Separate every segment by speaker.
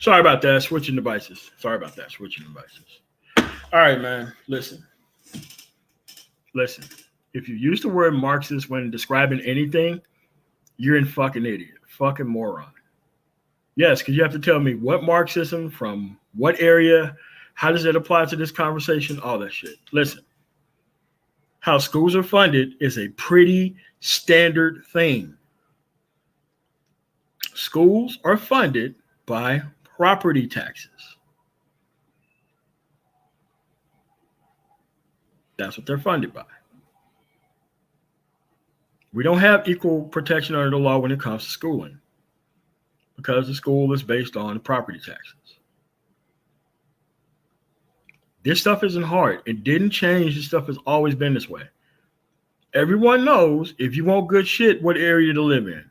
Speaker 1: Sorry about that. Switching devices. Sorry about that. Switching devices. All right, man. Listen. Listen. If you use the word Marxist when describing anything, you're in fucking idiot. Fucking moron. Yes, because you have to tell me what Marxism from what area, how does it apply to this conversation, all that shit. Listen. How schools are funded is a pretty standard thing. Schools are funded by property taxes. That's what they're funded by. We don't have equal protection under the law when it comes to schooling because the school is based on property taxes. This stuff isn't hard. It didn't change. This stuff has always been this way. Everyone knows if you want good shit, what area to live in.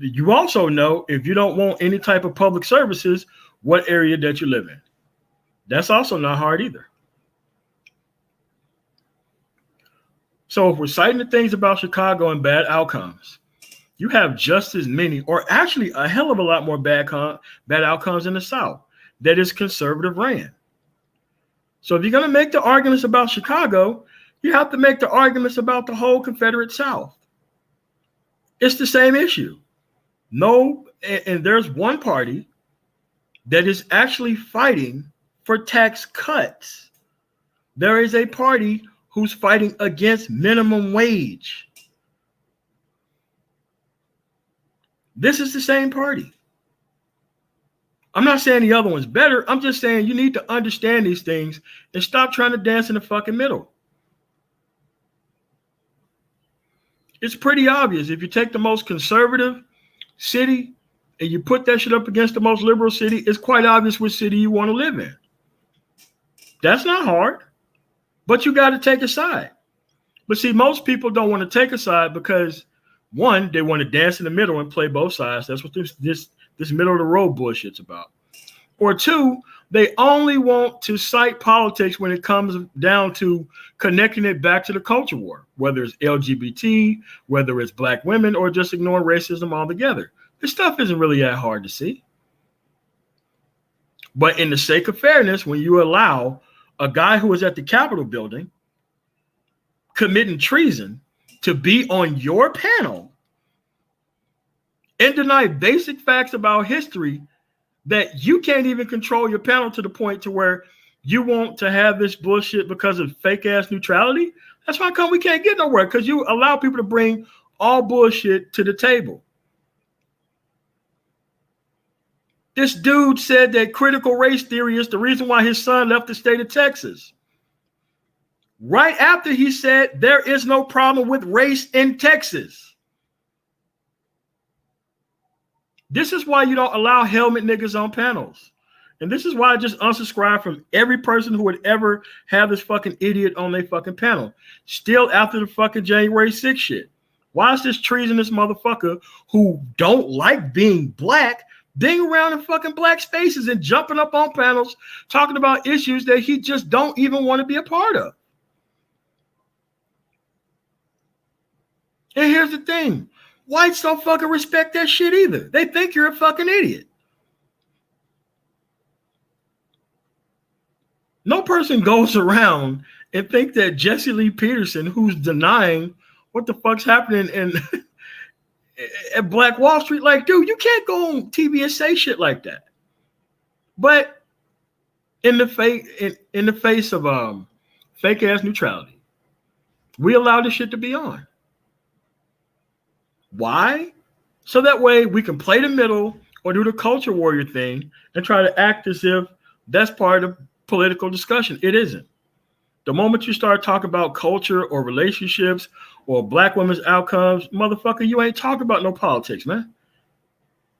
Speaker 1: You also know if you don't want any type of public services, what area that you live in. That's also not hard either. So if we're citing the things about Chicago and bad outcomes, you have just as many, or actually a hell of a lot more bad outcomes in the South that is conservative ran. So if you're going to make the arguments about Chicago, you have to make the arguments about the whole Confederate South. It's the same issue. No, and there's one party that is actually fighting for tax cuts. There is a party who's fighting against minimum wage. This is the same party. I'm not saying the other one's better. I'm just saying you need to understand these things and stop trying to dance in the fucking middle. It's pretty obvious. If you take the most conservative city and you put that shit up against the most liberal city, it's quite obvious which city you want to live in. That's not hard, but you got to take a side. But see, most people don't want to take a side because, one, they want to dance in the middle and play both sides. That's what this middle of the road bullshit's about. Or two, they only want to cite politics when it comes down to connecting it back to the culture war, whether it's LGBT, whether it's black women, or just ignoring racism altogether. This stuff isn't really that hard to see. But in the sake of fairness, when you allow a guy who was at the Capitol building committing treason to be on your panel and deny basic facts about history that you can't even control your panel to the point to where you want to have this bullshit because of fake ass neutrality. That's why come we can't get nowhere, because you allow people to bring all bullshit to the table. This dude said that critical race theory is the reason why his son left the state of Texas. Right after he said there is no problem with race in Texas. This is why you don't allow helmet niggas on panels. And this is why I just unsubscribe from every person who would ever have this fucking idiot on their fucking panel. Still after the fucking January 6th shit. Why is this treasonous motherfucker who don't like being black being around in fucking black spaces and jumping up on panels talking about issues that he just don't even want to be a part of? And here's the thing. Whites don't fucking respect that shit either. They think you're a fucking idiot. No person goes around and think that Jesse Lee Peterson, who's denying what the fuck's happening in at Black Wall Street, like, dude, you can't go on TV and say shit like that. But in the face of fake ass neutrality, we allow this shit to be on. Why? So that way we can play the middle or do the culture warrior thing and try to act as if that's part of political discussion. It isn't. The moment you start talking about culture or relationships or black women's outcomes, motherfucker, you ain't talking about no politics, man.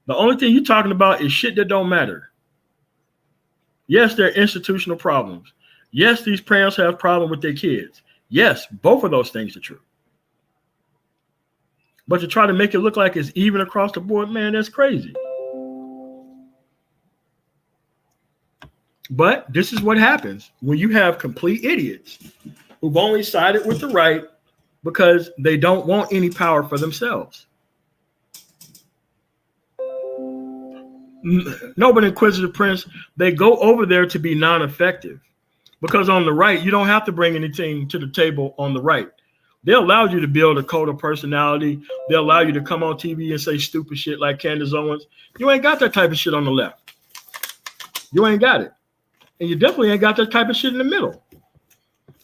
Speaker 1: The only thing you're talking about is shit that don't matter. Yes, there are institutional problems. Yes, these parents have problems with their kids. Yes, both of those things are true. But to try to make it look like it's even across the board, man, that's crazy. But this is what happens when you have complete idiots who've only sided with the right because they don't want any power for themselves. No, but Inquisitive Prince, they go over there to be non-effective. Because on the right, you don't have to bring anything to the table on the right. They allow you to build a code of personality. They allow you to come on TV and say stupid shit like Candace Owens. You ain't got that type of shit on the left. You ain't got it. And you definitely ain't got that type of shit in the middle.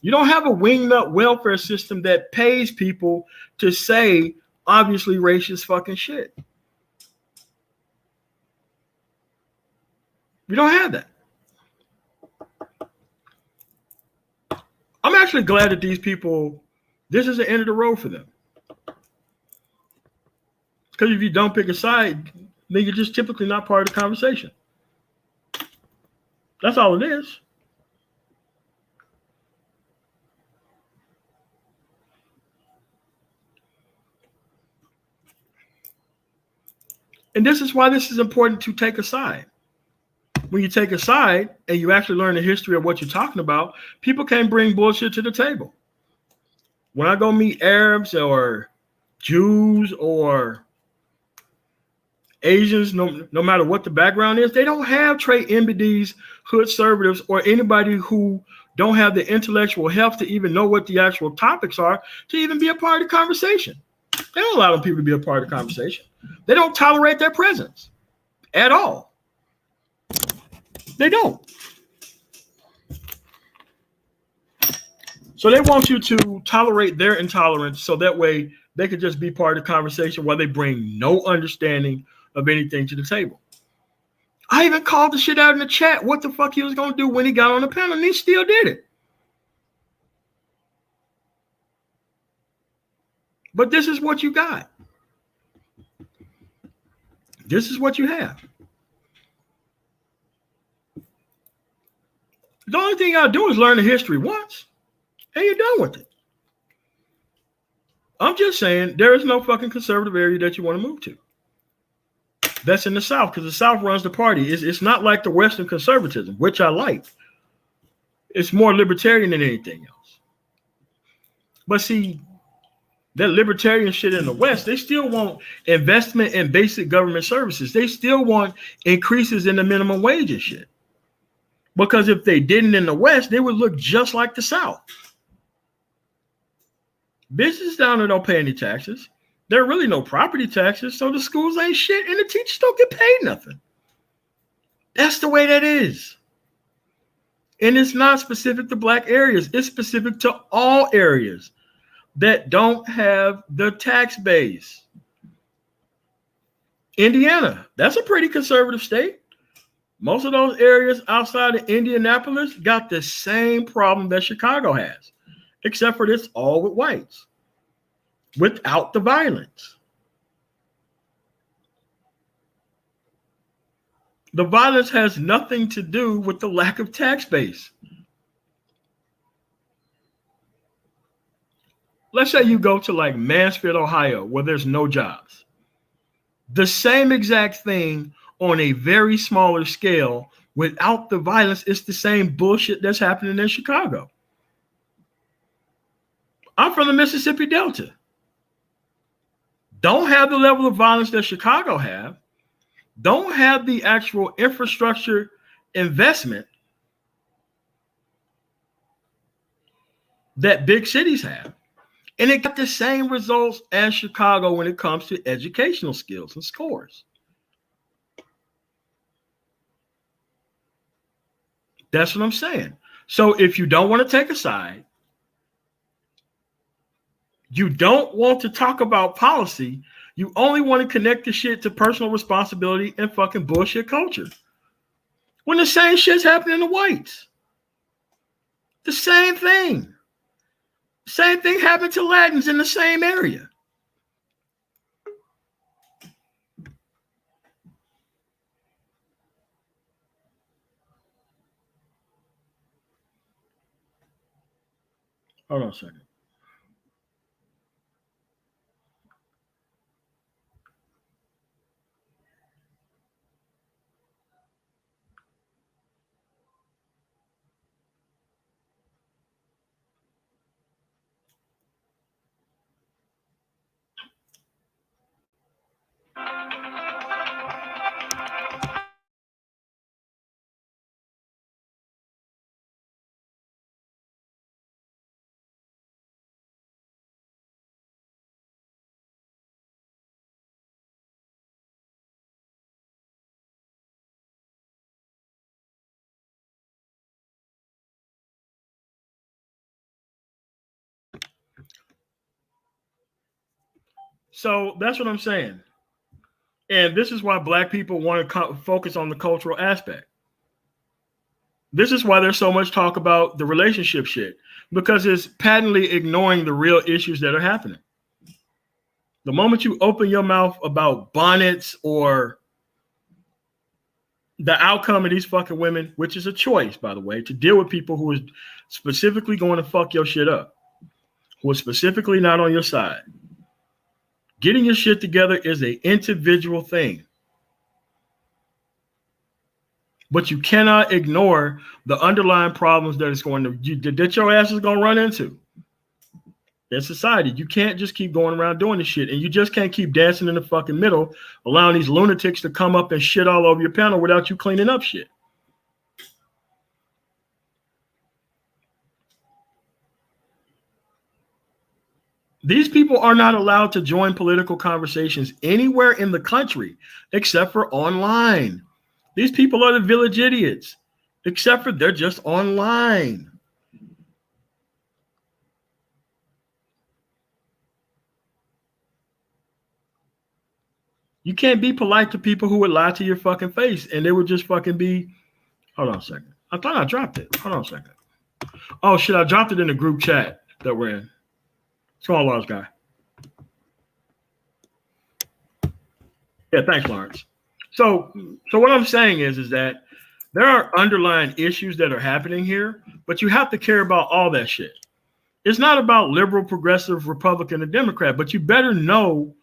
Speaker 1: You don't have a winged up welfare system that pays people to say obviously racist fucking shit. You don't have that. I'm actually glad that these people, this is the end of the road for them. Because if you don't pick a side, then you're just typically not part of the conversation. That's all it is. And this is why this is important to take a side. When you take a side and you actually learn the history of what you're talking about, people can't bring bullshit to the table. When I go meet Arabs or Jews or Asians, no matter what the background is, they don't have Trey MBDs, hood conservatives, or anybody who don't have the intellectual health to even know what the actual topics are to even be a part of the conversation. They don't allow people to be a part of the conversation. They don't tolerate their presence at all. They don't. So they want you to tolerate their intolerance so that way they could just be part of the conversation while they bring no understanding of anything to the table. I even called the shit out in the chat what the fuck he was going to do when he got on the panel, and he still did it. But this is what you got. This is what you have. The only thing you got to do is learn the history once, and you're done with it. I'm just saying there is no fucking conservative area that you want to move to. That's in the South, because the South runs the party. It's not like the Western conservatism, which I like. It's more libertarian than anything else. But see, that libertarian shit in the West, they still want investment in basic government services. They still want increases in the minimum wage and shit. Because if they didn't in the West, they would look just like the South. Businesses down there don't pay any taxes. There are really no property taxes, so the schools ain't shit, and the teachers don't get paid nothing. That's the way that is. And it's not specific to black areas. It's specific to all areas that don't have the tax base. Indiana, that's a pretty conservative state. Most of those areas outside of Indianapolis got the same problem that Chicago has, except for this all with whites, without the violence. The violence has nothing to do with the lack of tax base. Let's say you go to like Mansfield, Ohio, where there's no jobs. The same exact thing on a very smaller scale without the violence. It's the same bullshit that's happening in Chicago. I'm from the Mississippi Delta. Don't have the level of violence that Chicago have. Don't have the actual infrastructure investment that big cities have. And it got the same results as Chicago when it comes to educational skills and scores. That's what I'm saying. So if you don't want to take a side, you don't want to talk about policy, you only want to connect the shit to personal responsibility and fucking bullshit culture. When the same shit's happening to whites. The same thing. Same thing happened to Latins in the same area. Hold on a second. So that's what I'm saying. And this is why black people want to focus on the cultural aspect. This is why there's so much talk about the relationship shit, because it's patently ignoring the real issues that are happening. The moment you open your mouth about bonnets or the outcome of these fucking women, which is a choice, by the way, to deal with people who is specifically going to fuck your shit up, who are specifically not on your side. Getting your shit together is an individual thing. But you cannot ignore the underlying problems that it's going to that your ass is going to run into in society. You can't just keep going around doing this shit, and you just can't keep dancing in the fucking middle, allowing these lunatics to come up and shit all over your panel without you cleaning up shit. These people are not allowed to join political conversations anywhere in the country except for online. These people are the village idiots, except for they're just online. You can't be polite to people who would lie to your fucking face, and they would just fucking be. Hold on a second. I thought I dropped it. Hold on a second. Oh shit! I dropped it in the group chat that we're in. What's going on, Lawrence guy? Yeah, thanks, Lawrence. So what I'm saying is that there are underlying issues that are happening here, but you have to care about all that shit. It's not about liberal, progressive, Republican, and Democrat, but you better know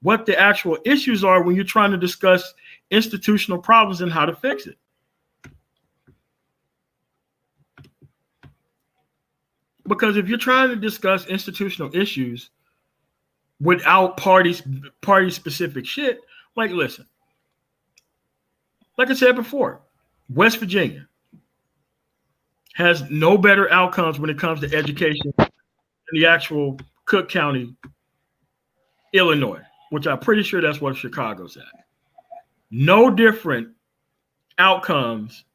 Speaker 1: what the actual issues are when you're trying to discuss institutional problems and how to fix it. Because if you're trying to discuss institutional issues without party specific shit, like listen, like I said before, West Virginia has no better outcomes when it comes to education than the actual Cook County, Illinois, which I'm pretty sure that's what Chicago's at. No different outcomes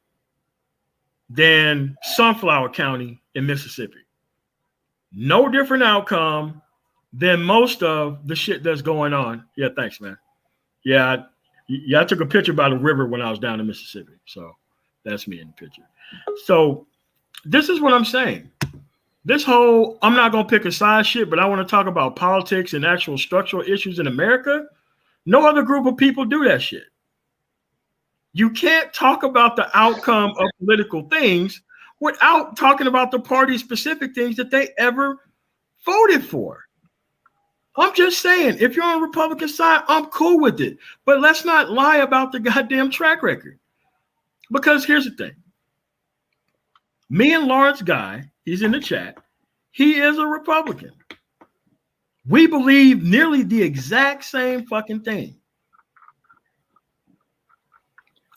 Speaker 1: than Sunflower County in Mississippi. No different outcome than most of the shit that's going on. Yeah, thanks, man. Yeah, I took a picture by the river when I was down in Mississippi. So that's me in the picture. So this is what I'm saying. This whole, I'm not going to pick a side shit, but I want to talk about politics and actual structural issues in America. No other group of people do that shit. You can't talk about the outcome of political things without talking about the party specific things that they ever voted for. I'm just saying, if you're on the Republican side, I'm cool with it. But let's not lie about the goddamn track record. Because here's the thing. Me and Lawrence Guy, he's in the chat, he is a Republican. We believe nearly the exact same fucking thing.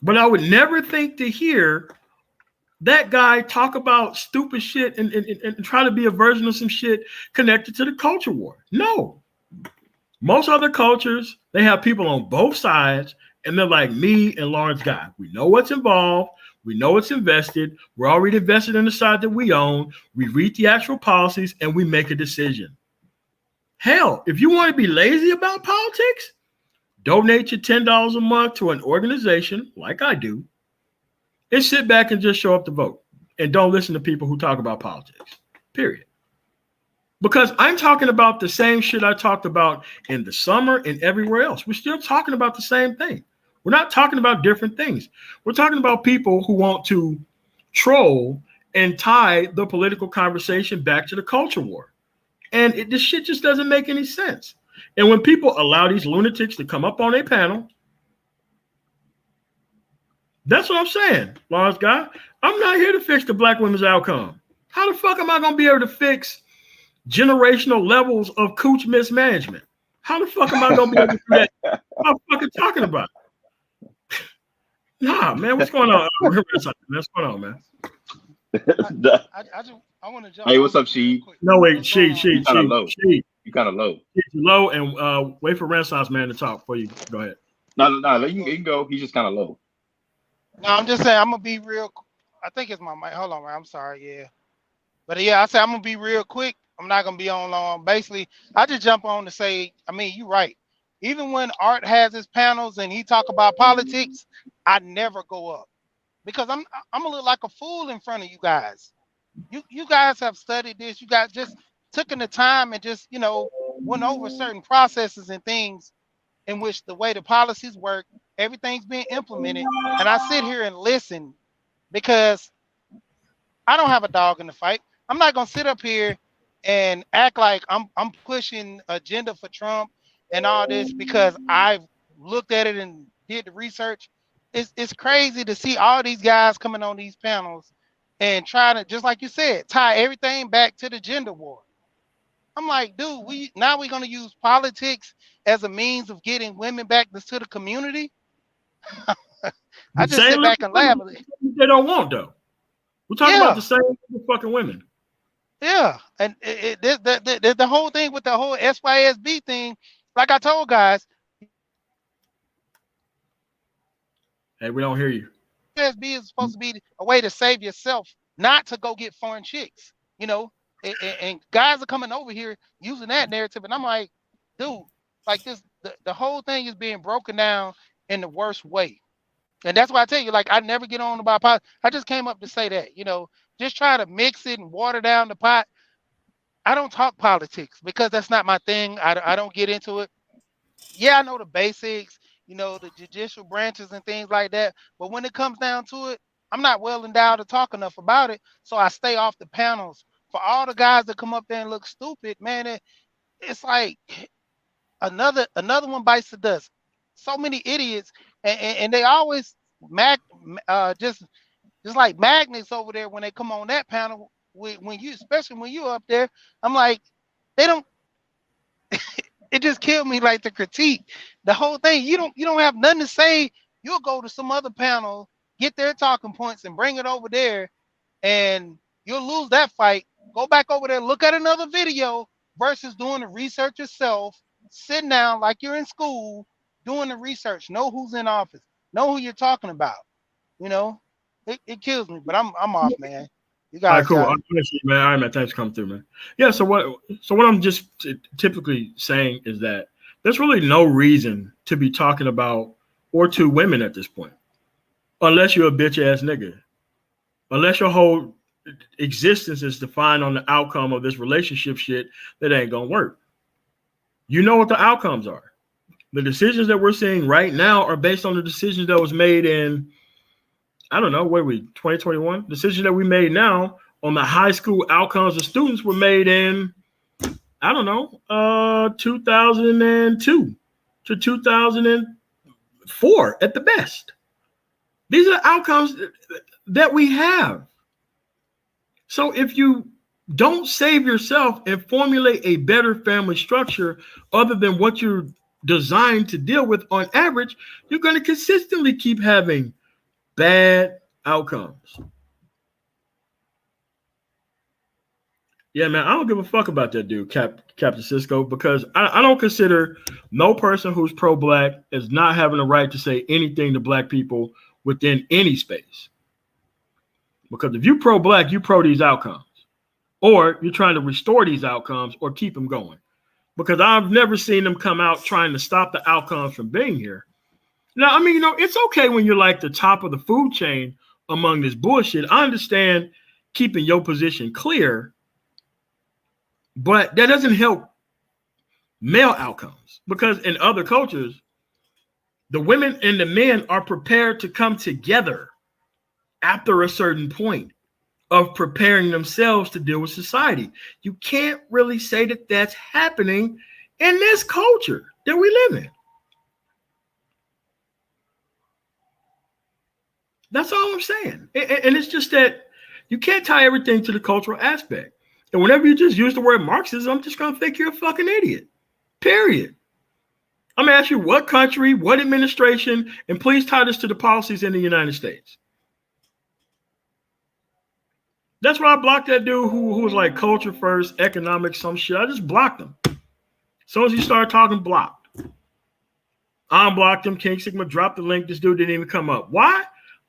Speaker 1: But I would never think to hear that guy talk about stupid shit and try to be a version of some shit connected to the culture war. No. Most other cultures, they have people on both sides, and they're like me and Lawrence Guy. We know what's involved. We know it's invested. We're already invested in the side that we own. We read the actual policies, and we make a decision. Hell, if you want to be lazy about politics, donate your $10 a month to an organization like I do, and sit back and just show up to vote. And don't listen to people who talk about politics, period. Because I'm talking about the same shit I talked about in the summer and everywhere else. We're still talking about the same thing. We're not talking about different things. We're talking about people who want to troll and tie the political conversation back to the culture war. And this shit just doesn't make any sense. And when people allow these lunatics to come up on a panel, that's what I'm saying, Lawrence Guy. I'm not here to fix the black women's outcome. How the fuck am I going to be able to fix generational levels of cooch mismanagement? How the fuck am I going to be able to do that? What am I fucking talking about? Nah, man, what's going on? What's going on, man?
Speaker 2: I want to jump.
Speaker 3: Hey, what's up, She?
Speaker 1: No, wait, She.
Speaker 3: You kind of low.
Speaker 1: She's
Speaker 3: low,
Speaker 1: and wait for Renaissance Man to talk before you go ahead.
Speaker 3: No, you can go. He's just kind of low.
Speaker 2: No, I'm just saying, I'm gonna be real. I think it's my mic. Hold on, man. I'm sorry. Yeah, but yeah, I say I'm gonna be real quick. I'm not gonna be on long. Basically, I just jump on to say, I mean, you're right. Even when Art has his panels and he talk about politics, I never go up because I'm gonna look like a fool in front of you guys. You guys have studied this. You guys just took in the time and just went over certain processes and things in which the way the policies work, everything's being implemented, and I sit here and listen because I don't have a dog in the fight. I'm not gonna sit up here and act like I'm pushing agenda for Trump and all this because I've looked at it and did the research. It's crazy to see all these guys coming on these panels and trying to, just like you said, tie everything back to the gender war. I'm like, dude, we're gonna use politics as a means of getting women back to the community. I
Speaker 1: The
Speaker 2: just
Speaker 1: same
Speaker 2: sit back and laugh.
Speaker 1: they don't want though. We're talking about the same fucking women.
Speaker 2: Yeah, and the whole thing with the whole SYSB thing, like I told guys,
Speaker 1: Hey, we don't hear you.
Speaker 2: SYSB is supposed to be a way to save yourself, not to go get foreign chicks, and guys are coming over here using that narrative, and I'm like, dude, like this, the whole thing is being broken down in the worst way. And that's why I tell you, like, I never get on about politics. I just came up to say that, just try to mix it and water down the pot. I don't talk politics because that's not my thing. I don't get into it. Yeah, I know the basics, the judicial branches and things like that. But when it comes down to it, I'm not well endowed to talk enough about it. So I stay off the panels. For all the guys that come up there and look stupid, man, it's like another one bites the dust. So many idiots, and they always just like magnets over there when they come on that panel. When you, especially when you're up there, I'm like, they don't. It just killed me, like the critique, the whole thing. You don't have nothing to say. You'll go to some other panel, get their talking points, and bring it over there, and you'll lose that fight. Go back over there, look at another video versus doing the research yourself, sitting down like you're in school, doing the research, know who's in office, know who you're talking about. It kills me, but I'm off, man. You
Speaker 1: All right,
Speaker 2: guys
Speaker 1: cool.
Speaker 2: got
Speaker 1: I'm finished, man. All right, man. Thanks for coming through, man. Yeah. So what I'm just typically saying is that there's really no reason to be talking about or to women at this point, unless you're a bitch ass nigga, unless your whole existence is defined on the outcome of this relationship shit that ain't gonna work. You know what the outcomes are. The decisions that we're seeing right now are based on the decisions that was made in, I don't know, where we 2021. Decisions that we made now on the high school outcomes of students were made in, I don't know, 2002 to 2004 at the best. These are outcomes that we have. So if you don't save yourself and formulate a better family structure other than what you're designed to deal with on average, you're going to consistently keep having bad outcomes. Yeah, man, I don't give a fuck about that dude, Captain Cisco, because I don't consider no person who's pro-black as not having the right to say anything to black people within any space. Because if you pro-black, you pro these outcomes, or you're trying to restore these outcomes or keep them going. Because I've never seen them come out trying to stop the outcomes from being here. Now, I mean, it's okay when you're like the top of the food chain among this bullshit. I understand keeping your position clear, but that doesn't help male outcomes, because in other cultures, the women and the men are prepared to come together after a certain point of preparing themselves to deal with society. You can't really say that that's happening in this culture that we live in. That's all I'm saying. And it's just that you can't tie everything to the cultural aspect. And whenever you just use the word Marxism, I'm just going to think you're a fucking idiot. Period. I'm going to ask you what country, what administration, and please tie this to the policies in the United States. That's why I blocked that dude who was like culture first, economics, some shit. I just blocked him. As soon as he started talking, blocked. I unblocked him. King Sigma dropped the link. This dude didn't even come up. Why?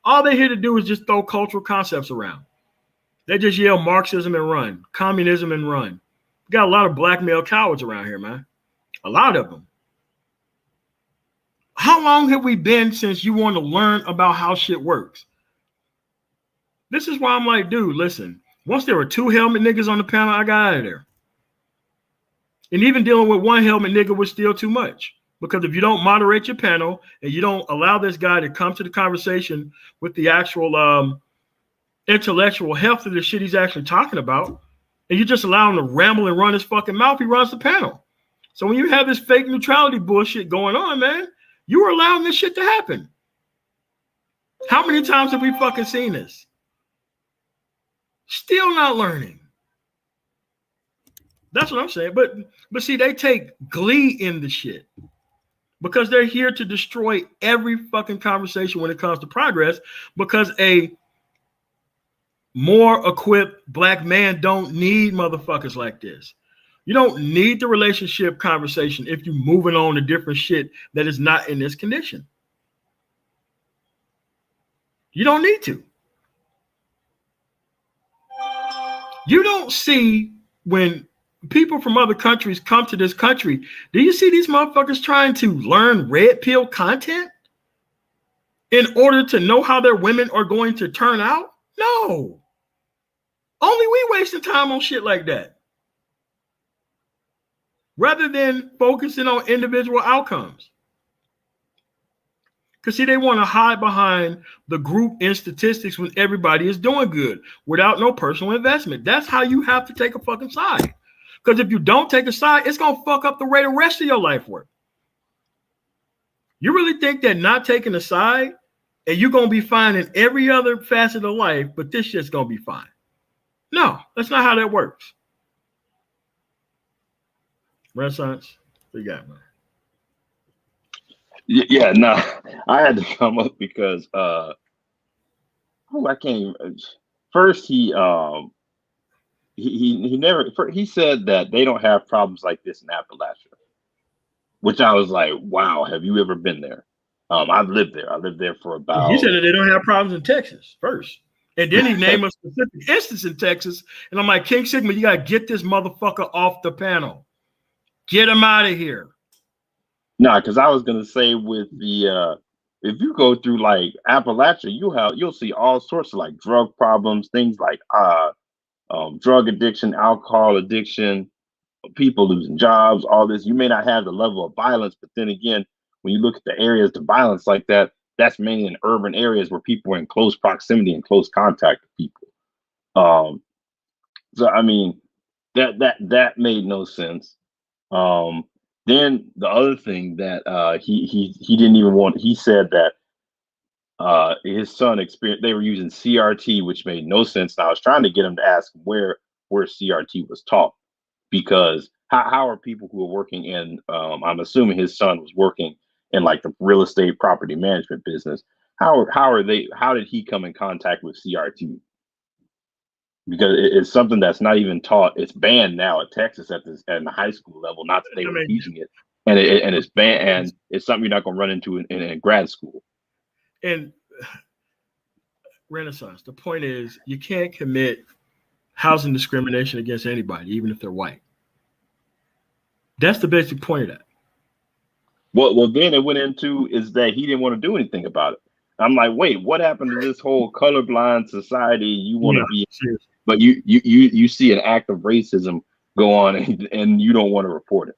Speaker 1: All they're here to do is just throw cultural concepts around. They just yell Marxism and run, communism and run. We got a lot of black male cowards around here, man. A lot of them. How long have we been since you want to learn about how shit works? This is why I'm like, dude, listen. Once there were 2 helmet niggas on the panel, I got out of there. And even dealing with 1 helmet nigga was still too much. Because if you don't moderate your panel and you don't allow this guy to come to the conversation with the actual intellectual heft of the shit he's actually talking about, and you just allow him to ramble and run his fucking mouth, he runs the panel. So when you have this fake neutrality bullshit going on, man, you are allowing this shit to happen. How many times have we fucking seen this? Still not learning. That's what I'm saying. But see, they take glee in the shit because they're here to destroy every fucking conversation when it comes to progress, because a more equipped black man don't need motherfuckers like this. You don't need the relationship conversation if you're moving on to different shit that is not in this condition. You don't need to. You don't see when people from other countries come to this country, do you see these motherfuckers trying to learn red pill content in order to know how their women are going to turn out? No. Only we wasting time on shit like that, rather than focusing on individual outcomes. Because see, they want to hide behind the group in statistics when everybody is doing good without no personal investment. That's how you have to take a fucking side. Because if you don't take a side, it's going to fuck up the way the rest of your life works. You really think that not taking a side and you're going to be fine in every other facet of life, but this shit's going to be fine? No, that's not how that works. Renaissance, what you got, man?
Speaker 3: Yeah, no, I had to come up because I can't even. First, he said that they don't have problems like this in Appalachia, which I was like, wow, have you ever been there? I've lived there. I lived there for about.
Speaker 1: He said that they don't have problems in Texas first. And then he named a specific instance in Texas. And I'm like, King Sigma, you got to get this motherfucker off the panel. Get him out of here.
Speaker 3: Nah, because I was going to say with the, if you go through like Appalachia, you'll see all sorts of like drug problems, things like drug addiction, alcohol addiction, people losing jobs, all this. You may not have the level of violence, but then again, when you look at the areas of violence like that, that's mainly in urban areas where people are in close proximity and close contact with people. So I mean, that made no sense. Then the other thing that he didn't even want, he said that his son experienced, they were using CRT, which made no sense. And I was trying to get him to ask where CRT was taught, because how are people who are working in, I'm assuming his son was working in like the real estate property management business. How did he come in contact with CRT? Because it's something that's not even taught. It's banned now at Texas at the high school level. Not that they were teaching it, and it's banned, and it's something you're not going to run into in grad school.
Speaker 1: And Renaissance, the point is, you can't commit housing discrimination against anybody, even if they're white. That's the basic point of that.
Speaker 3: Well, then it went into is that he didn't want to do anything about it. I'm like, wait, what happened to this whole colorblind society? You want to be, seriously. But you see an act of racism go on and you don't want to report it.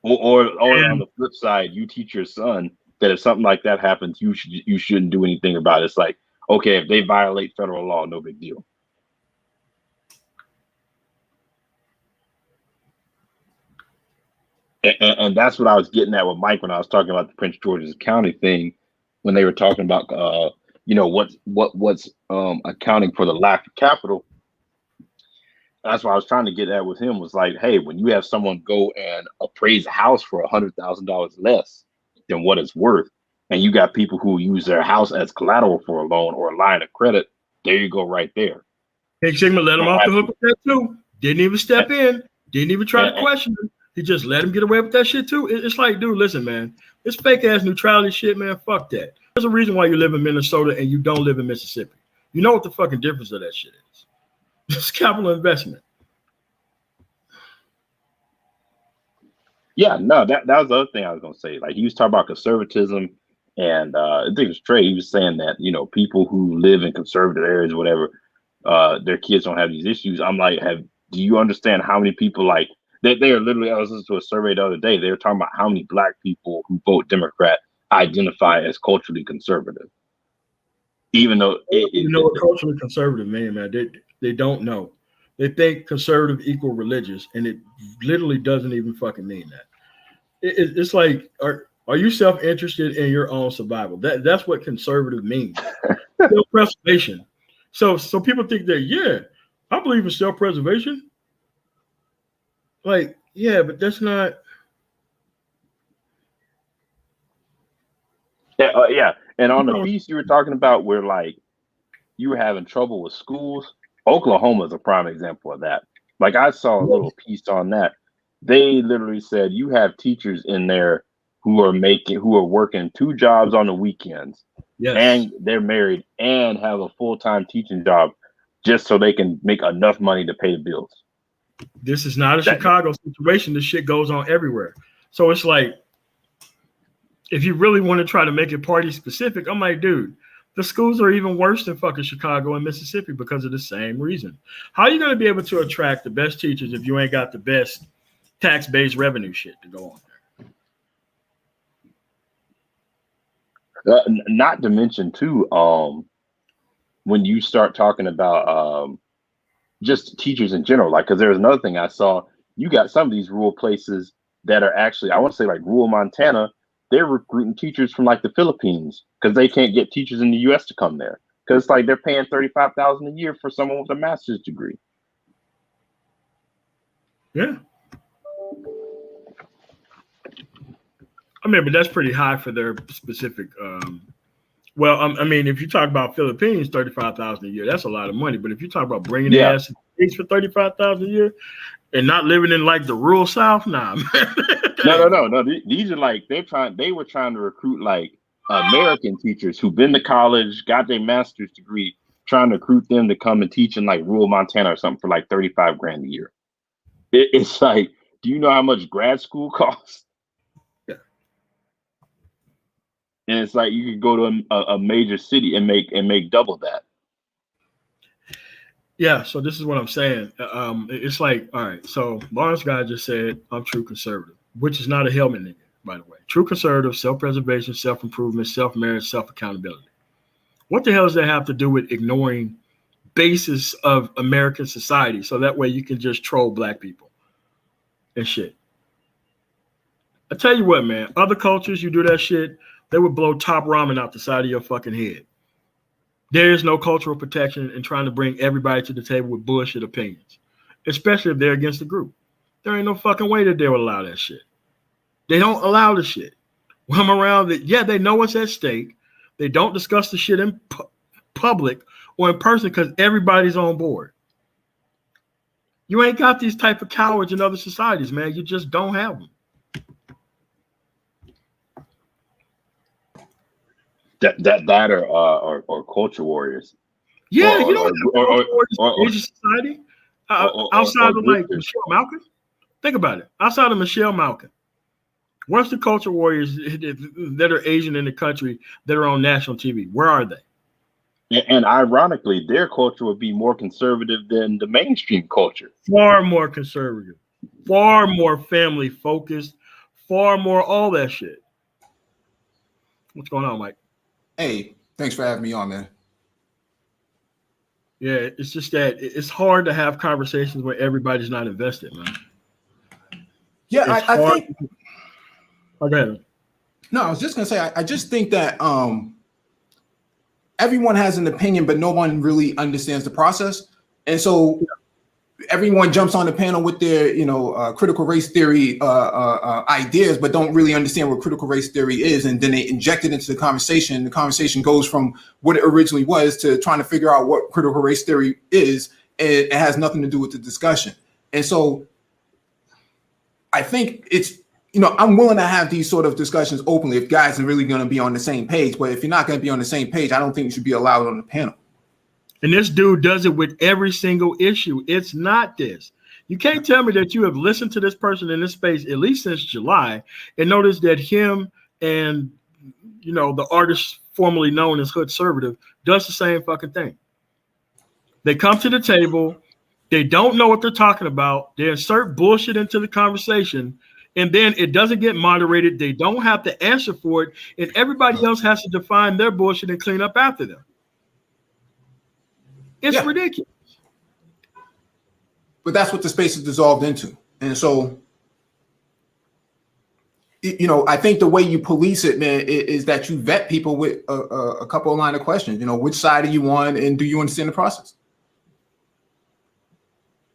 Speaker 3: Or on the flip side, you teach your son that if something like that happens, you shouldn't do anything about it. It's like, okay, if they violate federal law, no big deal. And that's what I was getting at with Mike when I was talking about the Prince George's County thing, when they were talking about what's accounting for the lack of capital. That's what I was trying to get at with him, was like, hey, when you have someone go and appraise a house for $100,000 less than what it's worth, and you got people who use their house as collateral for a loan or a line of credit, there you go right there.
Speaker 1: Hey, Sigma let him off the hook with that too. Didn't even step in. Didn't even try to question him. He just let him get away with that shit too. It's like, dude, listen, man. This fake ass neutrality shit, man. Fuck that. There's a reason why you live in Minnesota and you don't live in Mississippi. You know what the fucking difference of that shit is. It's capital investment.
Speaker 3: Yeah, no, that was the other thing I was gonna say. Like he was talking about conservatism, and I think it was Trey. He was saying that people who live in conservative areas, whatever, their kids don't have these issues. I'm like, do you understand how many people like they are literally? I was listening to a survey the other day. They were talking about how many Black people who vote Democrat identify as culturally conservative, even though
Speaker 1: what culturally conservative mean, man. They don't know. They think conservative equal religious, and it literally doesn't even fucking mean that. It's like, are you self-interested in your own survival? That's what conservative means. Self-preservation. So people think that, yeah, I believe in self-preservation. Like, yeah, but that's not.
Speaker 3: Yeah. And on the piece you were talking about, where like you were having trouble with schools, Oklahoma is a prime example of that. Like I saw a little piece on that. They literally said you have teachers in there who are working 2 jobs on the weekends, and they're married and have a full-time teaching job just so they can make enough money to pay the bills.
Speaker 1: This is not a Chicago situation. This shit goes on everywhere. So it's like, if you really want to try to make it party specific, I'm like, dude, the schools are even worse than fucking Chicago and Mississippi because of the same reason. How are you going to be able to attract the best teachers if you ain't got the best tax-based revenue shit to go on
Speaker 3: there? Not to mention too, when you start talking about just teachers in general, like, because there's another thing I saw. You got some of these rural places that are actually, I want to say like rural Montana, they're recruiting teachers from like the Philippines because they can't get teachers in the U.S. to come there because it's like they're paying $35,000 a year for someone with a master's degree.
Speaker 1: Yeah. I mean, but that's pretty high for their specific. I mean, if you talk about Philippines, $35,000 a year, that's a lot of money. But if you talk about bringing the ass for $35,000 a year and not living in like the rural South, nah, man.
Speaker 3: No. These are like they were trying to recruit like American teachers who've been to college, got their master's degree, trying to recruit them to come and teach in like rural Montana or something for like $35,000 a year. It's like, do you know how much grad school costs?
Speaker 1: Yeah.
Speaker 3: And it's like you could go to a major city and make double that.
Speaker 1: Yeah, so this is what I'm saying. It's like, all right, so Lawrence guy just said, I'm true conservative, which is not a helmet nigga, by the way. True conservative, self-preservation, self-improvement, self-marriage, self-accountability. What the hell does that have to do with ignoring basis of American society so that way you can just troll Black people and shit? I tell you what, man, other cultures, you do that shit, they would blow top ramen out the side of your fucking head. There is no cultural protection in trying to bring everybody to the table with bullshit opinions, especially if they're against the group. There ain't no fucking way that they would allow that shit. They don't allow the shit. When I'm around it, yeah, they know what's at stake. They don't discuss the shit in public or in person because everybody's on board. You ain't got these type of cowards in other societies, man. You just don't have them.
Speaker 3: That or culture warriors.
Speaker 1: Yeah, you know, or Asian society outside of like Michelle Malkin. Think about it. Outside of Michelle Malkin, what's the culture warriors that are Asian in the country that are on national TV? Where are they?
Speaker 3: And ironically, their culture would be more conservative than the mainstream culture.
Speaker 1: Far more conservative, far more family focused, far more all that shit. What's going on, Mike?
Speaker 4: Hey, thanks for having me on, man.
Speaker 1: Yeah, it's just that it's hard to have conversations where everybody's not invested, man.
Speaker 4: Yeah, I think.
Speaker 1: Oh, go ahead.
Speaker 4: No, I was just gonna say, I just think that everyone has an opinion, but no one really understands the process, and so everyone jumps on the panel with their, critical race theory ideas, but don't really understand what critical race theory is, and then they inject it into the conversation. The conversation goes from what it originally was to trying to figure out what critical race theory is. It has nothing to do with the discussion, and so I think it's. I'm willing to have these sort of discussions openly if guys are really going to be on the same page. But if you're not going to be on the same page, I don't think you should be allowed on the panel.
Speaker 1: And this dude does it with every single issue. It's not this. You can't tell me that you have listened to this person in this space at least since July and noticed that him and the artist formerly known as Hood Conservative does the same fucking thing. They come to the table, they don't know what they're talking about, they insert bullshit into the conversation, and then it doesn't get moderated. They don't have to answer for it, and everybody else has to define their bullshit and clean up after them. It's ridiculous.
Speaker 4: But that's what the space is dissolved into. And so, I think the way you police it, man, is that you vet people with a couple of line of questions. Which side are you on, and do you understand the process?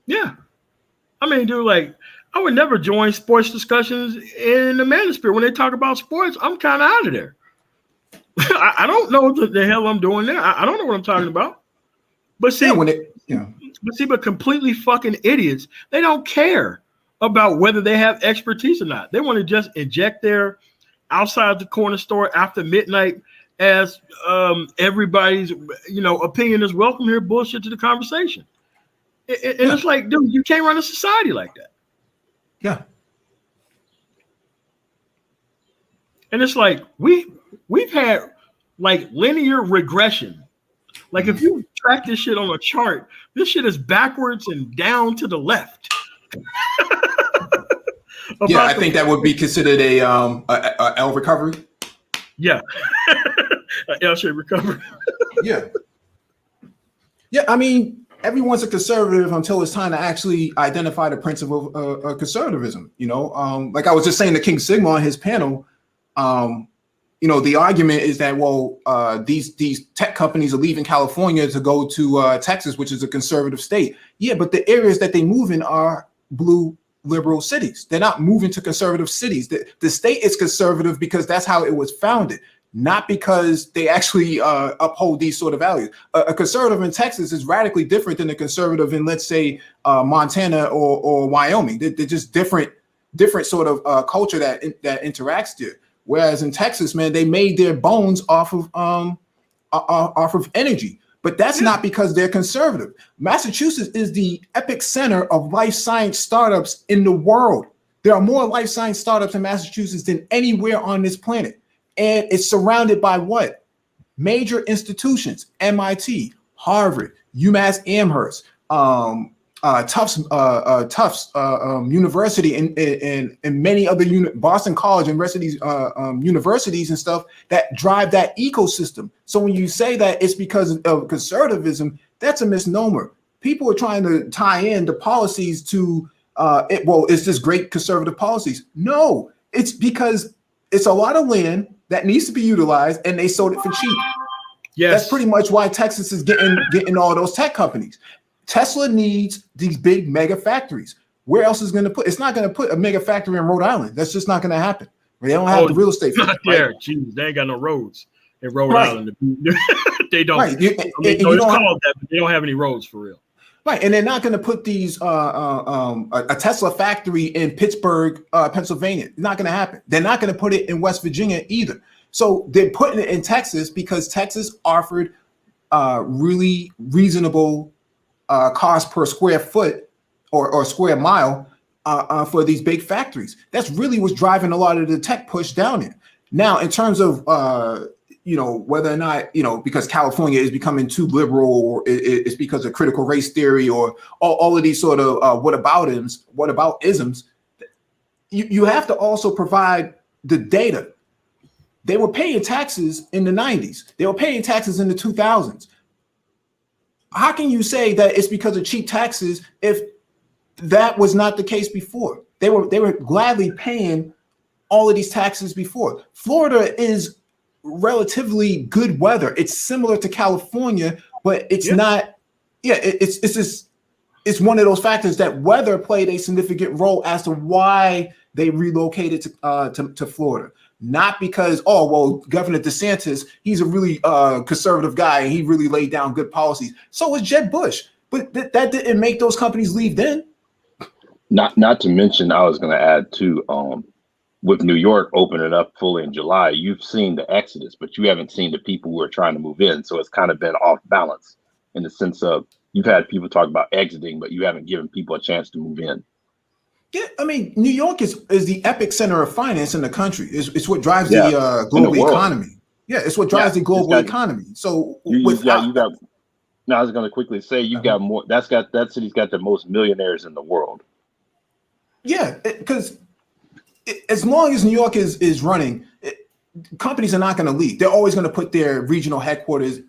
Speaker 1: Yeah. I mean, dude, like, I would never join sports discussions in the Manosphere. When they talk about sports, I'm kind of out of there. I don't know what the hell I'm doing there. I don't know what I'm talking about. But see, but completely fucking idiots, they don't care about whether they have expertise or not. They want to just inject their outside the corner store after midnight as everybody's opinion is welcome here bullshit to the conversation. And it's like, dude, you can't run a society like that.
Speaker 4: Yeah.
Speaker 1: And it's like we've had like linear regression. Like if you track this shit on a chart, this shit is backwards and down to the left.
Speaker 4: I think that would be considered a L recovery.
Speaker 1: Yeah. L-shaped recovery.
Speaker 4: Yeah. I mean, everyone's a conservative until it's time to actually identify the principle of conservatism. Like I was just saying to King Sigma on his panel, the argument is that, these tech companies are leaving California to go to Texas, which is a conservative state. Yeah, but the areas that they move in are blue liberal cities. They're not moving to conservative cities. The state is conservative because that's how it was founded, not because they actually uphold these sort of values. A conservative in Texas is radically different than a conservative in, let's say, Montana or Wyoming. They're just different sort of culture that interacts there. Whereas in Texas, man, they made their bones off of energy. But that's not because they're conservative. Massachusetts is the epic center of life science startups in the world. There are more life science startups in Massachusetts than anywhere on this planet. And it's surrounded by what? Major institutions: MIT, Harvard, UMass Amherst, Tufts University, and many other Boston College and rest of these universities and stuff that drive that ecosystem. So when you say that it's because of conservatism, that's a misnomer. People are trying to tie in the policies to it's just great conservative policies. No, it's because it's a lot of land that needs to be utilized, and they sold it for cheap.
Speaker 1: Yes,
Speaker 4: that's pretty much why Texas is getting all those tech companies. Tesla needs these big mega factories. Where else is going to put? It's not going to put a mega factory in Rhode Island. That's just not going to happen. They don't have the real estate.
Speaker 1: Not there. Right? Jeez, they ain't got no roads in Rhode Island. They don't. Right. It's called that, but they don't have any roads for real.
Speaker 4: Right, and they're not going to put these a Tesla factory in Pittsburgh, Pennsylvania. It's not going to happen. They're not going to put it in West Virginia either. So they're putting it in Texas because Texas offered really reasonable cost per square foot or square mile for these big factories. That's really what's driving a lot of the tech push down there. Now, in terms of whether or not because California is becoming too liberal, or it's because of critical race theory, or all of these sort of whataboutisms, you have to also provide the data. They were paying taxes in the 90s. They were paying taxes in the 2000s. How can you say that it's because of cheap taxes if that was not the case before? They were gladly paying all of these taxes before. Florida is relatively good weather. It's similar to California, but it's not. Yeah, it's one of those factors that weather played a significant role as to why they relocated to Florida. Not because, Governor DeSantis, he's a really conservative guy and he really laid down good policies. So was Jeb Bush, but that didn't make those companies leave then.
Speaker 3: Not to mention, I was going to add too, with New York opening up fully in July, you've seen the exodus, but you haven't seen the people who are trying to move in. So it's kind of been off balance in the sense of you've had people talk about exiting, but you haven't given people a chance to move in.
Speaker 4: Yeah, I mean, New York is the epic center of finance in the country. It's what drives
Speaker 3: Yeah,
Speaker 4: the
Speaker 3: in the
Speaker 4: global
Speaker 3: world.
Speaker 4: economy. Yeah, it's what
Speaker 3: Yeah,
Speaker 4: drives the
Speaker 3: it's
Speaker 4: global
Speaker 3: got
Speaker 4: economy. So
Speaker 3: you
Speaker 4: without
Speaker 3: got. No, I was going to quickly say you got more. That city's got the most millionaires in the world.
Speaker 4: yeah, because as long as New York is running, companies are not going to leave. They're always going to put their regional headquarters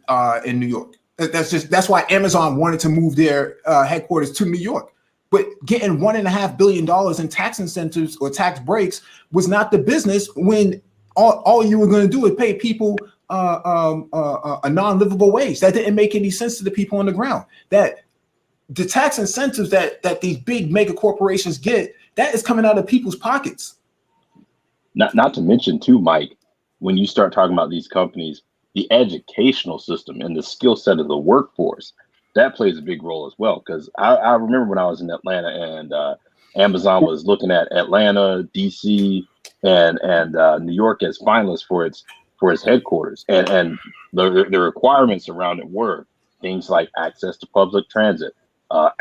Speaker 4: in New York. That's why Amazon wanted to move their headquarters to New York. But getting $1.5 billion in tax incentives or tax breaks was not the business when all you were going to do is pay people a non-livable wage. That didn't make any sense to the people on the ground. That the tax incentives that these big mega corporations get, that is coming out of people's pockets.
Speaker 3: Not to mention too, Mike, when you start talking about these companies, the educational system and the skill set of the workforce, that plays a big role as well. Because I remember when I was in Atlanta and Amazon was looking at Atlanta, DC, and New York as finalists for its headquarters, and the requirements around it were things like access to public transit,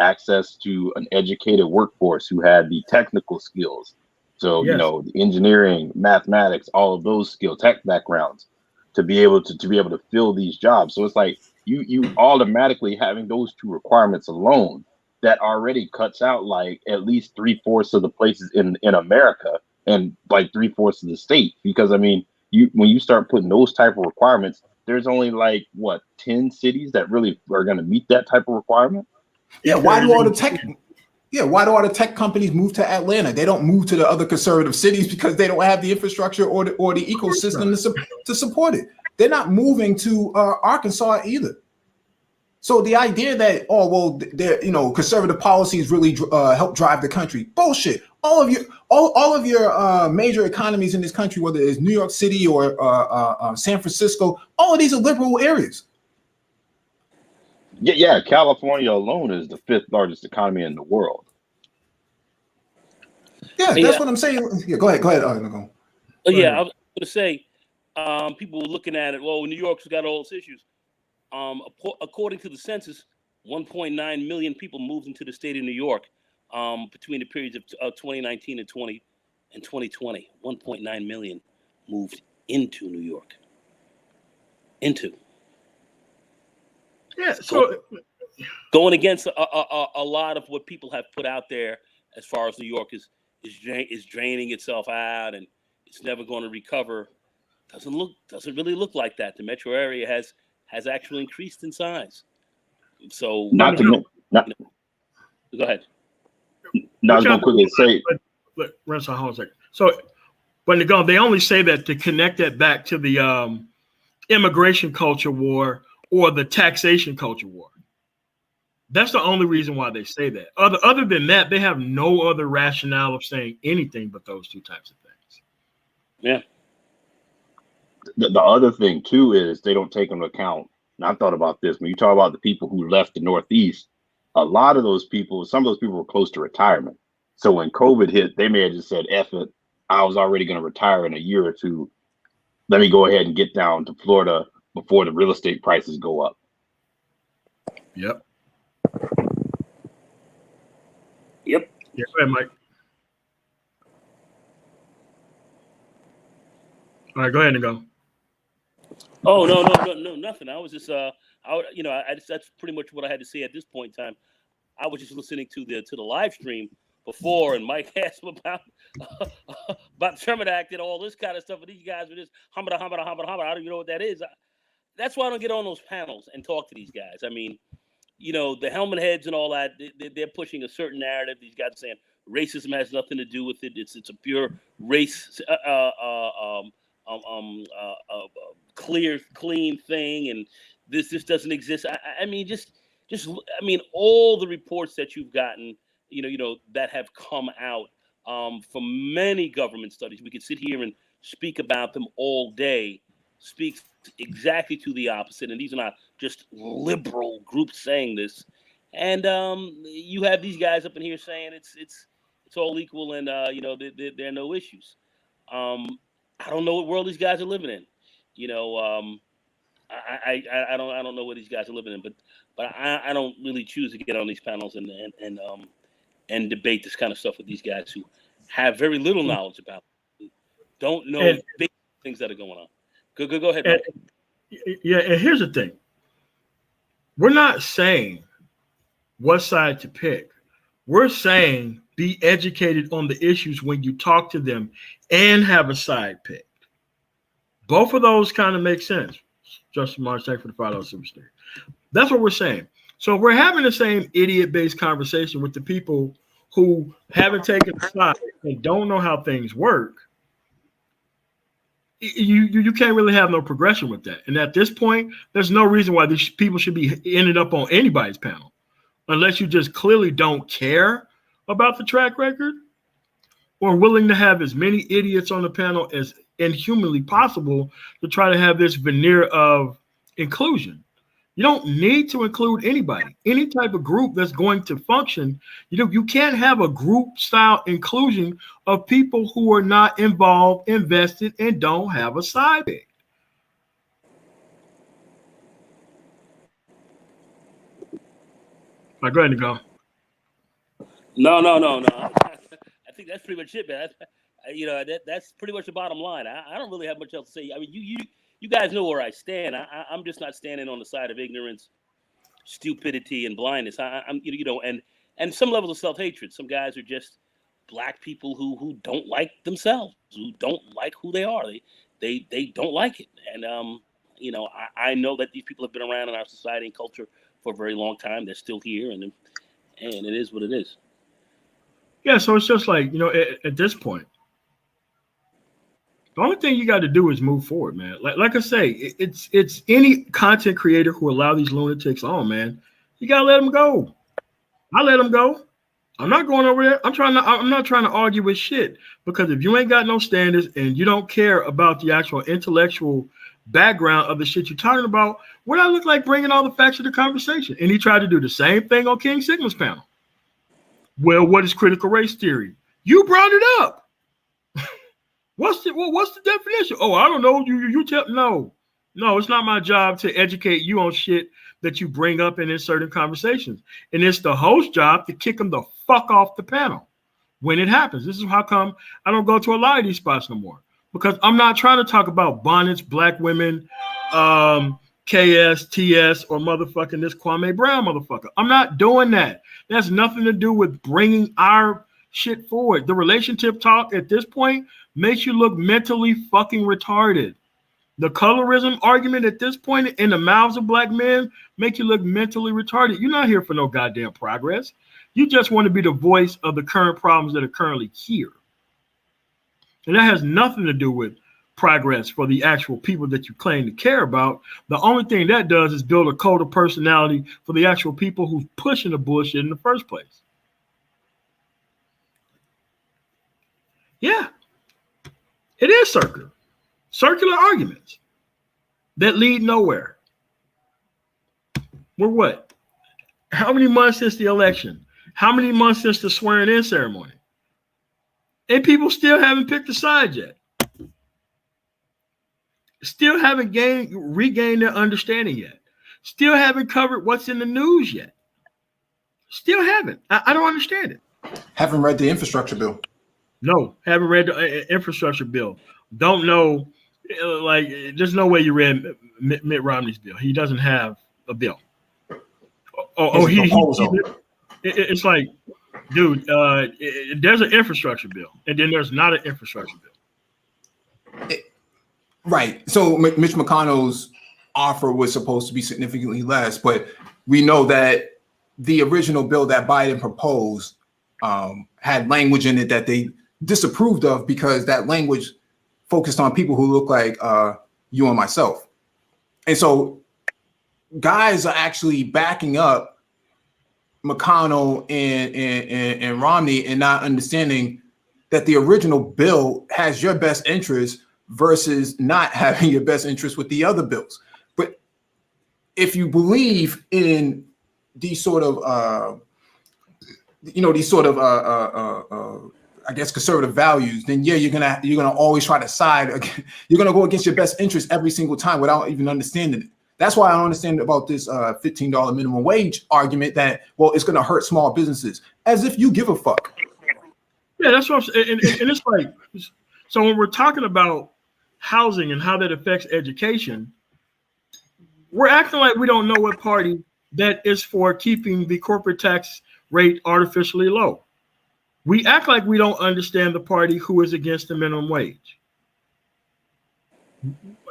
Speaker 3: access to an educated workforce who had the technical skills. So,
Speaker 1: Yes.
Speaker 3: the engineering, mathematics, all of those skill tech backgrounds to be able to fill these jobs. So it's like you automatically having those two requirements alone, that already cuts out like at least 3/4 of the places in America and like 3/4 of the state. Because I mean, when you start putting those type of requirements, there's only like 10 cities that really are going to meet that type of requirement.
Speaker 4: Yeah, why do all the tech companies move to Atlanta? They don't move to the other conservative cities because they don't have the infrastructure or the ecosystem to support it. They're not moving to Arkansas either. So the idea that conservative policies really help drive the country, bullshit. All of your major economies in this country, whether it's New York City or San Francisco, all of these are liberal areas.
Speaker 3: Yeah. California alone is the 5th largest economy in the world.
Speaker 4: Yeah, that's what I'm saying. Yeah, go ahead.
Speaker 5: I was going to say, people were looking at it. Well, New York's got all its issues. According to the census, 1.9 million people moved into the state of New York between the periods of 2019 and 2020. 1.9 million moved into New York.
Speaker 1: Yeah. So
Speaker 5: going against a lot of what people have put out there as far as New York is draining itself out and it's never going to recover. Doesn't really look like that. The metro area has actually increased in size. So
Speaker 3: go ahead. No, I was going to quickly say.
Speaker 1: Look, rest on hold a second. So when they only say that to connect that back to the immigration culture war or the taxation culture war. That's the only reason why they say that. Other than that, they have no other rationale of saying anything but those two types of things.
Speaker 5: Yeah.
Speaker 3: The other thing too is they don't take into account. And I thought about this when you talk about the people who left the Northeast. A lot of those people, some of those people were close to retirement. So when COVID hit, they may have just said, "F it, I was already going to retire in a year or two. Let me go ahead and get down to Florida before the real estate prices go up."
Speaker 1: Yep.
Speaker 5: Yeah,
Speaker 1: go ahead, Mike. All right, go ahead and go.
Speaker 5: Oh no, nothing. I was just that's pretty much what I had to say at this point in time. I was just listening to the live stream before, and Mike asked him about the Sherman Act and all this kind of stuff, and these guys were just hamada. I don't even know what that is. That's why I don't get on those panels and talk to these guys. I mean, the helmet heads and all that, they're pushing a certain narrative. These guys are saying racism has nothing to do with it. It's a pure race, clean thing, and this doesn't exist. I mean, all the reports that you've gotten, that have come out from many government studies. We could sit here and speak about them all day. Speaks exactly to the opposite, and these are not just liberal groups saying this. And you have these guys up in here saying it's all equal, and there are no issues. I don't know what world these guys are living in. I don't know what these guys are living in, but I don't really choose to get on these panels and debate this kind of stuff with these guys who have very little knowledge about, don't know big things that are going on. Go ahead, Mike.
Speaker 1: Yeah, and here's the thing: we're not saying what side to pick. We're saying be educated on the issues when you talk to them and have a side pick. Both of those kind of make sense. Justin March, thank you for the $5 super sticker. That's what we're saying. So we're having the same idiot-based conversation with the people who haven't taken a side and don't know how things work. You can't really have no progression with that. And at this point, there's no reason why these people should be ended up on anybody's panel, unless you just clearly don't care about the track record or willing to have as many idiots on the panel as inhumanly possible to try to have this veneer of inclusion. You don't need to include anybody, any type of group that's going to function. You can't have a group style inclusion of people who are not involved, invested, and don't have a side pick. Go ahead and go.
Speaker 5: No. I think that's pretty much it, man. That's pretty much the bottom line. I don't really have much else to say. I mean, you guys know where I stand. I'm just not standing on the side of ignorance, stupidity, and blindness. I'm and some levels of self-hatred. Some guys are just black people who don't like themselves, who don't like who they are. They don't like it. And I know that these people have been around in our society and culture for a very long time. They're still here, and it is what it is.
Speaker 1: Yeah, so it's just like, at this point, the only thing you got to do is move forward, man. Like I say, it's any content creator who allow these lunatics on, man. You gotta let them go. I let them go. I'm not going over there. I'm not trying to argue with shit, because if you ain't got no standards and you don't care about the actual intellectual background of the shit you're talking about, what I look like bringing all the facts to the conversation? And he tried to do the same thing on King Sigma's panel. Well, what is critical race theory? You brought it up. What's the definition? Oh, I don't know. You tell. No, it's not my job to educate you on shit that you bring up and insert in conversations. And it's the host's job to kick them the fuck off the panel when it happens. This is how come I don't go to a lot of these spots no more, because I'm not trying to talk about bonnets, black women, KS, TS, or motherfucking this Kwame Brown motherfucker. I'm not doing that. That has nothing to do with bringing our shit forward. The relationship talk at this point makes you look mentally fucking retarded. The colorism argument at this point in the mouths of black men make you look mentally retarded. You're not here for no goddamn progress. You just want to be the voice of the current problems that are currently here. And that has nothing to do with progress for the actual people that you claim to care about. The only thing that does is build a code of personality for the actual people who's pushing the bullshit in the first place. Yeah. It is circular arguments that lead nowhere. We're what? How many months since the election? How many months since the swearing in ceremony? And people still haven't picked a side yet. Still haven't regained their understanding yet. Still haven't covered what's in the news yet. Still haven't. I don't understand it.
Speaker 4: Haven't read the infrastructure bill.
Speaker 1: No, haven't read the infrastructure bill. Don't know. Like, there's no way you read Mitt Romney's bill. He doesn't have a bill. It's like, dude, there's an infrastructure bill, and then there's not an infrastructure bill.
Speaker 4: Right. So Mitch McConnell's offer was supposed to be significantly less, but we know that the original bill that Biden proposed had language in it that they disapproved of, because that language focused on people who look like you and myself. And so guys are actually backing up McConnell and Romney and not understanding that the original bill has your best interest versus not having your best interest with the other bills. But if you believe in these sort of, I guess, conservative values, then yeah, you're gonna always try to side. You're gonna go against your best interest every single time without even understanding it. That's why I don't understand about this $15 minimum wage argument that, well, it's going to hurt small businesses, as if you give a fuck.
Speaker 1: Yeah, that's what I'm saying. And it's like, so when we're talking about housing and how that affects education, we're acting like we don't know what party that is for keeping the corporate tax rate artificially low. We act like we don't understand the party who is against the minimum wage.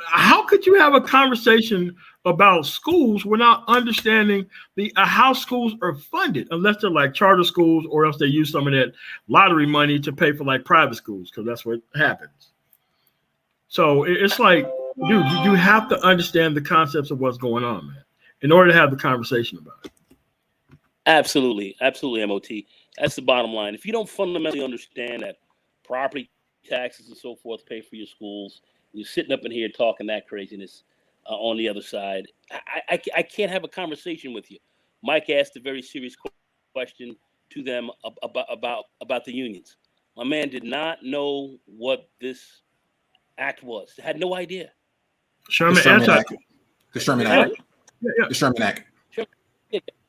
Speaker 1: How could you have a conversation about schools without understanding the how schools are funded, unless they're like charter schools, or else they use some of that lottery money to pay for like private schools, because that's what happens. So it's like, dude, you have to understand the concepts of what's going on, man, in order to have the conversation about it.
Speaker 5: Absolutely, MOT. That's the bottom line. If you don't fundamentally understand that property taxes and so forth pay for your schools, you're sitting up in here talking that craziness on the other side, I can't have a conversation with you. Mike asked a very serious question to them about the unions. My man did not know what this act was. Had no idea.
Speaker 4: The Sherman Act. The Sherman Act.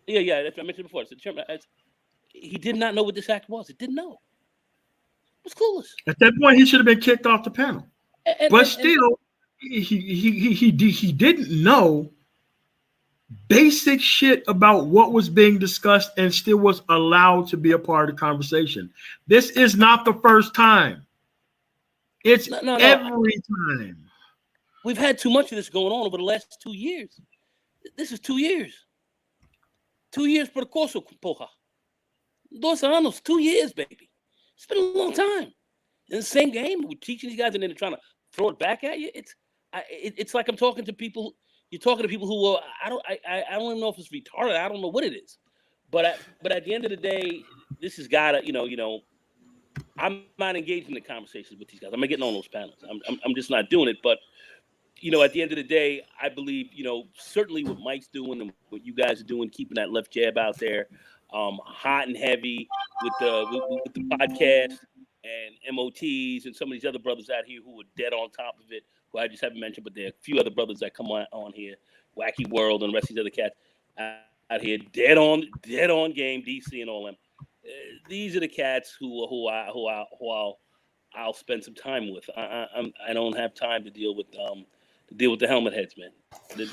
Speaker 5: Yeah. That's what I mentioned before. So he did not know what this act was. He didn't know. It was clueless.
Speaker 1: At that point, he should have been kicked off the panel. But still, he didn't know basic shit about what was being discussed and still was allowed to be a part of the conversation. This is not the first time. It's every time.
Speaker 5: We've had too much of this going on over the last 2 years. This is 2 years. 2 years por coso, porra. 2 años, 2 years, baby. It's been a long time. In the same game, we're teaching these guys and then they're trying to throw it back at you. It's like I'm talking to people. You're talking to people who I don't even know if it's retarded. I don't know what it is. But at the end of the day, this has got to, I'm not engaged in the conversations with these guys. I'm not getting on those panels. I'm just not doing it. But at the end of the day, I believe, certainly what Mike's doing and what you guys are doing, keeping that left jab out there, hot and heavy with the podcast and MOTs and some of these other brothers out here who are dead on top of it, who I just haven't mentioned, but there are a few other brothers that come on here, Wacky World and the rest of these other cats out here, dead on game, DC and all them. These are the cats who I'll spend some time with. I don't have time to deal with the helmet heads, man. The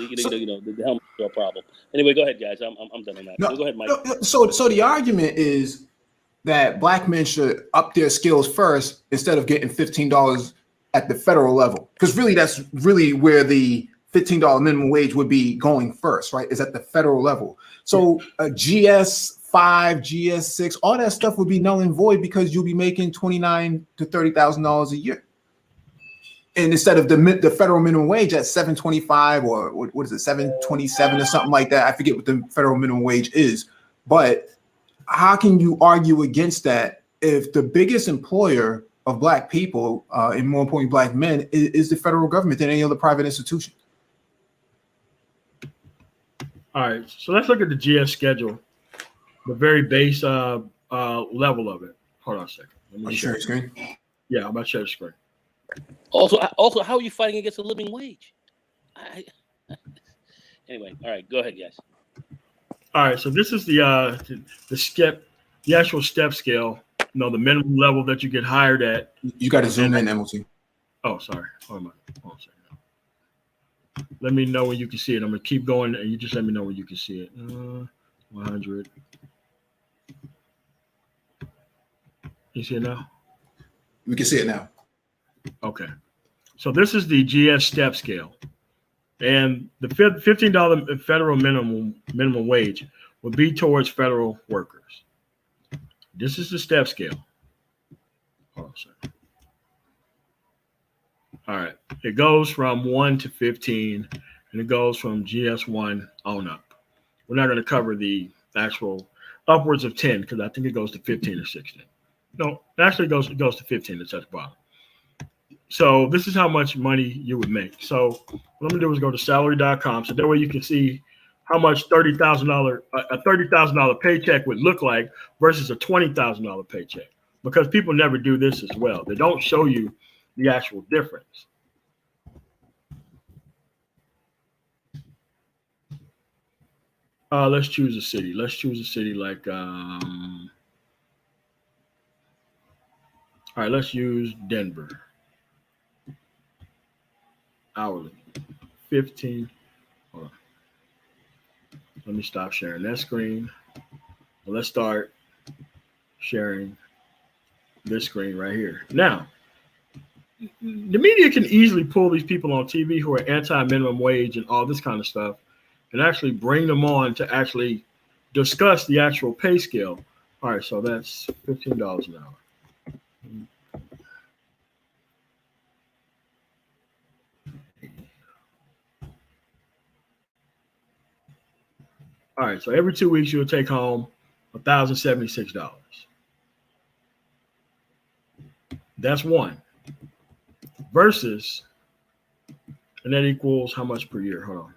Speaker 5: helmets are a problem. Anyway, go ahead, guys. I'm done on that. Go ahead, Mike.
Speaker 4: So the argument is that black men should up their skills first instead of getting $15 at the federal level, because really that's really where the $15 minimum wage would be going first, right? Is at the federal level. So GS5, GS6, all that stuff would be null and void because you'll be making $29,000 to $30,000 a year. And instead of the federal minimum wage at $725 or what is it, $727 or something like that, I forget what the federal minimum wage is. But how can you argue against that if the biggest employer of black people, and more importantly, black men, is the federal government than any other private institution?
Speaker 1: All right, so let's look at the GS schedule, the very base level of it. Hold on a second.
Speaker 4: Let me share your screen.
Speaker 1: Yeah, I'm about to share the screen.
Speaker 5: Also, how are you fighting against a living wage? Anyway, all right, go ahead, guys.
Speaker 1: All right, so this is the actual step scale. The minimum level that you get hired at.
Speaker 4: You got to zoom in, MOT.
Speaker 1: Oh, sorry. Hold on a second. Let me know when you can see it. I'm gonna keep going, and you just let me know when you can see it. 100. You see it now?
Speaker 4: We can see it now.
Speaker 1: Okay. So this is the GS step scale, and the $15 federal minimum wage will be towards federal workers. This is the step scale. Hold on a second. All right. It goes from 1 to 15, and it goes from GS1 on up. We're not going to cover the actual upwards of 10 because I think it goes to 15 or 16. No, it actually goes to 15. It's at the bottom. So this is how much money you would make. So what I'm going to do is go to salary.com. So that way you can see how much a $30,000 paycheck would look like versus a $20,000 paycheck, because people never do this as well. They don't show you the actual difference. Let's choose a city. Let's choose a city like all right, let's use Denver. Hourly. 15. Hold on. Let me stop sharing that screen. Let's start sharing this screen right here. Now, the media can easily pull these people on TV who are anti-minimum wage and all this kind of stuff and actually bring them on to actually discuss the actual pay scale. All right, so that's $15 an hour. All right, so every 2 weeks you'll take home $1,076. That's one. Versus, and that equals how much per year? Hold on.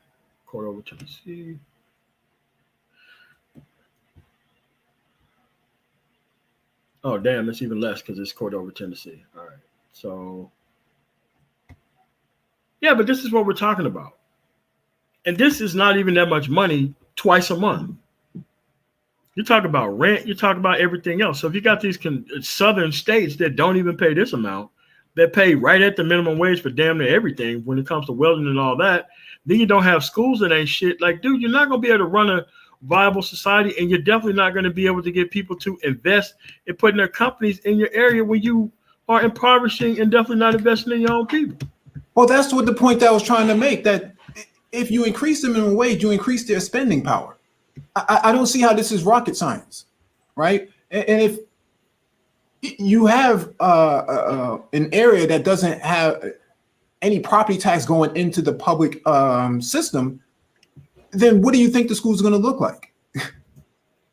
Speaker 1: Court over Tennessee. Oh, damn, that's even less because it's court over Tennessee. All right. So, yeah, but this is what we're talking about. And this is not even that much money twice a month. You talk about rent, you talk about everything else. So if you got these southern states that don't even pay this amount, that pay right at the minimum wage for damn near everything when it comes to welding and all that, then you don't have schools that ain't shit. Like, dude, you're not going to be able to run a viable society, and you're definitely not going to be able to get people to invest in putting their companies in your area when you are impoverishing and definitely not investing in your own people.
Speaker 4: Well, that's what the point that I was trying to make, that if you increase the minimum wage, you increase their spending power. I don't see how this is rocket science, right? And if you have an area that doesn't have any property tax going into the public system, then what do you think the school's going to look like?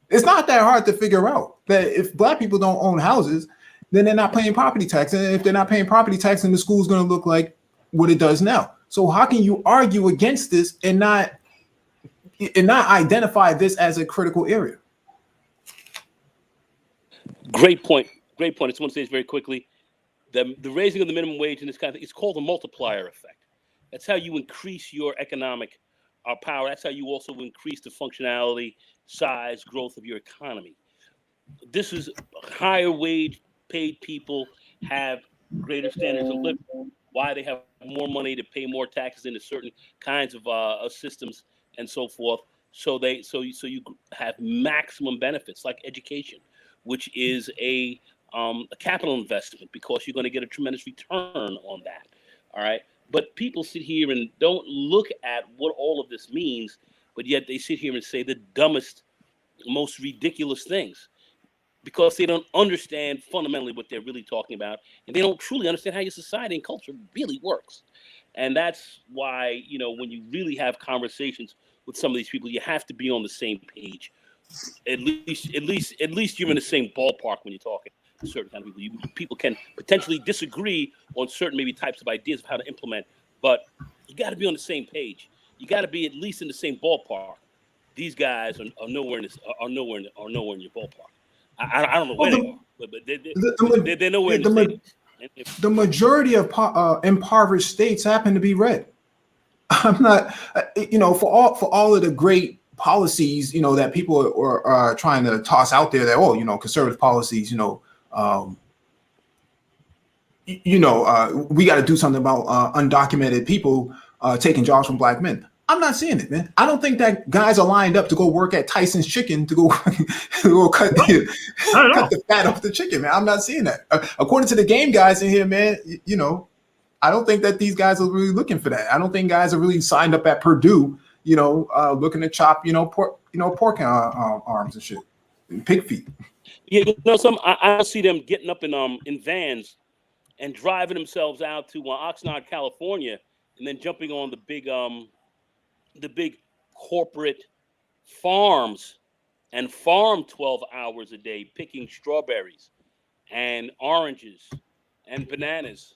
Speaker 4: It's not that hard to figure out that if Black people don't own houses, then they're not paying property tax. And if they're not paying property tax, then the school's going to look like what it does now. So how can you argue against this and not identify this as a critical area?
Speaker 5: Great point. Great point. I just want to say this very quickly. The raising of the minimum wage and this kind of thing, it's called a multiplier effect. That's how you increase your economic power. That's how you also increase the functionality, size, growth of your economy. This is higher wage paid people have greater standards of living. Why they have more money to pay more taxes into certain kinds of systems and so forth. So you have maximum benefits like education, which is a capital investment because you're going to get a tremendous return on that. All right. But people sit here and don't look at what all of this means, but yet they sit here and say the dumbest, most ridiculous things because they don't understand fundamentally what they're really talking about. And they don't truly understand how your society and culture really works. And that's why, when you really have conversations with some of these people, you have to be on the same page. At least you're in the same ballpark when you're talking to certain kind of people. People can potentially disagree on certain maybe types of ideas of how to implement, but you got to be on the same page. You got to be at least in the same ballpark. These guys are nowhere in your ballpark. I don't know where they are, but they're nowhere in the same.
Speaker 4: The majority of impoverished states happen to be red. I'm not, for all of the great policies, that people are trying to toss out there that, conservative policies, we got to do something about undocumented people taking jobs from Black men. I'm not seeing it, man. I don't think that guys are lined up to go work at Tyson's Chicken to go, cut the fat off the chicken, man. I'm not seeing that. According to the game guys in here, man, I don't think that these guys are really looking for that. I don't think guys are really signed up at Purdue, looking to chop, pork arms and shit, and pig feet.
Speaker 5: Yeah, I don't see them getting up in vans and driving themselves out to Oxnard, California, and then jumping on the big corporate farms and farm 12 hours a day, picking strawberries and oranges and bananas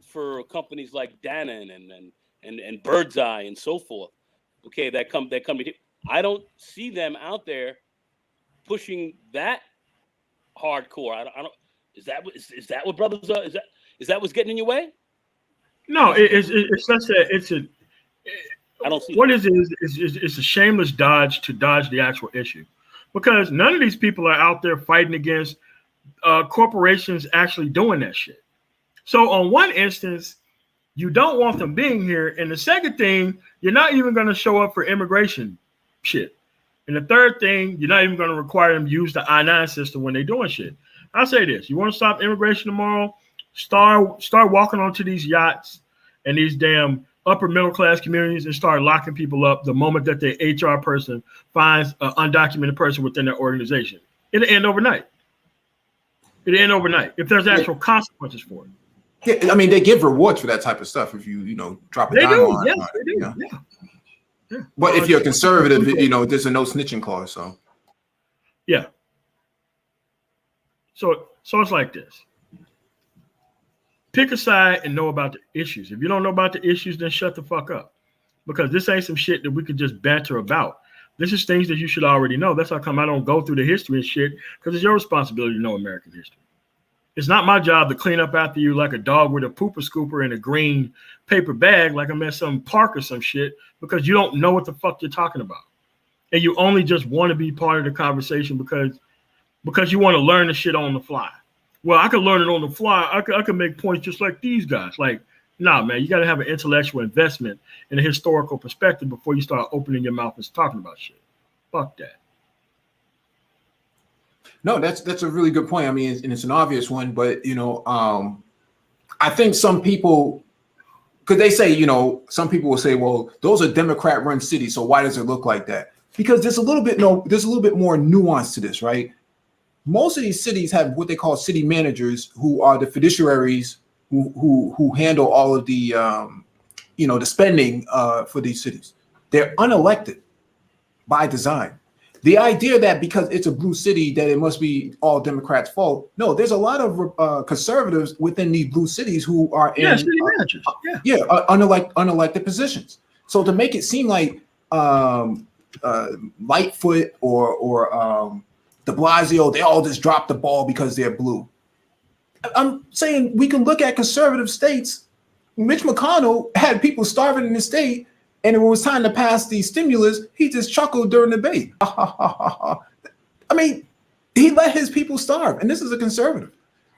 Speaker 5: for companies like Dannon and Birdseye and so forth. Okay, that come to here. I don't see them out there pushing that hardcore. I don't. Is that what brothers are? Is that what's getting in your way?
Speaker 1: No, it's such a
Speaker 5: I don't see
Speaker 1: What
Speaker 5: that.
Speaker 1: it's a shameless dodge to dodge the actual issue, because none of these people are out there fighting against corporations actually doing that shit. So on one instance, you don't want them being here, and the second thing, you're not even going to show up for immigration shit. And the third thing, you're not even going to require them to use the I-9 system when they're doing shit. I'll say this: you want to stop immigration tomorrow? Start walking onto these yachts and these damn upper middle class communities and start locking people up the moment that the HR person finds an undocumented person within their organization. It'll end overnight. It'll end overnight if there's actual consequences for it.
Speaker 4: Yeah, I mean, they give rewards for that type of stuff if you drop a
Speaker 1: They
Speaker 4: dime
Speaker 1: do,
Speaker 4: on.
Speaker 1: yes,
Speaker 4: on
Speaker 1: they
Speaker 4: it,
Speaker 1: do,
Speaker 4: you know?
Speaker 1: yeah.
Speaker 4: But if you're conservative, there's a no snitching clause. So
Speaker 1: yeah. So it's like this. Pick a side and know about the issues. If you don't know about the issues, then shut the fuck up. Because this ain't some shit that we can just banter about. This is things that you should already know. That's how come I don't go through the history and shit, because it's your responsibility to know American history. It's not my job to clean up after you like a dog with a pooper scooper in a green paper bag like I'm at some park or some shit, because you don't know what the fuck you're talking about. And you only just want to be part of the conversation because you want to learn the shit on the fly. Well, I could learn it on the fly. I could make points just like these guys. Like, nah, man, you got to have an intellectual investment in a historical perspective before you start opening your mouth and talking about shit. Fuck that.
Speaker 4: no, that's a really good point. I mean, it's an obvious one, but I think some people, because they say, some people will say, well, those are Democrat-run cities, so why does it look like that? Because there's a little bit more nuance to this, right? Most of these cities have what they call city managers, who are the fiduciaries who handle all of the the spending for these cities. They're unelected by design. The idea that because it's a blue city that it must be all Democrats' fault. No, there's a lot of conservatives within these blue cities who are in
Speaker 1: city managers.
Speaker 4: unelected positions. So to make it seem like Lightfoot or de Blasio, they all just dropped the ball because they're blue. I'm saying we can look at conservative states. Mitch McConnell had people starving in the state, and when it was time to pass the stimulus, he just chuckled during the debate. I mean, he let his people starve, and this is a conservative.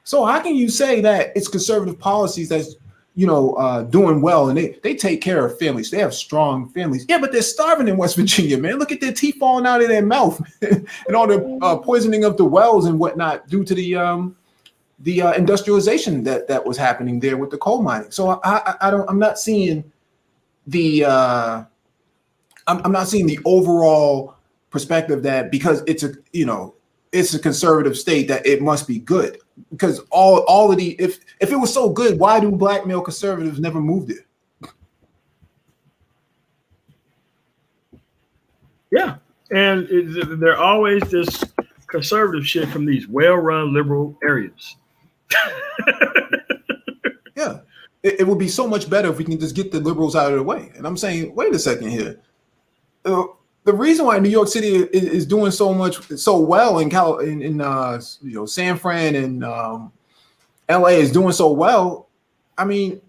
Speaker 4: So how can you say that it's conservative policies that's doing well, and they take care of families? They have strong families. Yeah, but they're starving in West Virginia, man. Look at their teeth falling out of their mouth and all the poisoning of the wells and whatnot due to the industrialization that was happening there with the coal mining. So I'm not seeing the I'm not seeing the overall perspective that because it's a conservative state that it must be good. Because all of the if it was so good, why do black male conservatives never move there?
Speaker 1: Yeah, and they're always this conservative shit from these well-run liberal areas.
Speaker 4: Yeah, it would be so much better if we can just get the liberals out of the way. And I'm saying, wait a second here. The reason why New York City is doing so well in San Fran and LA is doing so well. I mean,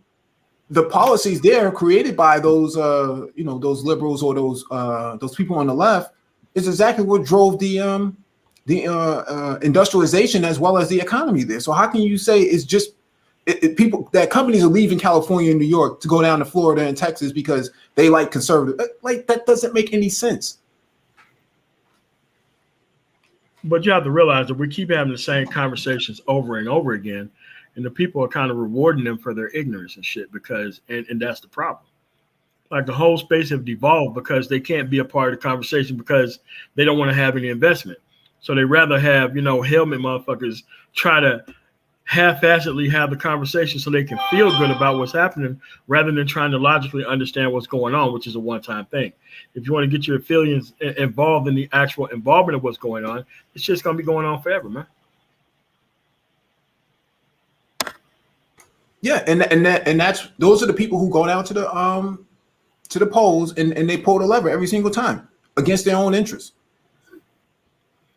Speaker 4: the policies there created by those those liberals or those people on the left is exactly what drove the industrialization as well as the economy there. So how can you say it's just people that companies are leaving California and New York to go down to Florida and Texas because they like conservative? Like, that doesn't make any sense.
Speaker 1: But you have to realize that we keep having the same conversations over and over again, and the people are kind of rewarding them for their ignorance and shit because that's the problem. Like, the whole space have devolved because they can't be a part of the conversation because they don't want to have any investment. So they rather have, helmet motherfuckers try to half-assedly have the conversation so they can feel good about what's happening rather than trying to logically understand what's going on, which is a one-time thing. If you want to get your affiliates involved in the actual involvement of what's going on, it's just going to be going on forever, man.
Speaker 4: Yeah, and those are the people who go down to the polls and they pull the lever every single time against their own interests.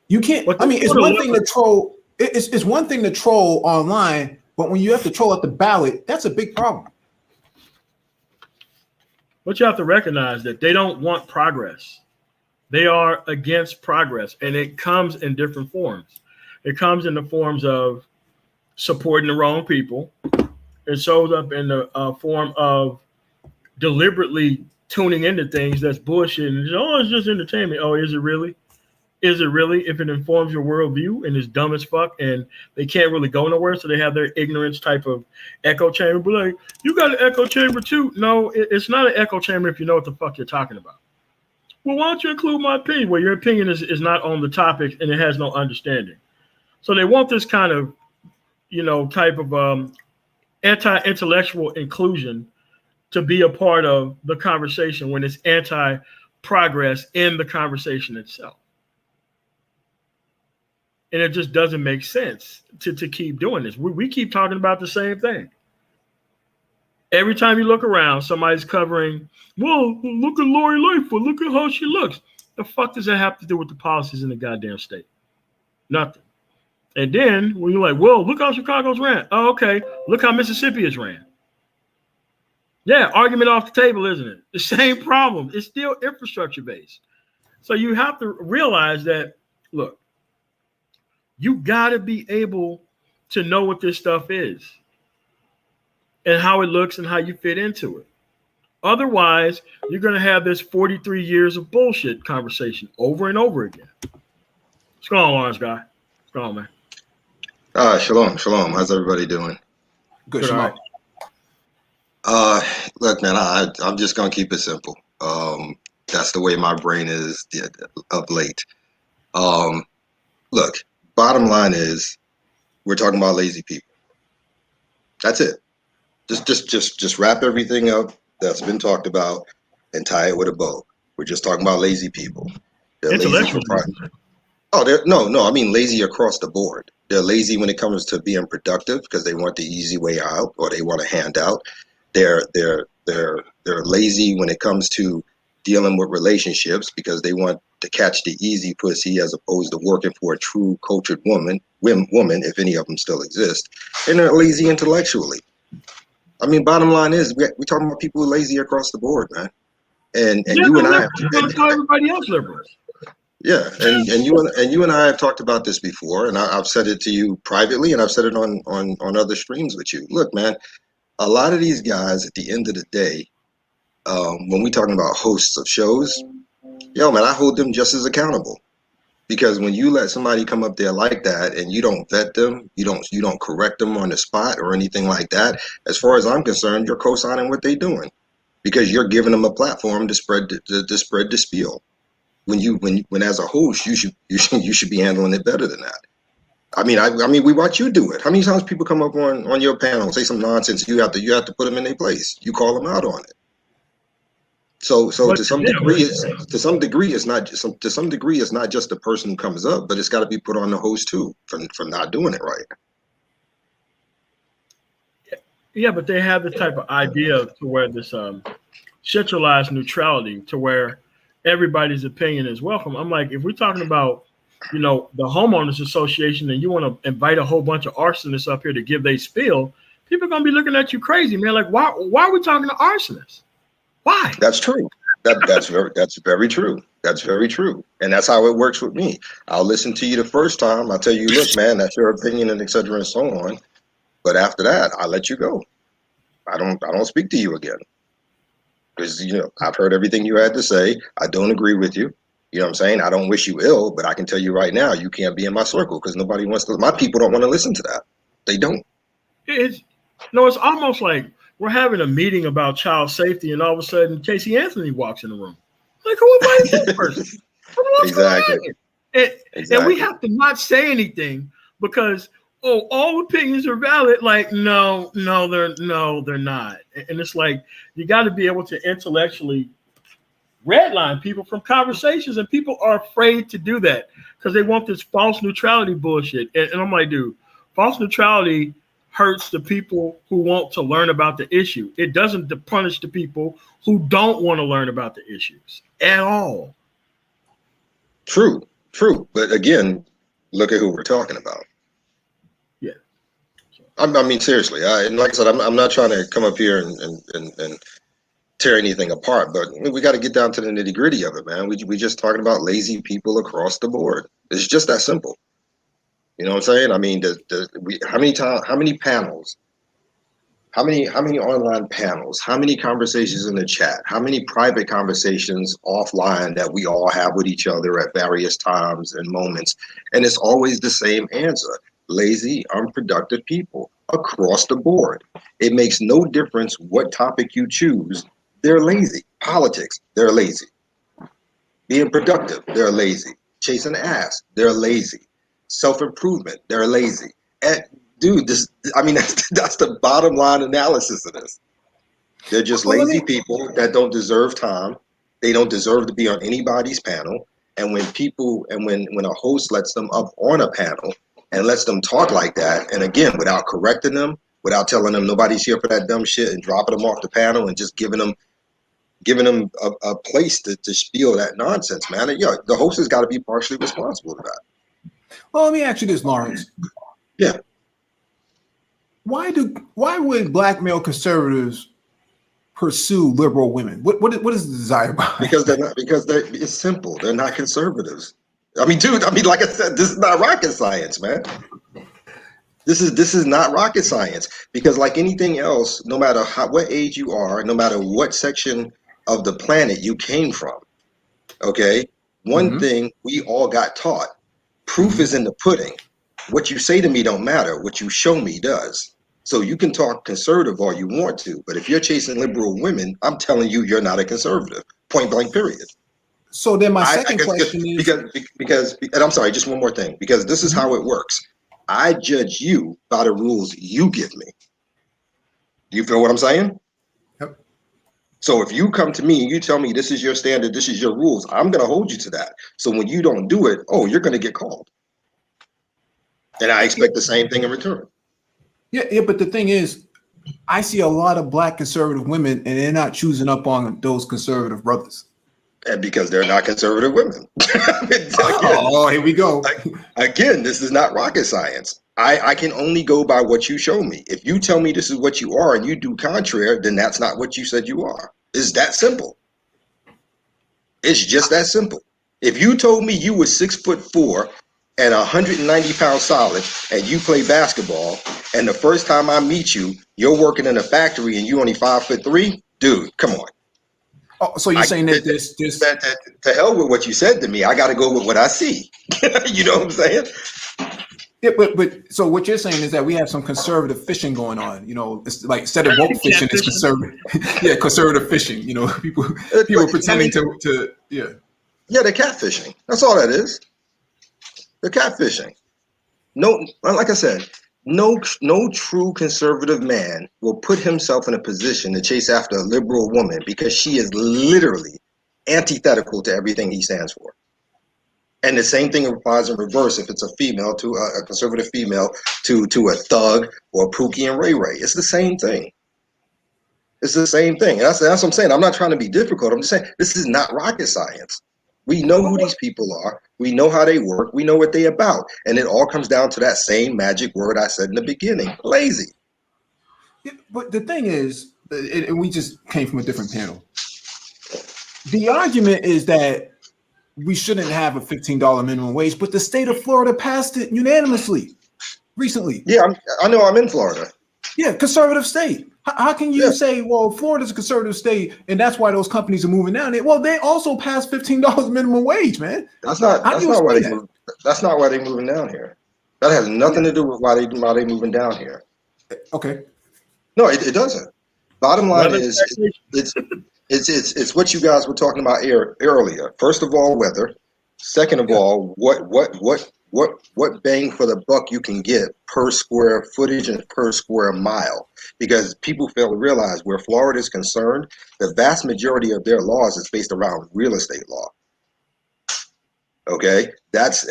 Speaker 4: You can't. I mean, it's one thing to troll. It's one thing to troll online, but when you have to troll at the ballot, that's a big problem.
Speaker 1: But you have to recognize that they don't want progress. They are against progress, and it comes in different forms. It comes in the forms of supporting the wrong people. It shows up in the form of deliberately tuning into things that's bullshit. And oh, it's just entertainment. Oh, is it really? Is it really? If it informs your worldview and is dumb as fuck and they can't really go nowhere, so they have their ignorance type of echo chamber. But like, you got an echo chamber too. No, it's not an echo chamber if you know what the fuck you're talking about. Well, why don't you include my opinion? Well, your opinion is not on the topic and it has no understanding. So they want this kind of, type of anti-intellectual inclusion to be a part of the conversation when it's anti-progress in the conversation itself. And it just doesn't make sense to keep doing this. We keep talking about the same thing. Every time you look around, somebody's covering, well, look at Lori Lightfoot. Look at how she looks. The fuck does that have to do with the policies in the goddamn state? Nothing. And then when you're like, well, look how Chicago's ran. Oh, okay. Look how Mississippi is ran. Yeah, argument off the table, isn't it? The same problem. It's still infrastructure based. So you have to realize that, look, you got to be able to know what this stuff is and how it looks and how you fit into it. Otherwise, you're going to have this 43 years of bullshit conversation over and over again. What's going on, Lawrence guy? What's going on, man?
Speaker 6: Shalom. How's everybody doing?
Speaker 4: Good, Shalom.
Speaker 6: Look, man, I'm just gonna keep it simple. That's the way my brain is of late. Look, bottom line is, we're talking about lazy people. That's it. Just wrap everything up that's been talked about and tie it with a bow. We're just talking about lazy people. They're lazy for pride. Oh, no. I mean lazy across the board. They're lazy when it comes to being productive because they want the easy way out or they want a handout. They're lazy when it comes to dealing with relationships because they want to catch the easy pussy as opposed to working for a true cultured woman, if any of them still exist. And they're lazy intellectually. I mean, bottom line is we're talking about people who are lazy across the board, man. And you and I,
Speaker 1: you're gonna call everybody else liberals.
Speaker 6: Yeah, and you and I have talked about this before, and I've said it to you privately, and I've said it on other streams with you. Look, man, a lot of these guys at the end of the day, when we talking about hosts of shows, yo, man, I hold them just as accountable. Because when you let somebody come up there like that and you don't vet them, you don't correct them on the spot or anything like that, as far as I'm concerned, you're co-signing what they're doing. Because you're giving them a platform to spread the spiel. When as a host, you should be handling it better than that. I mean, we watch you do it. How many times people come up on your panel, say some nonsense, you have to put them in their place. You call them out on it. So to some degree, it's not just the person who comes up, but it's got to be put on the host too for not doing it right.
Speaker 1: Yeah, but they have the type of idea to where this centralized neutrality to where everybody's opinion is welcome. I'm like, if we're talking about, the homeowners association and you want to invite a whole bunch of arsonists up here to give their spiel, people are going to be looking at you crazy, man. Like, why are we talking to arsonists? Why?
Speaker 6: That's true. That's very true. That's very true. And that's how it works with me. I'll listen to you the first time. I'll tell you, look, man, that's your opinion and et cetera and so on. But after that, I'll let you go. I don't speak to you again. Because, I've heard everything you had to say. I don't agree with you. You know what I'm saying? I don't wish you ill, but I can tell you right now, you can't be in my circle because nobody wants to. My people don't want to listen to that. They don't.
Speaker 1: It's almost like we're having a meeting about child safety, and all of a sudden, Casey Anthony walks in the room. Like, who invited this person?
Speaker 6: Exactly.
Speaker 1: And we have to not say anything because all opinions are valid. Like, no, they're not. And it's like you got to be able to intellectually redline people from conversations, and people are afraid to do that because they want this false neutrality bullshit. And I'm like, dude, false neutrality hurts the people who want to learn about the issue. It doesn't punish the people who don't want to learn about the issues at all.
Speaker 6: True. But again, look at who we're talking about.
Speaker 1: Yeah.
Speaker 6: I mean, seriously. And like I said, I'm not trying to come up here and tear anything apart, but we got to get down to the nitty gritty of it, man. We just talking about lazy people across the board. It's just that simple. You know what I'm saying? I mean, how many panels, how many online panels, how many conversations in the chat, how many private conversations offline that we all have with each other at various times and moments, and it's always the same answer: lazy, unproductive people across the board. It makes no difference what topic you choose. They're lazy. Politics, they're lazy. Being productive, they're lazy. Chasing ass, they're lazy. Self-improvement, they're lazy. And dude, that's the bottom line analysis of this. They're just
Speaker 4: Well,
Speaker 6: lazy people that don't deserve time. They don't deserve to be on anybody's panel. And when a host lets them up on a panel and lets them talk like that, and again, without correcting them, without telling them nobody's here for that dumb shit, and dropping them off the panel and just giving them a place to spiel that nonsense, man. And, the host has got to be partially responsible for that.
Speaker 4: Well, let me ask you this, Lawrence.
Speaker 6: Yeah.
Speaker 4: Why would black male conservatives pursue liberal women? What is the desire behind?
Speaker 6: Because it's simple. They're not conservatives. I mean, dude. I mean, like I said, this is not rocket science, man. This is not rocket science. Because like anything else, no matter what age you are, no matter what section of the planet you came from, okay, one thing we all got taught: proof is in the pudding. What you say to me don't matter. What you show me does. So you can talk conservative all you want to, but if you're chasing liberal women, I'm telling you, you're not a conservative. Point blank, period.
Speaker 4: So then my second question is
Speaker 6: because and I'm sorry, just one more thing, because this is how it works. I judge you by the rules you give me. You feel what I'm saying?
Speaker 4: Yep.
Speaker 6: So if you come to me and you tell me this is your standard, this is your rules, I'm going to hold you to that. So when you don't do it, you're going to get called. And I expect the same thing in return.
Speaker 4: Yeah, but the thing is, I see a lot of black conservative women, and they're not choosing up on those conservative brothers.
Speaker 6: And because they're not conservative women.
Speaker 4: Here we go.
Speaker 6: Again, this is not rocket science. I can only go by what you show me. If you tell me this is what you are and you do contrary, then that's not what you said you are. It's that simple. It's just that simple. If you told me you were 6'4" and 190 pounds solid, and you play basketball, and the first time I meet you, you're working in a factory and you only 5'3", dude, come on.
Speaker 4: Oh, so you're saying that this
Speaker 6: to hell with what you said to me, I got to go with what I see. You know what I'm saying?
Speaker 4: Yeah, but so what you're saying is that we have some conservative fishing going on. You know, it's like instead of woke fishing, it's conservative. Yeah, conservative fishing. You know, people pretending to yeah.
Speaker 6: Yeah, they're catfishing. That's all that is. They're catfishing. No, like I said, no true conservative man will put himself in a position to chase after a liberal woman because she is literally antithetical to everything he stands for. And the same thing applies in reverse if it's a female to a conservative female to a thug or Pookie and Ray Ray. It's the same thing. It's the same thing. And that's what I'm saying. I'm not trying to be difficult. I'm just saying this is not rocket science. We know who these people are. We know how they work. We know what they're about. And it all comes down to that same magic word I said in the beginning: lazy.
Speaker 4: Yeah, but the thing is, and we just came from a different panel. The argument is that we shouldn't have a $15 minimum wage, but the state of Florida passed it unanimously recently.
Speaker 6: Yeah, I know I'm in Florida.
Speaker 4: Yeah, conservative state. How can you say, well, Florida's a conservative state, and that's why those companies are moving down there? Well, they also passed $15 minimum wage, man.
Speaker 6: That's not why they're moving down here. That has nothing to do with why they moving down here.
Speaker 4: Okay.
Speaker 6: No, it doesn't. Bottom line is it's what you guys were talking about earlier. First of all, weather. Second of all, what bang for the buck you can get per square footage and per square mile. Because people fail to realize where Florida is concerned, the vast majority of their laws is based around real estate law. Okay, that's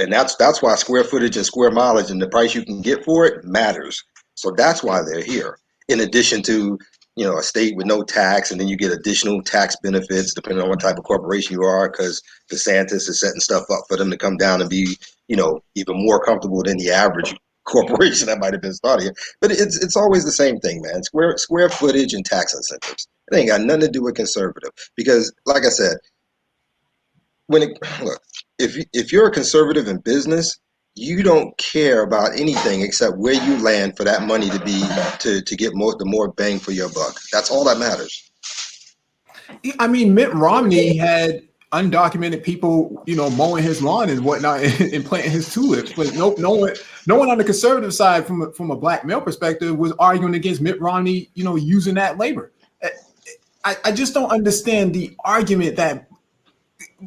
Speaker 6: why square footage and square mileage and the price you can get for it matters. So that's why they're here. In addition to, a state with no tax, and then you get additional tax benefits depending on what type of corporation you are, because DeSantis is setting stuff up for them to come down and be, even more comfortable than the average corporation that might have been started. But it's always the same thing, man. Square footage and tax incentives. It ain't got nothing to do with conservative. Because, like I said, look, if you're a conservative in business, you don't care about anything except where you land for that money to get the more bang for your buck. That's all that matters.
Speaker 4: I mean, Mitt Romney had undocumented people, mowing his lawn and whatnot and planting his tulips, but no one on the conservative side, from a black male perspective, was arguing against Mitt Romney, using that labor. I just don't understand the argument that.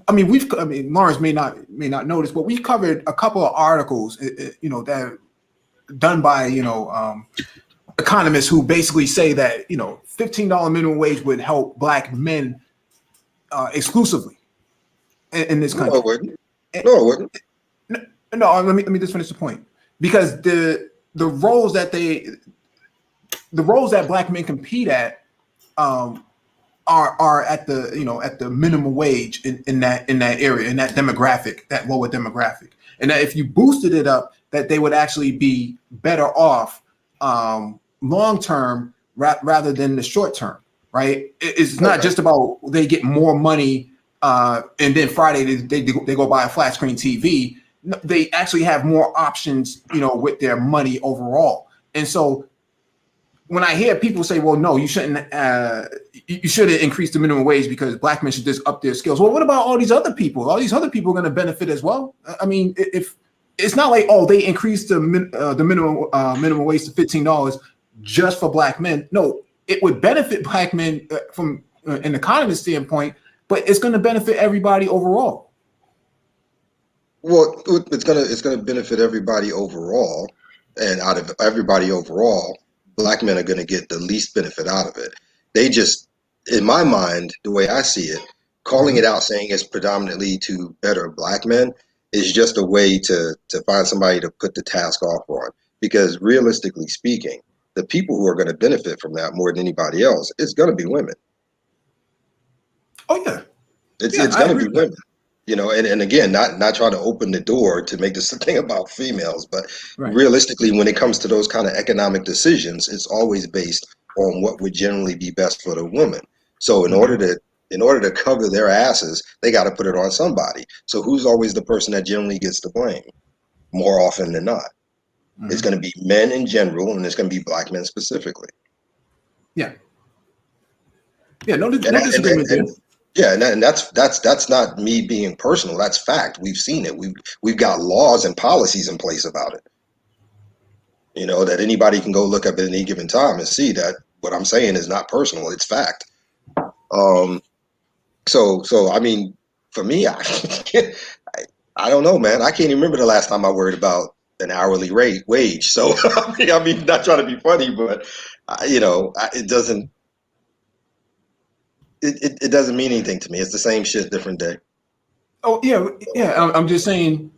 Speaker 4: Lawrence may not notice, but we covered a couple of articles, that done by economists who basically say that $15 minimum wage would help black men exclusively in this country.
Speaker 6: No, it wouldn't. No, it wouldn't.
Speaker 4: No, let me just finish the point, because the roles that black men compete at are at the minimum wage in that area, in that demographic, that lower demographic, and that if you boosted it up, that they would actually be better off long term rather than the short term, right? It's not just about they get more money and then Friday they go buy a flat screen TV. No, they actually have more options, with their money overall. And so when I hear people say, well, no, you shouldn't increase the minimum wage because black men should just up their skills. Well, what about all these other people? All these other people are going to benefit as well. I mean, if it's not like, oh, they increased the minimum wage to $15 just for black men. No, it would benefit black men from an economist standpoint, but it's going to benefit everybody overall.
Speaker 6: Well, it's gonna benefit everybody overall, and out of everybody overall, black men are going to get the least benefit out of it. They just, in my mind, the way I see it, calling it out, saying it's predominantly to better black men, is just a way to find somebody to put the task off on. Because realistically speaking, the people who are going to benefit from that more than anybody else is going to be women.
Speaker 4: Oh yeah,
Speaker 6: it's going to be women. And again, not trying to open the door to make this a thing about females, but realistically, when it comes to those kind of economic decisions, it's always based on what would generally be best for the woman. So in order to cover their asses, they got to put it on somebody. So who's always the person that generally gets the blame? More often than not, it's going to be men in general, and it's going to be black men specifically.
Speaker 4: Yeah. No disagreement there.
Speaker 6: Yeah, and that's not me being personal. That's fact. We've seen it. We've got laws and policies in place about it. That anybody can go look up at any given time and see that what I'm saying is not personal. It's fact. So I mean, for me, I don't know, man. I can't even remember the last time I worried about an hourly wage. So I mean, not trying to be funny, but it doesn't. It doesn't mean anything to me. It's the same shit, different day.
Speaker 4: Oh yeah. I'm just saying,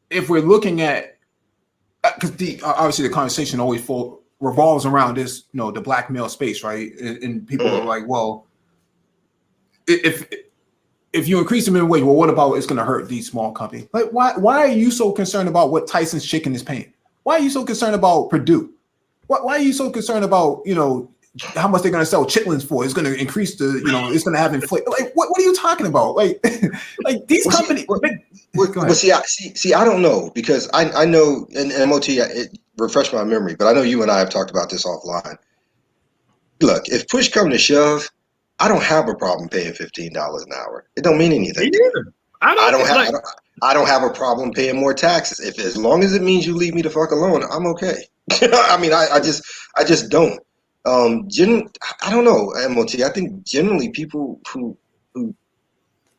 Speaker 4: if we're looking at, because obviously the conversation always revolves around this, the black male space, right? And people are like, well, if you increase the minimum wage, well, what about it's going to hurt these small companies? Like, why are you so concerned about what Tyson's Chicken is paying? Why are you so concerned about Purdue? Why are you so concerned about how much they're going to sell chitlins for? It's going to increase it's going to have inflation. Like, what are you talking about? Like these companies.
Speaker 6: See, I don't know, because I know, and MOT, it refresh my memory, but I know you and I have talked about this offline. Look, if push come to shove, I don't have a problem paying $15 an hour. It don't mean anything. I don't have a problem paying more taxes. As long as it means you leave me the fuck alone, I'm okay. I mean, I just don't. I don't know, MOT. I think generally people who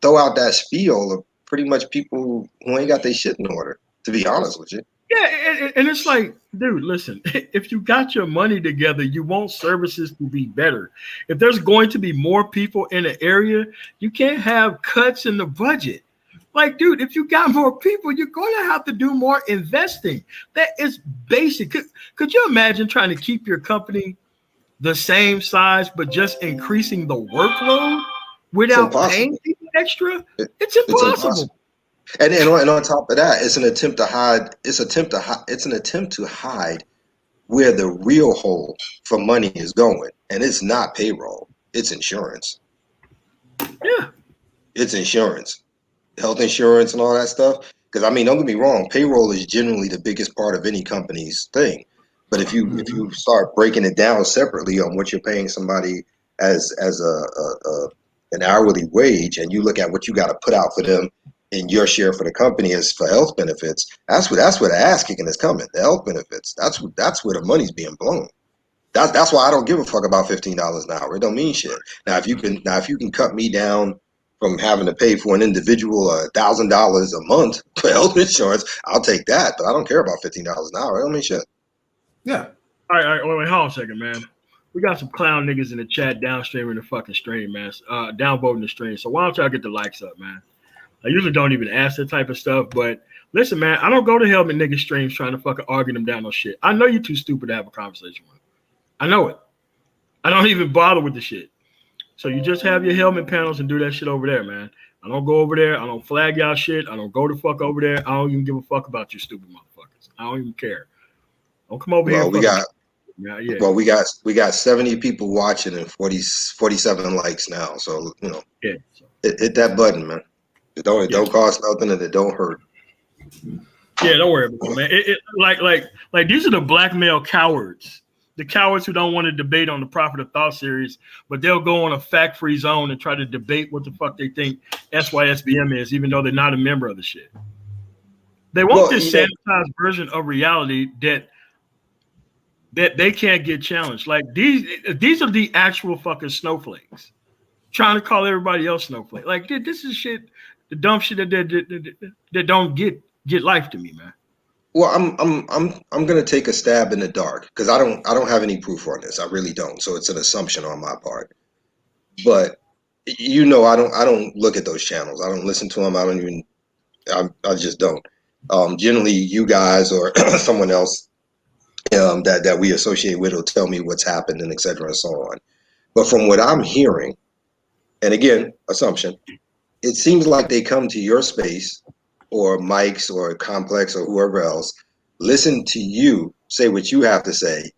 Speaker 6: throw out that spiel are pretty much people who ain't got their shit in order, to be honest with you.
Speaker 1: Yeah, and it's like, dude, listen, if you got your money together, you want services to be better. If there's going to be more people in an area, you can't have cuts in the budget. Like, dude, if you got more people, you're going to have to do more investing. That is basic. Could you imagine trying to keep your company the same size, but just increasing the workload without paying people extra? It's impossible.
Speaker 6: And on top of that, it's an attempt to hide. It's an attempt to hide where the real hole for money is going, and it's not payroll. It's insurance.
Speaker 1: Yeah.
Speaker 6: It's insurance, health insurance and all that stuff. Because I mean, don't get me wrong, payroll is generally the biggest part of any company's thing. But if you start breaking it down separately on what you're paying somebody as an hourly wage, and you look at what you got to put out for them in your share for the company as for health benefits, that's where the ass kicking is coming. The health benefits. That's where the money's being blown. That's why I don't give a fuck about $15 an hour. It don't mean shit. Now if you can cut me down from having to pay for an individual $1,000 a month for health insurance, I'll take that. But I don't care about $15 an hour. It don't mean shit.
Speaker 4: Yeah.
Speaker 1: All right, wait, hold on a second, man. We got some clown niggas in the chat downstreaming the fucking stream, man. Downvoting the stream. So why don't y'all get the likes up, man? I usually don't even ask that type of stuff, but listen, man, I don't go to Helmet nigga streams trying to fucking argue them down on shit. I know you're too stupid to have a conversation with. I know it. I don't even bother with the shit. So you just have your helmet panels and do that shit over there, man. I don't go over there. I don't flag y'all shit. I don't go the fuck over there. I don't even give a fuck about you stupid motherfuckers. I don't even care. Don't come over here.
Speaker 6: Well, we got 70 people watching and 47 likes now. So hit that button, man. It don't cost nothing and it don't hurt.
Speaker 1: Yeah, don't worry about it, man. Like these are the blackmail cowards. The cowards who don't want to debate on the Prophet of Thought series, but they'll go on a fact-free zone and try to debate what the fuck they think SYSBM is, even though they're not a member of the shit. They want this sanitized version of reality that they can't get challenged. Like these are the actual fucking snowflakes trying to call everybody else snowflake. Like this is shit, the dumb shit that don't get life to me, man.
Speaker 6: Well, I'm gonna take a stab in the dark because I don't have any proof on this. I really don't. So it's an assumption on my part. But I don't look at those channels. I don't listen to them. I just don't. Generally, you guys or someone else that we associate with will tell me what's happened and et cetera and so on. But from what I'm hearing, and again, assumption, it seems like they come to your space or Mike's or Complex or whoever else, listen to you say what you have to say,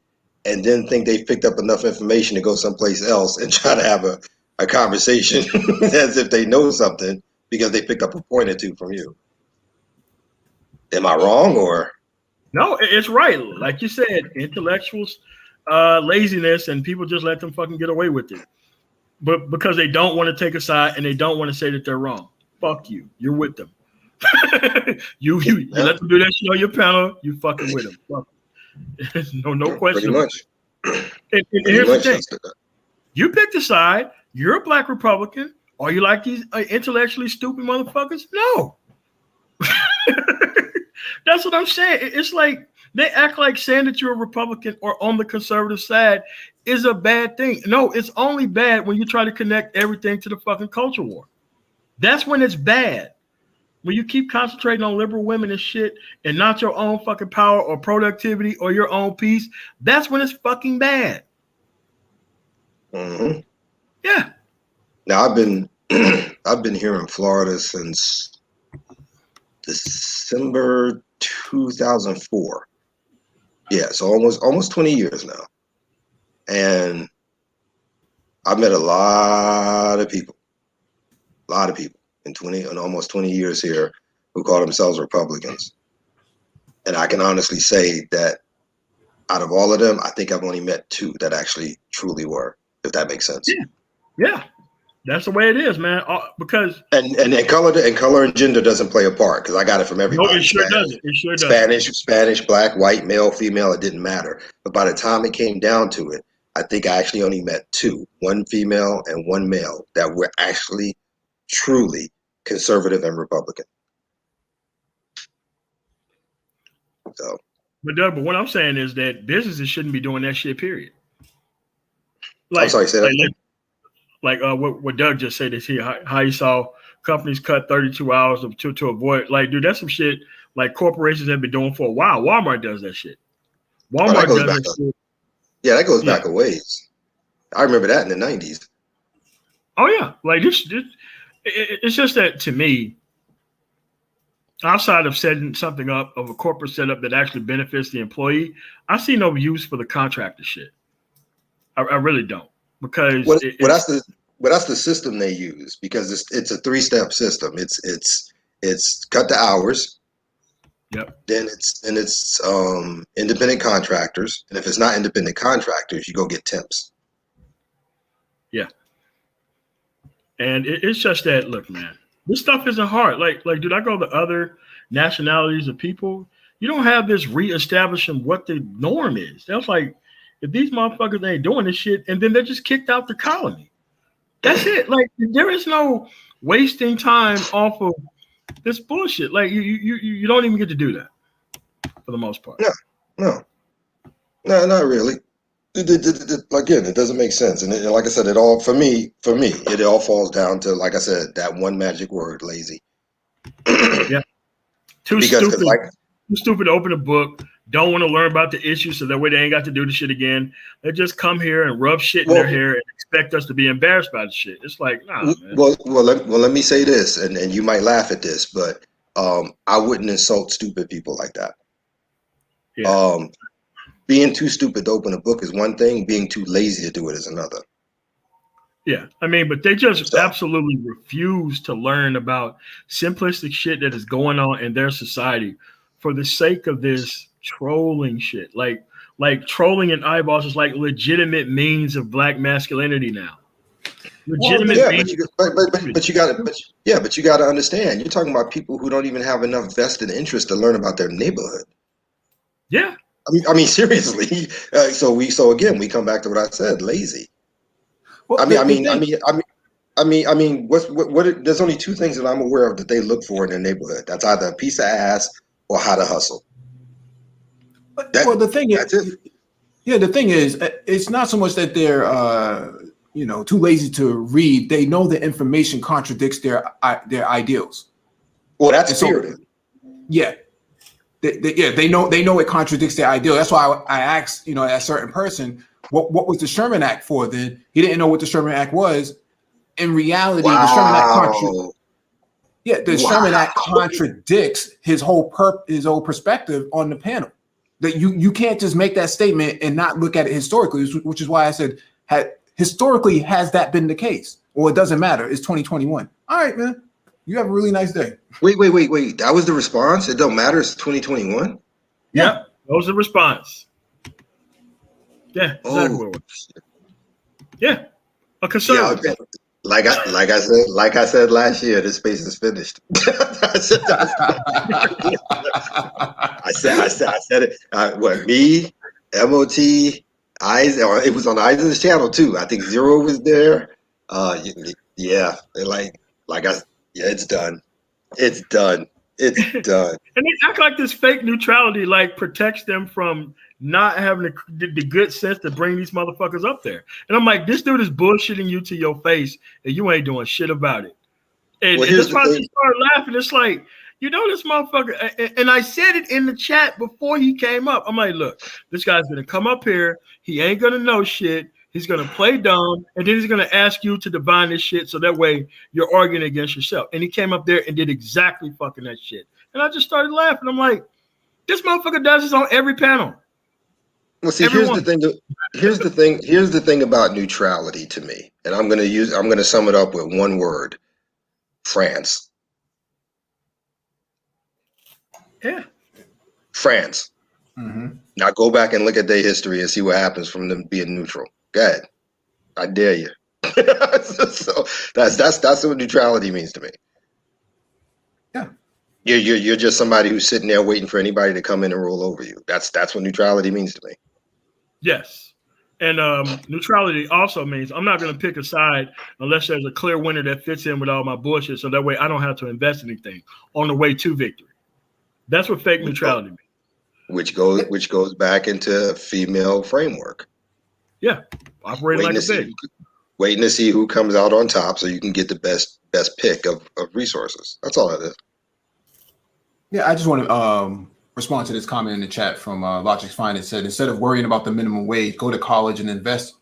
Speaker 6: and then think they've picked up enough information to go someplace else and try to have a conversation as if they know something because they picked up a point or two from you. Am I wrong or?
Speaker 1: No, it's right. Like you said, intellectuals, laziness, and people just let them fucking get away with it. But because they don't want to take a side and they don't want to say that they're wrong. Fuck you. You're with them. you let them do that shit on your panel. You fucking with them. Fuck them. no question.
Speaker 6: Pretty much.
Speaker 1: And here's the thing. You picked a side. You're a black Republican. Are you like these intellectually stupid motherfuckers? No. That's what I'm saying. It's like they act like saying that you're a Republican or on the conservative side is a bad thing. No, it's only bad when you try to connect everything to the fucking culture war. That's when it's bad. When you keep concentrating on liberal women and shit and not your own fucking power or productivity or your own peace, that's when it's fucking bad.
Speaker 6: Mm-hmm.
Speaker 1: Yeah.
Speaker 6: Now I've been here in Florida since December 2004. Yeah, so almost 20 years now. And I've met a lot of people in almost 20 years here who call themselves Republicans. And I can honestly say that out of all of them, I think I've only met two that actually truly were, if that makes sense.
Speaker 1: Yeah. That's the way it is, man. Because
Speaker 6: and color and gender doesn't play a part because I got it from everybody.
Speaker 1: No, it sure doesn't. It sure doesn't.
Speaker 6: Spanish, black, white, male, female, it didn't matter. But by the time it came down to it, I think I actually only met two, one female and one male, that were actually truly conservative and Republican. So,
Speaker 1: but Doug, but what I'm saying is that businesses shouldn't be doing that shit, period. Like,
Speaker 6: I'm sorry, say that.
Speaker 1: Like what Doug just said is here, how you saw companies cut 32 hours to avoid, like, dude, that's some shit like corporations have been doing for a while. Walmart does that shit. Walmart does that shit.
Speaker 6: Yeah, that goes back a ways. I remember that in the 90s.
Speaker 1: Oh yeah, like it's just that to me, outside of setting something up of a corporate setup that actually benefits the employee, I see no use for the contractor shit. I really don't. because
Speaker 6: Well, that's the system they use, because it's a 3-step system. It's cut the hours.
Speaker 1: Yep.
Speaker 6: Then it's independent contractors, and if it's not independent contractors, you go get temps.
Speaker 1: Yeah. And it's just that, look, man, this stuff isn't hard. Like, dude, I go to other nationalities of people. You don't have this reestablishing what the norm is. That's like, if these motherfuckers ain't doing this shit, and then they're just kicked out the colony. That's it. Like, there is no wasting time off of this bullshit. Like, you don't even get to do that for the most part.
Speaker 6: No, not really. Again, it doesn't make sense, and like I said, it all for me, it all falls down to, like I said, that one magic word: lazy.
Speaker 1: Yeah, too stupid to open a book. Don't want to learn about the issue, so that way they ain't got to do the shit again. They just come here and rub shit in their hair and expect us to be embarrassed by the shit. It's like, nah, man.
Speaker 6: Well, let me say this, and you might laugh at this, but I wouldn't insult stupid people like that.
Speaker 1: Yeah.
Speaker 6: Being too stupid to open a book is one thing. Being too lazy to do it is another.
Speaker 1: Yeah, I mean, but they just absolutely refuse to learn about simplistic shit that is going on in their society for the sake of this trolling shit. Like trolling and eyeballs is like legitimate means of black masculinity now. Legitimate.
Speaker 6: Well, but you got to understand. You're talking about people who don't even have enough vested interest to learn about their neighborhood.
Speaker 1: Yeah.
Speaker 6: I mean, seriously. So again, we come back to what I said: lazy. Well, I mean, there's only 2 things that I'm aware of that they look for in their neighborhood. That's either a piece of ass or how to hustle.
Speaker 4: The thing is, it's not so much that they're too lazy to read. They know the information contradicts their ideals.
Speaker 6: Well, that's spirited.
Speaker 4: Yeah. They know it contradicts their ideal. That's why I asked, a certain person, what was the Sherman Act for? Then he didn't know what the Sherman Act was. In reality, the Sherman Act Sherman Act contradicts his whole perspective on the panel. That you can't just make that statement and not look at it historically, which is why I said historically has that been the case? Or it doesn't matter. It's 2021. All right, man. You have a really nice day.
Speaker 6: Wait. That was the response? It don't matter. It's 2021?
Speaker 1: Yeah. That was the response. Yeah, exactly.
Speaker 6: Oh.
Speaker 1: Yeah. A conservative.
Speaker 6: Yeah, okay. Like I said last year, this space is finished. I said it. Me, MOT, it was on Eisen's channel too. I think Zero was there. It's done. It's done. It's done.
Speaker 1: And they act like this fake neutrality protects them from not having the good sense to bring these motherfuckers up there. And I'm like, this dude is bullshitting you to your face and you ain't doing shit about it. And that's why she started laughing. It's like, this motherfucker, and I said it in the chat before he came up. I'm like, look, this guy's going to come up here. He ain't going to know shit. He's going to play dumb, and then he's going to ask you to divine this shit so that way you're arguing against yourself. And he came up there and did exactly fucking that shit. And I just started laughing. I'm like, this motherfucker does this on every panel.
Speaker 6: Well, see, here's the thing about neutrality to me, and I'm going to sum it up with one word: France.
Speaker 1: Yeah.
Speaker 6: France. Mm-hmm. Now go back and look at their history and see what happens from them being neutral. Go ahead. I dare you. So that's what neutrality means to me.
Speaker 4: Yeah.
Speaker 6: You're just somebody who's sitting there waiting for anybody to come in and roll over you. That's what neutrality means to me.
Speaker 1: Yes. And neutrality also means I'm not going to pick a side unless there's a clear winner that fits in with all my bullshit, so that way I don't have to invest anything on the way to victory. That's what fake neutrality means.
Speaker 6: Which goes back into female framework.
Speaker 1: Yeah, operating like a bitch.
Speaker 6: Waiting to see who comes out on top so you can get the best pick of resources. That's all it is.
Speaker 4: Yeah, I just want to respond to this comment in the chat from Logic's Find. It said, instead of worrying about the minimum wage, go to college and invest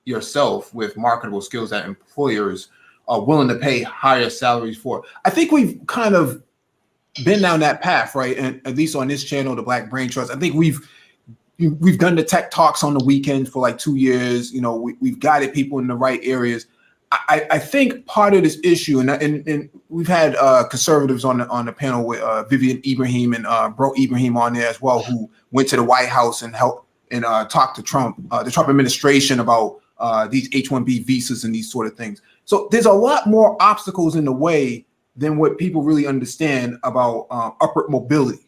Speaker 4: yourself with marketable skills that employers are willing to pay higher salaries for. I think we've kind of been down that path, right? And at least on this channel, the Black Brain Trust, I think we've we've done the tech talks on the weekend for like 2 years. You know, we've guided people in the right areas. I think part of this issue, and we've had conservatives on the panel with Vivian Ibrahim and Bro Ibrahim on there as well, who went to the White House and helped and talked to Trump, the Trump administration about these H-1B visas and these sort of things. So there's a lot more obstacles in the way than what people really understand about upward mobility.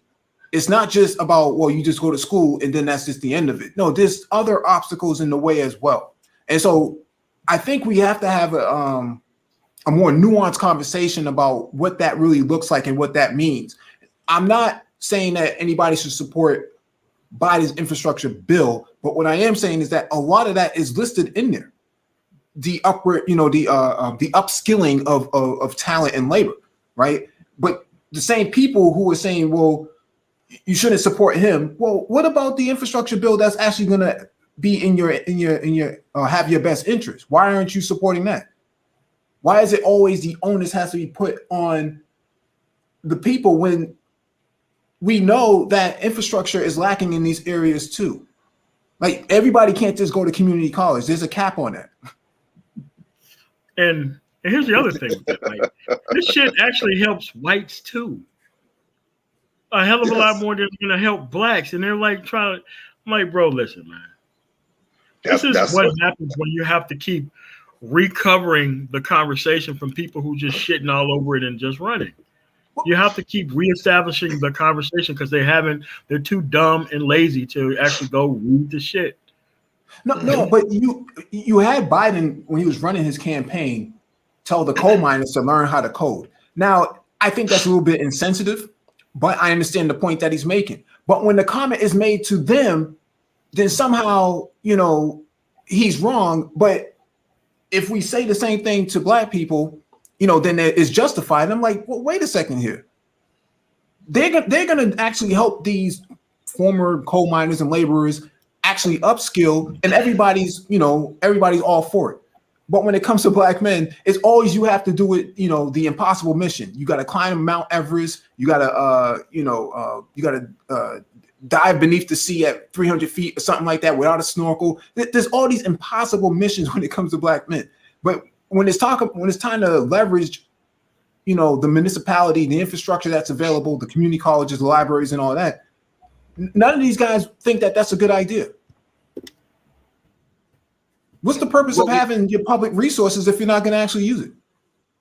Speaker 4: It's not just about, well, you just go to school and then that's just the end of it. No, there's other obstacles in the way as well. And so I think we have to have a more nuanced conversation about what that really looks like and what that means. I'm not saying that anybody should support Biden's infrastructure bill, but what I am saying is that a lot of that is listed in there. The upward, the upskilling of talent and labor, right? But the same people who are saying, well, you shouldn't support him. Well, what about the infrastructure bill that's actually going to be in your have your best interest? Why aren't you supporting that? Why is it always the onus has to be put on the people when we know that infrastructure is lacking in these areas too? Like, everybody can't just go to community college. There's a cap on that.
Speaker 1: And here's the other thing with that, Mike. This shit actually helps whites too. A hell of a lot more than it's gonna help blacks. And they're like trying to, I'm like, bro, listen, man. This is what happens when you have to keep recovering the conversation from people who just shitting all over it and just running. You have to keep reestablishing the conversation because they're too dumb and lazy to actually go read the shit.
Speaker 4: No, but you had Biden when he was running his campaign tell the coal miners to learn how to code. Now, I think that's a little bit insensitive, but I understand the point that he's making. But when the comment is made to them, then somehow, he's wrong. But if we say the same thing to black people, then it's justified. I'm like, well, wait a second here. They're going to actually help these former coal miners and laborers actually upskill, and everybody's all for it. But when it comes to black men, it's always you have to do it, the impossible mission. You got to climb Mount Everest. You got to, dive beneath the sea at 300 feet or something like that without a snorkel. There's all these impossible missions when it comes to black men. But when it's time to leverage, the municipality, the infrastructure that's available, the community colleges, the libraries, and all that, none of these guys think that that's a good idea. What's the purpose of having your public resources if you're not going to actually use it?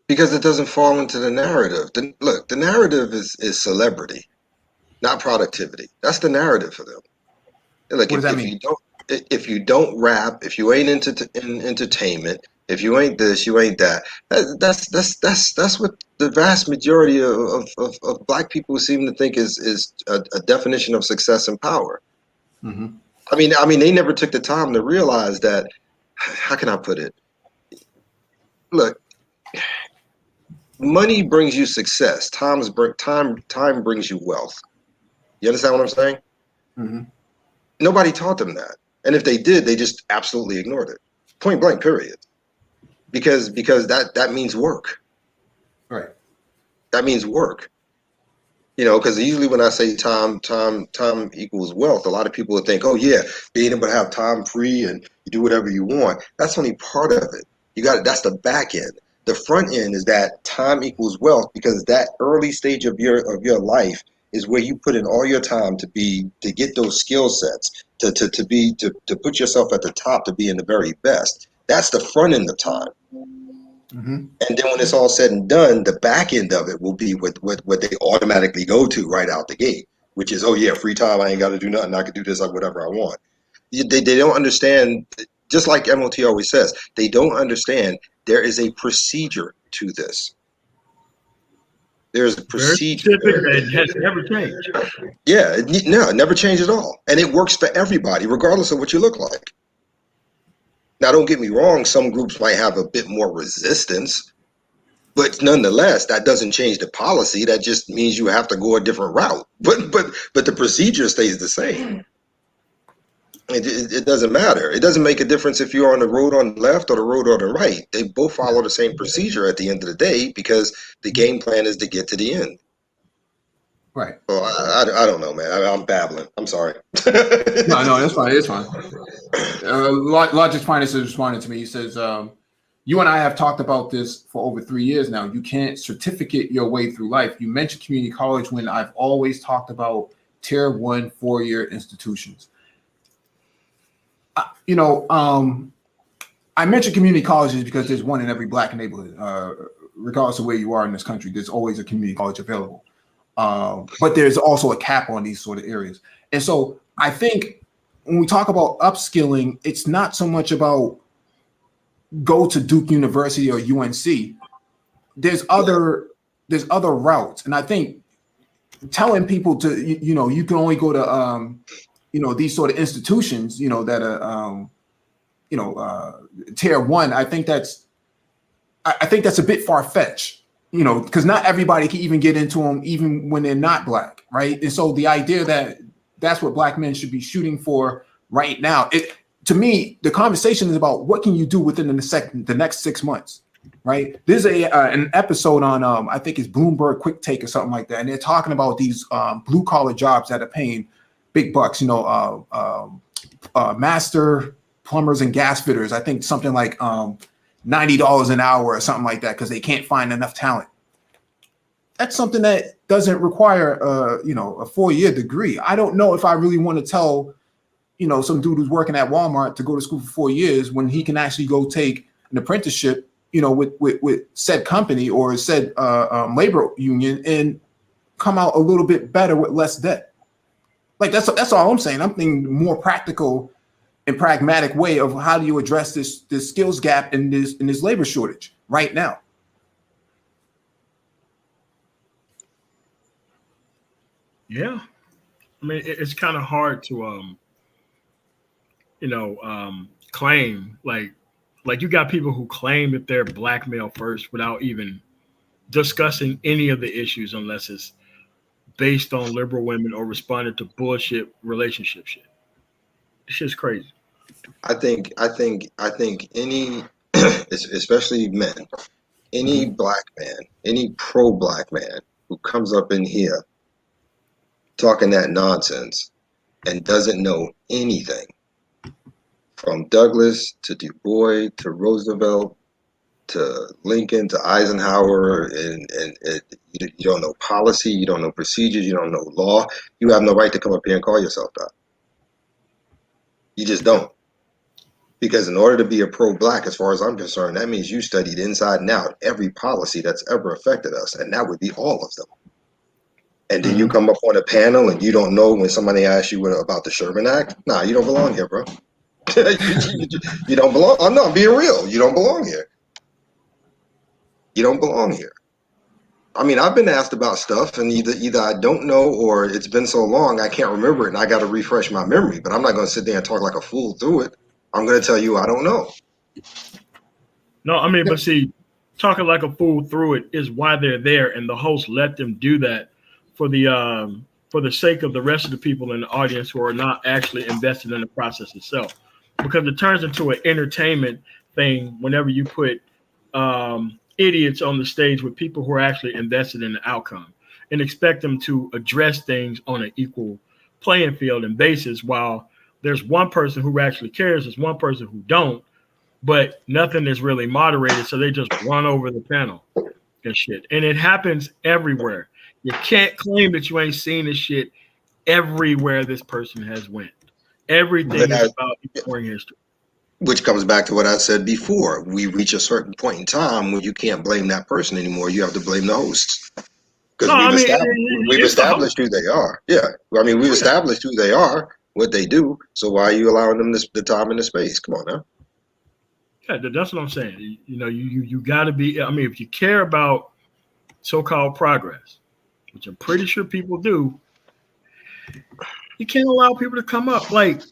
Speaker 6: Because it doesn't fall into the narrative. Look, the narrative is celebrity, not productivity. That's the narrative for them. Like,
Speaker 4: what does that mean?
Speaker 6: If you don't rap, if you ain't into entertainment, if you ain't this, you ain't that. That's what the vast majority of black people seem to think is a definition of success and power.
Speaker 4: Mm-hmm.
Speaker 6: I mean, they never took the time to realize that. How can I put it? Look, money brings you success. Time brings you wealth. You understand what I'm saying?
Speaker 4: Mm-hmm.
Speaker 6: Nobody taught them that, and if they did, they just absolutely ignored it. Point blank, period. Because that means work.
Speaker 4: Right.
Speaker 6: That means work. Because usually when I say time equals wealth, a lot of people would think, oh yeah, being able to have time free and you do whatever you want. That's only part of it. That's the back end. The front end is that time equals wealth, because that early stage of your life is where you put in all your time to get those skill sets, to put yourself at the top, to be in the very best. That's the front end of time.
Speaker 4: Mm-hmm.
Speaker 6: And then when it's all said and done, the back end of it will be what they automatically go to right out the gate, which is, oh yeah, free time. I ain't got to do nothing. I can do this, like whatever I want. They don't understand, just like MOT always says, they don't understand there is a procedure to this. There's a procedure.
Speaker 1: It has never changed.
Speaker 6: Yeah, it never changed at all. And it works for everybody, regardless of what you look like. Now, don't get me wrong, some groups might have a bit more resistance, but nonetheless, that doesn't change the policy. That just means you have to go a different route. But the procedure stays the same. It doesn't matter. It doesn't make a difference if you're on the road on the left or the road on the right. They both follow the same procedure at the end of the day, because the game plan is to get to the end.
Speaker 4: Right.
Speaker 6: Well, I don't know, man. I'm babbling. I'm sorry.
Speaker 4: No, that's fine. It's fine. Logic Finance has responded to me. He says, you and I have talked about this for over 3 years now. You can't certificate your way through life. You mentioned community college when I've always talked about tier 1 4-year institutions. I mentioned community colleges because there's one in every Black neighborhood. Regardless of where you are in this country, there's always a community college available. But there's also a cap on these sort of areas. And so I think when we talk about upskilling, it's not so much about go to Duke University or UNC. There's other routes. And I think telling people to, you can only go to, these sort of institutions, that are, tier 1, I think that's a bit far-fetched, because not everybody can even get into them, even when they're not Black, right? And so the idea that that's what Black men should be shooting for right now, to me, the conversation is about what can you do within the next 6 months, right? There's an episode on, I think it's Bloomberg Quick Take or something like that, and they're talking about these blue-collar jobs that are paying big bucks, master plumbers and gas fitters, I think something like $90 an hour or something like that, because they can't find enough talent. That's something that doesn't require a 4-year degree. I don't know if I really want to tell, some dude who's working at Walmart to go to school for 4 years when he can actually go take an apprenticeship, with said company or said labor union and come out a little bit better with less debt. Like that's all I'm saying. I'm thinking more practical and pragmatic way of how do you address this skills gap in this labor shortage right now.
Speaker 1: Yeah, I mean it's kind of hard to claim like you got people who claim that they're Black male first without even discussing any of the issues unless it's based on liberal women or responded to bullshit relationship shit. This shit's crazy.
Speaker 6: I think any, especially men, any Black man, any pro-Black man who comes up in here talking that nonsense and doesn't know anything, from Douglas to Du Bois to Roosevelt to Lincoln to Eisenhower, and you don't know policy, you don't know procedures, you don't know law, you have no right to come up here and call yourself that. You just don't. Because in order to be a pro-Black, as far as I'm concerned, that means you studied inside and out every policy that's ever affected us, and that would be all of them. And then you come up on a panel and you don't know when somebody asks you about the Sherman Act? Nah, you don't belong here, bro. You don't belong. I'm not being real. You don't belong here. You don't belong here. I mean, I've been asked about stuff, and either I don't know or it's been so long I can't remember it, and I got to refresh my memory. But I'm not going to sit there and talk like a fool through it. I'm going to tell you I don't know.
Speaker 1: No, I mean, but see, talking like a fool through it is why they're there, and the host let them do that for the sake of the rest of the people in the audience who are not actually invested in the process itself, because it turns into an entertainment thing whenever you put idiots on the stage with people who are actually invested in the outcome and expect them to address things on an equal playing field and basis, while there's one person who actually cares, there's one person who don't, but nothing is really moderated, so they just run over the panel and shit. And it happens everywhere. You can't claim that you ain't seen this shit everywhere this person has went. Everything is about ignoring history.
Speaker 6: Which comes back to what I said before. We reach a certain point in time when you can't blame that person anymore. You have to blame the hosts. Because we've established who they are. Yeah. I mean, we've established who they are, what they do. So why are you allowing them the time and the space? Come on now. Yeah,
Speaker 1: that's what I'm saying. You got to be, I mean, if you care about so-called progress, which I'm pretty sure people do, you can't allow people to come up. Like,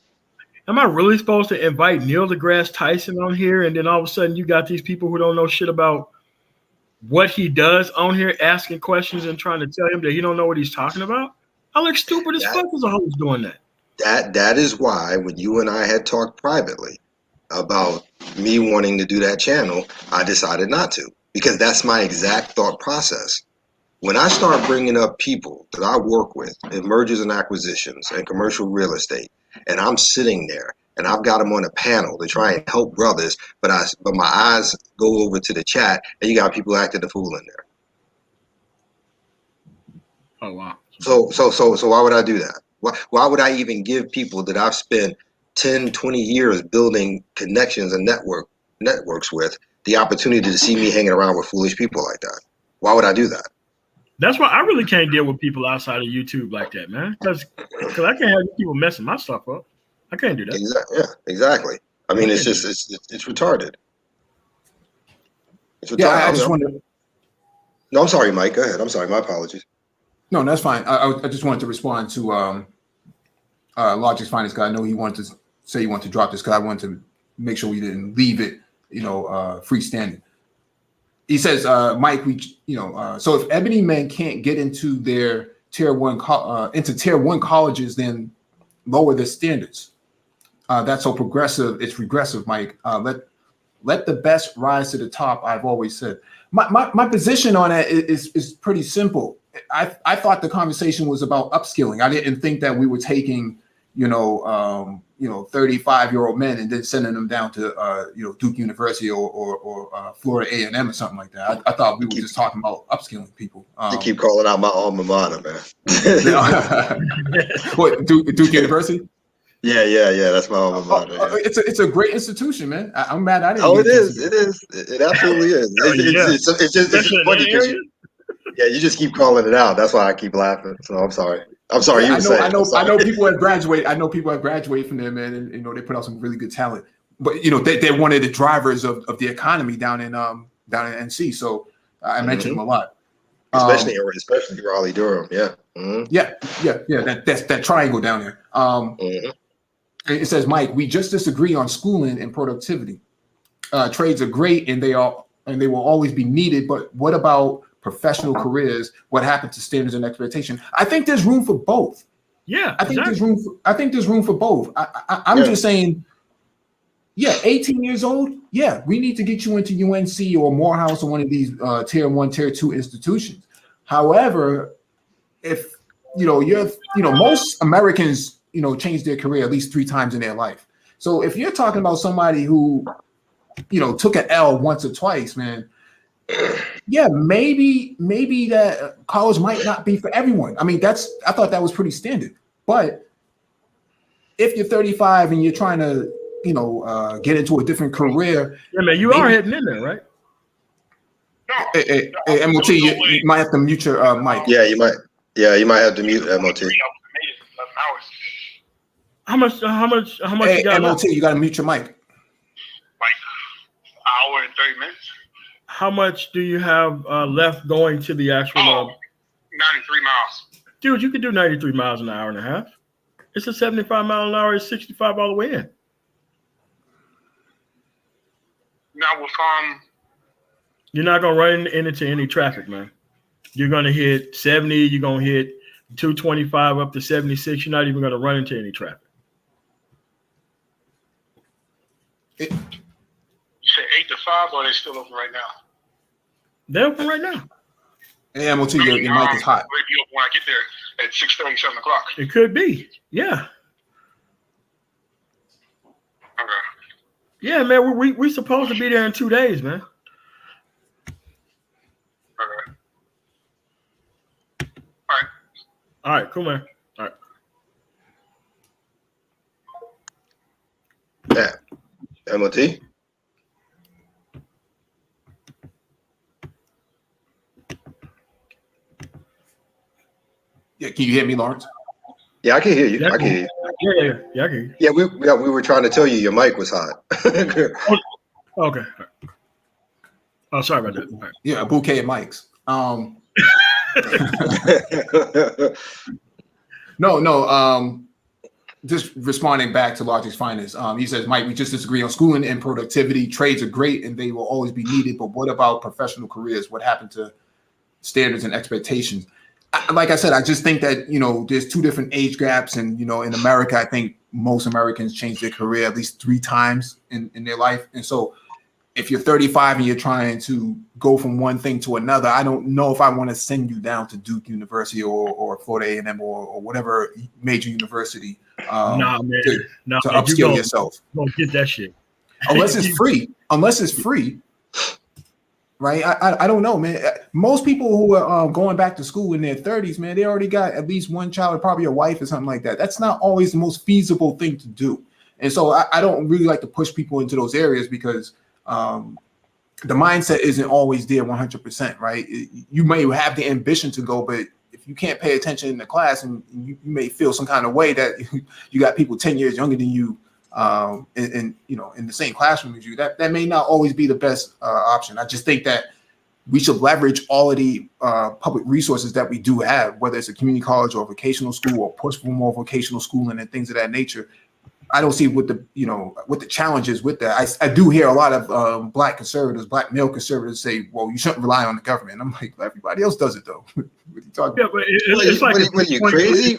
Speaker 1: am I really supposed to invite Neil deGrasse Tyson on here, and then all of a sudden you got these people who don't know shit about what he does on here, asking questions and trying to tell him that he don't know what he's talking about? I look stupid as fuck as a host doing that.
Speaker 6: That is why when you and I had talked privately about me wanting to do that channel, I decided not to, because that's my exact thought process. When I start bringing up people that I work with in mergers and acquisitions and commercial real estate, and I'm sitting there and I've got them on a panel to try and help brothers, but my eyes go over to the chat and you got people acting the fool in there.
Speaker 1: Oh wow.
Speaker 6: So why would I do that? Why would I even give people that I've spent 10, 20 years building connections and networks with the opportunity to see me hanging around with foolish people like that? Why would I do that?
Speaker 1: That's why I really can't deal with people outside of YouTube like that, man. Because I can't have people messing my stuff up. I can't do that.
Speaker 6: Exactly. Yeah, exactly. I mean, it's just it's retarded. It's retarded.
Speaker 4: Yeah, I just wanted to.
Speaker 6: No, I'm sorry, Mike. Go ahead. I'm sorry. My apologies.
Speaker 4: No, that's fine. I just wanted to respond to Logic's finest guy. I know he wanted to say he wanted to drop this because I wanted to make sure we didn't leave it, freestanding. He says, Mike, so if Ebony men can't get into their tier one colleges, then lower the standards. That's so progressive. It's regressive, Mike. Let the best rise to the top. I've always said my position on that is pretty simple. I thought the conversation was about upskilling. I didn't think that we were taking 35-year-old men and then sending them down to Duke University or Florida A&M or something like that. I thought we were just talking about upskilling people.
Speaker 6: You keep calling out my alma mater, man.
Speaker 4: What, Duke University?
Speaker 6: Yeah. That's my alma mater. Yeah.
Speaker 4: It's a great institution, man. I'm mad I didn't.
Speaker 6: Oh, it is. It absolutely is. It's just funny because you just keep calling it out. That's why I keep laughing. So I'm sorry.
Speaker 4: I know people have graduated. I know people have graduated from there, man, and they put out some really good talent. But they're one of the drivers of the economy down in NC. So I mentioned them a lot.
Speaker 6: Especially Raleigh Durham, yeah. Mm-hmm.
Speaker 4: Yeah. That's that triangle down there. It says, Mike, we just disagree on schooling and productivity. Trades are great and they will always be needed. But what about professional careers? What happened to standards and expectation? I think there's room for both.
Speaker 1: Yeah,
Speaker 4: I think there's room for both. I'm just saying, 18 years old. Yeah, we need to get you into UNC or Morehouse or one of these tier 1, tier 2 institutions. However, if most Americans change their career at least 3 times in their life. So if you're talking about somebody who took an L once or twice, man, yeah, maybe that college might not be for everyone. I mean, I thought that was pretty standard. But if you're 35 and you're trying to get into a different career,
Speaker 1: yeah, man, you are heading in there, right?
Speaker 4: Hey, MOT, you might have to mute your mic.
Speaker 6: Yeah, you might. Yeah, you might have to mute MOT.
Speaker 1: How much?
Speaker 4: Hey,
Speaker 1: you got
Speaker 4: MOT,
Speaker 1: left?
Speaker 4: you got to mute your mic.
Speaker 7: Like hour and 30 minutes.
Speaker 1: How much do you have left going to the actual?
Speaker 7: 93 miles.
Speaker 1: Dude, you could do 93 miles in an hour and a half. It's a 75 mile an hour. It's 65 all the way in.
Speaker 7: Now with
Speaker 1: You're not gonna run into any traffic, man. You're gonna hit 70. You're gonna hit 225 up to 76. You're not even gonna run into any traffic.
Speaker 7: you say 8 to 5, or are they still open right now?
Speaker 1: They're open right now.
Speaker 4: Hey, MOT, your mic is hot.
Speaker 7: Will it be open when I get there at 6:30, 7 o'clock?
Speaker 1: It could be. Yeah.
Speaker 7: Okay.
Speaker 1: Yeah, man. We supposed to be there in 2 days, man.
Speaker 7: Okay.
Speaker 1: All right, cool, man. All right.
Speaker 6: Yeah. MOT?
Speaker 4: Yeah, can you hear me, Lawrence?
Speaker 6: Yeah, I can hear you.
Speaker 1: Yeah,
Speaker 6: I can hear you.
Speaker 1: Yeah, I can hear you.
Speaker 6: Yeah, we were trying to tell you your mic was hot.
Speaker 1: Okay. Oh, sorry about that. All right.
Speaker 4: Yeah, a bouquet of mics. No. Just responding back to Logic's finest. He says, Mike, we just disagree on schooling and productivity. Trades are great and they will always be needed. But what about professional careers? What happened to standards and expectations? Like I said, I just think that, there's 2 different age gaps. And, in America, I think most Americans change their career at least 3 times in their life. And so if you're 35 and you're trying to go from one thing to another, I don't know if I want to send you down to Duke University or Florida A&M or whatever major university
Speaker 1: Nah, man.
Speaker 4: to
Speaker 1: You
Speaker 4: upskill yourself.
Speaker 1: Gonna get that shit.
Speaker 4: Unless it's free. Right? I don't know, man. Most people who are going back to school in their 30s, man, they already got at least one child, probably a wife or something like that. That's not always the most feasible thing to do. And so I don't really like to push people into those areas because the mindset isn't always there 100%, right? You may have the ambition to go, but if you can't pay attention in the class, and you may feel some kind of way that you got people 10 years younger than you in the same classroom as you, that may not always be the best option. I just think that we should leverage all of the public resources that we do have, whether it's a community college or vocational school or push for more vocational schooling and things of that nature. I don't see what the challenge is with that. I do hear a lot of black male conservatives say, well, you shouldn't rely on the government. I'm like, well, everybody else does it though. What are you talking about?
Speaker 6: But what are you crazy?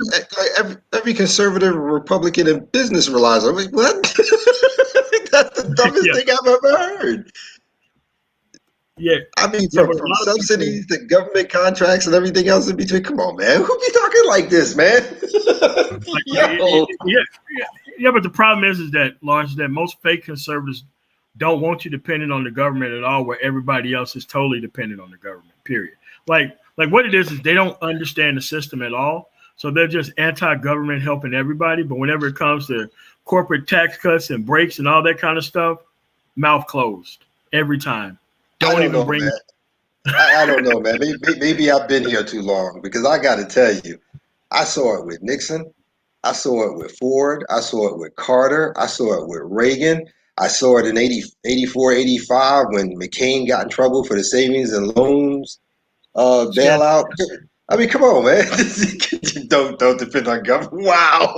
Speaker 6: Every conservative, Republican, and business relies on it. What? That's the dumbest thing I've ever heard.
Speaker 1: Yeah.
Speaker 6: I mean, from subsidies to government contracts and everything else in between. Come on, man. Who be talking like this, man?
Speaker 1: Yeah, but the problem is that, Lawrence, that most fake conservatives don't want you dependent on the government at all, where everybody else is totally dependent on the government, period. Like what it is they don't understand the system at all. So they're just anti-government helping everybody. But whenever it comes to corporate tax cuts and breaks and all that kind of stuff, mouth closed every time.
Speaker 6: I don't know, man. Maybe I've been here too long, because I got to tell you, I saw it with Nixon. I saw it with Ford. I saw it with Carter. I saw it with Reagan. I saw it in 84, 85 when McCain got in trouble for the savings and loans bailout. I mean, come on, man. Don't depend on government. Wow.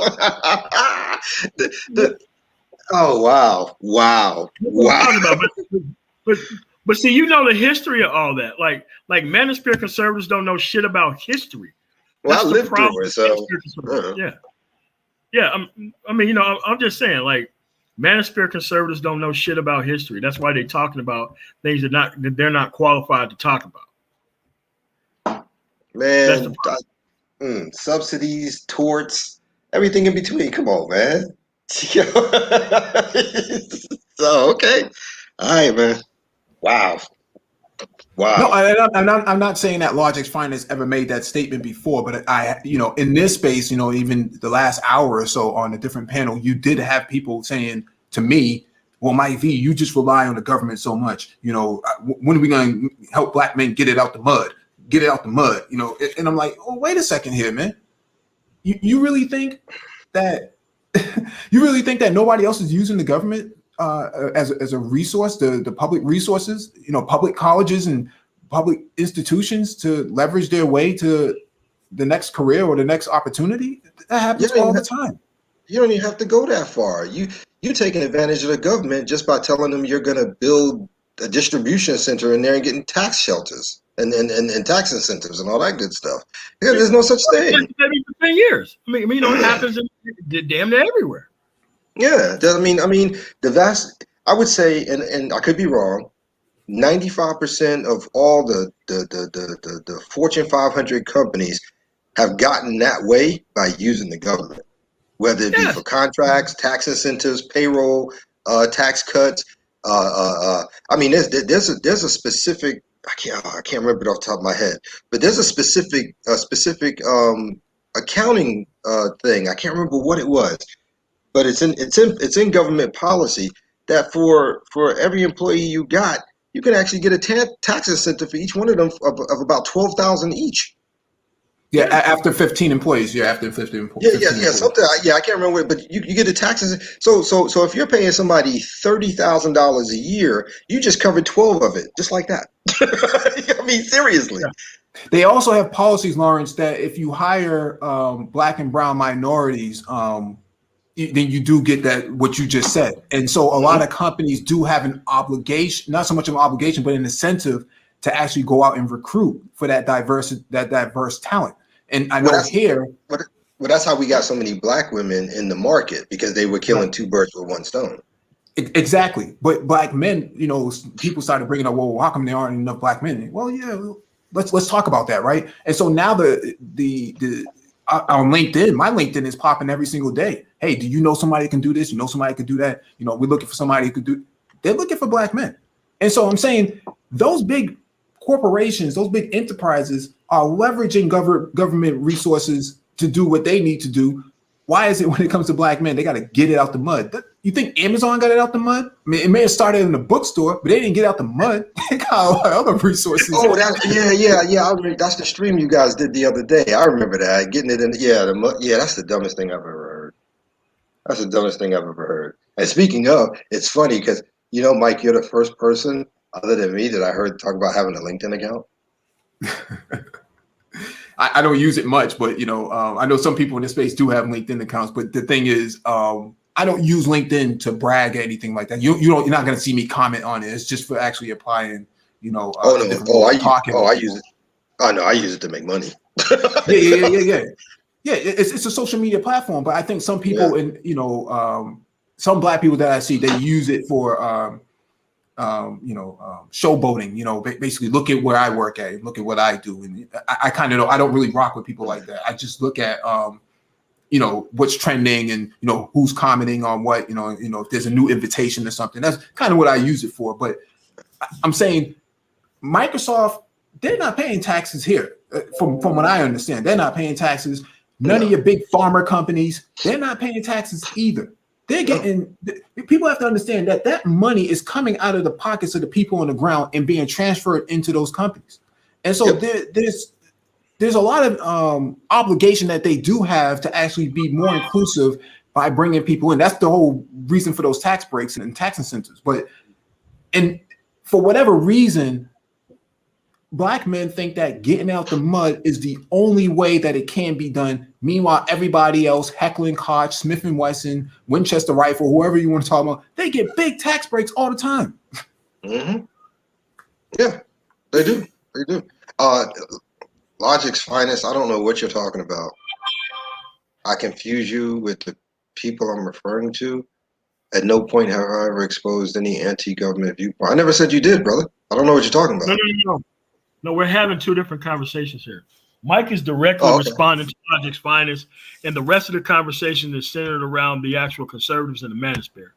Speaker 6: Wow.
Speaker 1: But see, you know the history of all that. Like Manosphere conservatives don't know shit about history.
Speaker 6: Well, I lived through it, so
Speaker 1: yeah. I mean, I'm just saying, like, Manosphere conservatives don't know shit about history. That's why they're talking about things that they're not qualified to talk about.
Speaker 6: Man, subsidies, torts, everything in between. Come on, man. So okay, all right, man. Wow.
Speaker 4: No, I'm not saying that Logix Finance ever made that statement before, but in this space, even the last hour or so on a different panel, you did have people saying to me, well, Mike V, you just rely on the government so much. When are we going to help black men get it out the mud? And I'm like, oh, wait a second here, man. You really think that nobody else is using the government as a resource, the public resources, public colleges and public institutions to leverage their way to the next career or the next opportunity? That happens all the time.
Speaker 6: You don't even have to go that far. You're taking advantage of the government just by telling them you're going to build a distribution center in there and getting tax shelters and tax incentives and all that good stuff. Yeah, there's no such thing.
Speaker 1: It's been for 10 years. I mean, it happens damn near everywhere.
Speaker 6: Yeah, I mean, I would say, and I could be wrong, 95% of all the Fortune 500 companies have gotten that way by using the government, whether it be for contracts, tax incentives, payroll, tax cuts. I mean, there's a specific, I can't remember it off the top of my head, but there's a specific accounting thing. I can't remember what it was. But it's in government policy that for every employee you can actually get a tax incentive for each one of them of about $12,000 each.
Speaker 4: Yeah, after 15 employees. Yeah, after 15 employees.
Speaker 6: Yeah. Something. Yeah, I can't remember it, but you get the taxes. So if you're paying somebody $30,000 a year, you just covered 12 of it, just like that. I mean, seriously.
Speaker 4: Yeah. They also have policies, Lawrence, that if you hire black and brown minorities, then you do get that, what you just said. And so a lot of companies do have an obligation, not so much of an obligation, but an incentive to actually go out and recruit for that diverse talent. And I know
Speaker 6: that's how we got so many black women in the market, because they were killing two birds with one stone.
Speaker 4: Exactly. But black men, you know, people started bringing up, well, how come there aren't enough black men? Well, yeah, let's talk about that, right? And so now the on LinkedIn, my LinkedIn is popping every single day. Hey, do you know somebody who can do this? You know somebody who can do that? You know, we're looking for somebody who could do. They're looking for black men. And so I'm saying those big corporations, those big enterprises are leveraging government resources to do what they need to do. Why is it when it comes to black men, they got to get it out the mud? You think Amazon got it out the mud? I mean, it may have started in the bookstore, but they didn't get out the mud. They got a lot of other resources.
Speaker 6: Oh, yeah. I remember, that's the stream you guys did the other day. I remember that, getting it in. Yeah, that's the dumbest thing I've ever heard. That's the dumbest thing I've ever heard. And speaking of, it's funny because you know, Mike, you're the first person other than me that I heard talk about having a LinkedIn account.
Speaker 4: I don't use it much, but you know, I know some people in this space do have LinkedIn accounts. But the thing is, I don't use LinkedIn to brag or anything like that. You're not going to see me comment on it. It's just for actually applying. You know.
Speaker 6: I use it. Oh no, I use it to make money.
Speaker 4: Yeah. It's a social media platform, but I think some people some black people that I see, they use it for showboating, you know, basically look at where I work at, look at what I do. And I kind of know, I don't really rock with people like that. I just look at, what's trending and, you know, who's commenting on what, you know, if there's a new invitation or something, that's kind of what I use it for. But I'm saying Microsoft, they're not paying taxes here. From what I understand, they're not paying taxes. None of your big pharma companies, they're not paying taxes either. They're getting, people have to understand that money is coming out of the pockets of the people on the ground and being transferred into those companies. And so there's a lot of obligation that they do have to actually be more inclusive by bringing people in. That's the whole reason for those tax breaks and tax incentives. And for whatever reason, Black men think that getting out the mud is the only way that it can be done. Meanwhile, everybody else, Heckler & Koch, Smith & Wesson, Winchester Rifle, whoever you want to talk about, they get big tax breaks all the time.
Speaker 6: Mm-hmm. Yeah, they do. They do. Logic's finest. I don't know what you're talking about. I confuse you with the people I'm referring to. At no point have I ever exposed any anti-government viewpoint. I never said you did, brother. I don't know what you're talking about.
Speaker 1: No, we're having two different conversations here. Mike is directly responding to Logic's finest, and the rest of the conversation is centered around the actual conservatives and the Manosphere.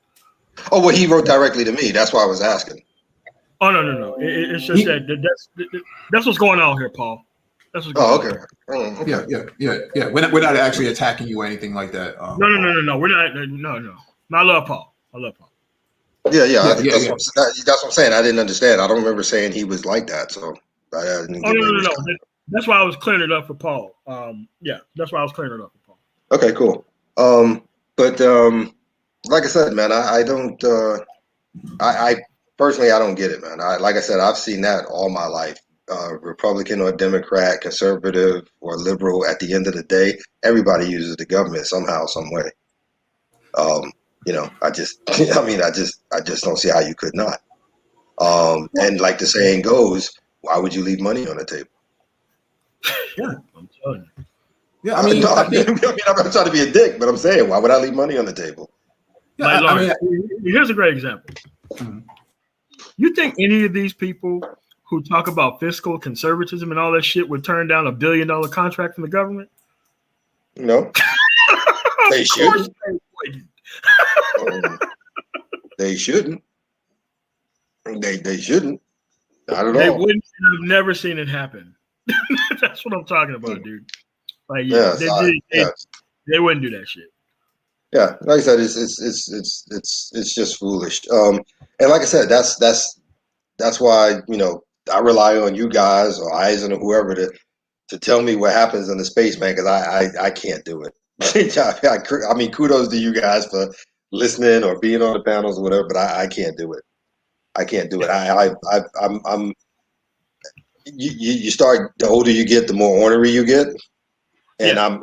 Speaker 6: Oh, well, he wrote directly to me. That's why I was asking.
Speaker 1: Oh, no. It's just that's what's going on here, Paul. That's what's going on.
Speaker 4: Okay. Yeah. We're not actually attacking you or anything like that.
Speaker 1: No. We're not. No. I love Paul.
Speaker 6: Yeah. That's what I'm saying. I didn't understand. I don't remember saying he was like that. So I didn't.
Speaker 1: No. That's why I was clearing it up for Paul. That's why I was clearing it up for Paul.
Speaker 6: Okay, cool. But like I said, man, I don't. I personally, I don't get it, man. Like I said, I've seen that all my life. Republican or Democrat, conservative or liberal. At the end of the day, everybody uses the government somehow, some way. I just don't see how you could not. And like the saying goes, why would you leave money on the table?
Speaker 1: Yeah, I'm telling you.
Speaker 4: Yeah,
Speaker 6: I'm not trying to be a dick, but I'm saying, why would I leave money on the table?
Speaker 1: Yeah, here's a great example. You think any of these people who talk about fiscal conservatism and all that shit would turn down $1 billion contract from the government?
Speaker 6: No. They shouldn't. They shouldn't. They shouldn't. Not at all.
Speaker 1: They wouldn't. I've never seen it happen. That's what I'm talking about, dude. Like, they wouldn't do that shit.
Speaker 6: Yeah, like I said, it's just foolish. And like I said, that's why I rely on you guys or Eisen or whoever to tell me what happens in the space, man, because I can't do it. I mean, kudos to you guys for listening or being on the panels or whatever, but I can't do it. I can't do it. I'm. You start, the older you get, the more ornery you get, and I'm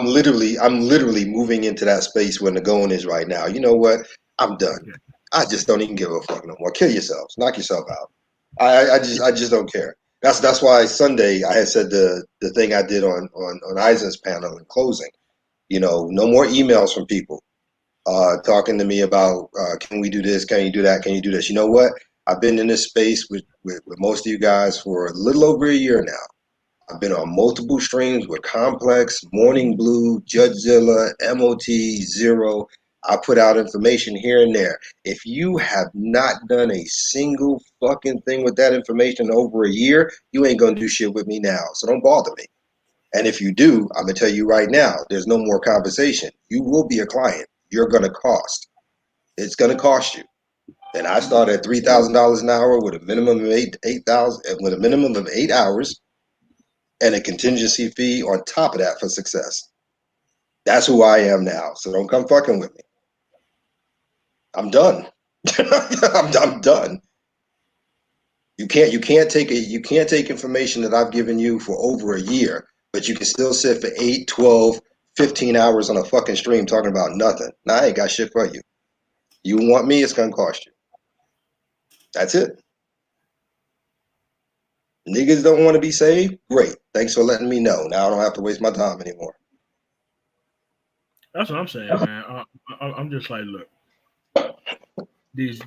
Speaker 6: literally moving into that space when the going is right now. You know what? I'm done. I just don't even give a fuck no more. Kill yourselves. Knock yourself out. I just don't care. That's why Sunday I had said the thing I did on Eisen's panel in closing. No more emails from people. talking to me about can we do this? Can you do that? Can you do this? You know what? I've been in this space with most of you guys for a little over a year now. I've been on multiple streams with Complex, Morning Blue, Judgezilla, MOT, Zero. I put out information here and there. If you have not done a single fucking thing with that information in over a year, you ain't gonna do shit with me now. So don't bother me. And if you do, I'm gonna tell you right now, there's no more conversation. You will be a client. You're gonna cost. It's gonna cost you. And I start at $3,000 an hour with a minimum of 8,000 with a minimum of 8 hours and a contingency fee on top of that for success. That's who I am now. So don't come fucking with me. I'm done. I'm done. You can't take information that I've given you for over a year, but you can still sit for 8, 12, 15 hours on a fucking stream talking about nothing. Nah, I ain't got shit for you. You want me, it's gonna cost you. That's it. Niggas don't want to be saved? Great. Thanks for letting me know. Now I don't have to waste my time anymore.
Speaker 1: That's what I'm saying, man. I'm just like, look, these.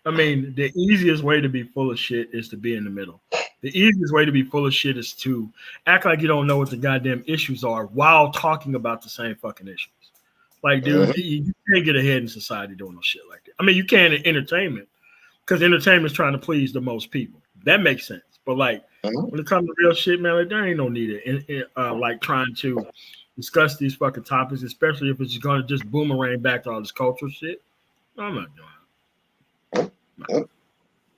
Speaker 1: I mean, the easiest way to be full of shit is to be in the middle. The easiest way to be full of shit is to act like you don't know what the goddamn issues are while talking about the same fucking issues. Like, dude, you can't get ahead in society doing no shit like that. I mean, you can in entertainment because entertainment is trying to please the most people. That makes sense. But like, when it comes to real shit, man, like there ain't no need like trying to discuss these fucking topics, especially if it's going to just boomerang back to all this cultural shit. I'm not doing it.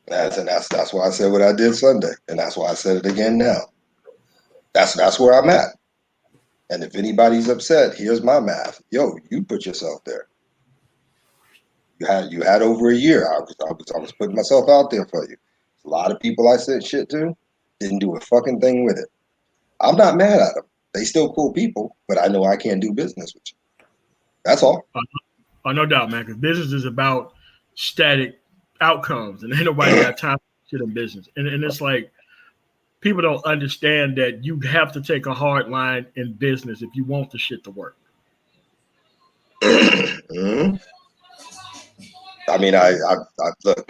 Speaker 6: That's why I said what I did Sunday, and that's why I said it again now. That's where I'm at. And if anybody's upset, here's my math. Yo, you put yourself there. You had over a year. I was putting myself out there for you. A lot of people I said shit to didn't do a fucking thing with it. I'm not mad at them. They still cool people, but I know I can't do business with you. That's all.
Speaker 1: Oh, no doubt, man. Because business is about static outcomes, and ain't nobody got time for shit in business. And it's like people don't understand that you have to take a hard line in business if you want the shit to work.
Speaker 6: Mm-hmm. I mean, I look,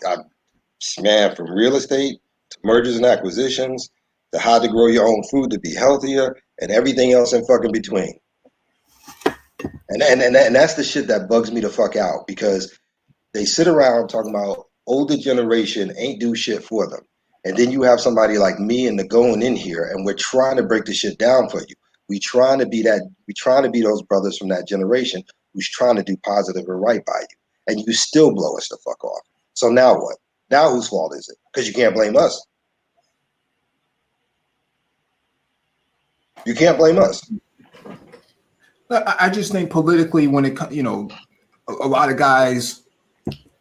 Speaker 6: man, from real estate to mergers and acquisitions to how to grow your own food to be healthier and everything else in fucking between. And that's the shit that bugs me the fuck out because they sit around talking about older generation ain't do shit for them. And then you have somebody like me and the going in here and we're trying to break the shit down for you. We trying to be those brothers from that generation who's trying to do positive and right by you. And you still blow us the fuck off. So now what? Now whose fault is it? Because you can't blame us. You can't blame us.
Speaker 4: I just think politically, when it comes, you know, a lot of guys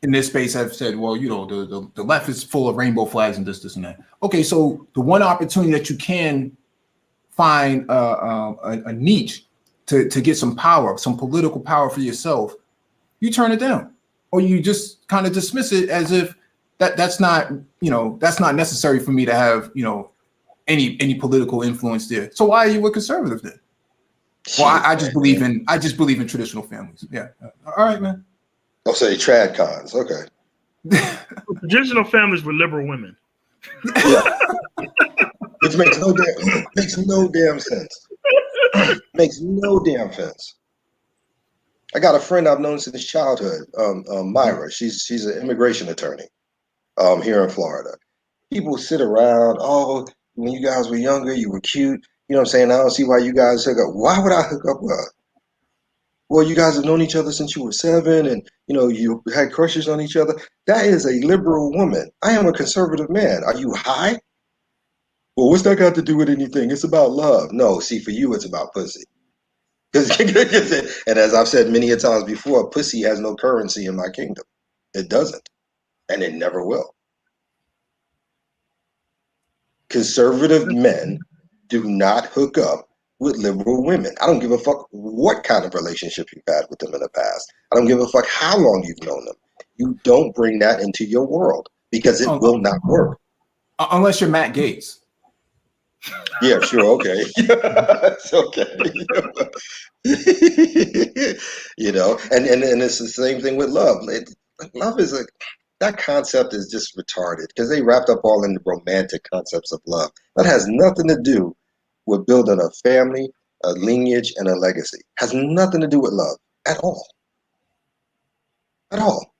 Speaker 4: in this space have said, well, you know, the left is full of rainbow flags and this and that. Okay, so the one opportunity that you can find a niche to get some power, some political power for yourself, you turn it down, or you just kind of dismiss it as if that's not, you know, that's not necessary for me to have, you know, any political influence there. So why are you a conservative then? Well, I just believe in traditional families. Yeah. All right, man.
Speaker 6: I'll say trad cons. Okay.
Speaker 1: Traditional families with liberal women.
Speaker 6: Yeah. Which makes no damn sense. Makes no damn sense. I got a friend I've known since childhood, Myra. She's an immigration attorney here in Florida. People sit around, oh, when you guys were younger, you were cute. You know what I'm saying? I don't see why you guys hook up. Why would I hook up with her? Well, you guys have known each other since you were 7 and, you know, you had crushes on each other. That is a liberal woman. I am a conservative man. Are you high? Well, what's that got to do with anything? It's about love. No, see, for you, it's about pussy. And as I've said many a times before, pussy has no currency in my kingdom. It doesn't. And it never will. Conservative men do not hook up with liberal women. I don't give a fuck what kind of relationship you've had with them in the past. I don't give a fuck how long you've known them. You don't bring that into your world because it will not work.
Speaker 4: Unless you're Matt Gaetz.
Speaker 6: Yeah, sure, okay. It's okay. You know, and it's the same thing with love. Love is that concept is just retarded because they wrapped up all in the romantic concepts of love. That has nothing to do with building a family, a lineage, and a legacy. Has nothing to do with love at all. At all.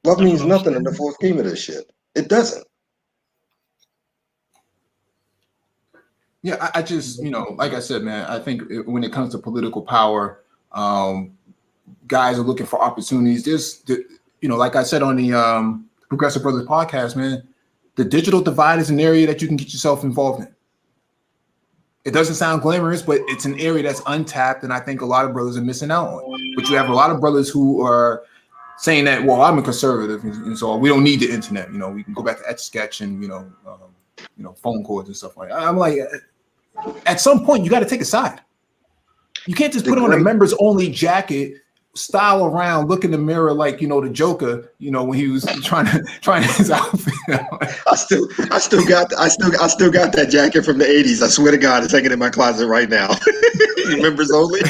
Speaker 6: Love
Speaker 1: That's what
Speaker 6: means
Speaker 1: I'm
Speaker 6: nothing in
Speaker 1: saying.
Speaker 6: the full scheme of this shit. It doesn't.
Speaker 4: Yeah, I just, like I said, man, I think when it comes to political power, guys are looking for opportunities. Like I said on the Progressive Brothers podcast, man, the digital divide is an area that you can get yourself involved in. It doesn't sound glamorous, but it's an area that's untapped, and I think a lot of brothers are missing out on. But you have a lot of brothers who are saying that, well, I'm a conservative, and so we don't need the internet. We can go back to Etch Sketch and phone calls and stuff like that. I'm like, at some point, you got to take a side. You can't just put on a members only jacket, style around, look in the mirror like the Joker. When he was trying his outfit.
Speaker 6: I still got that jacket from the '80s. I swear to God, it's hanging in my closet right now. Members only.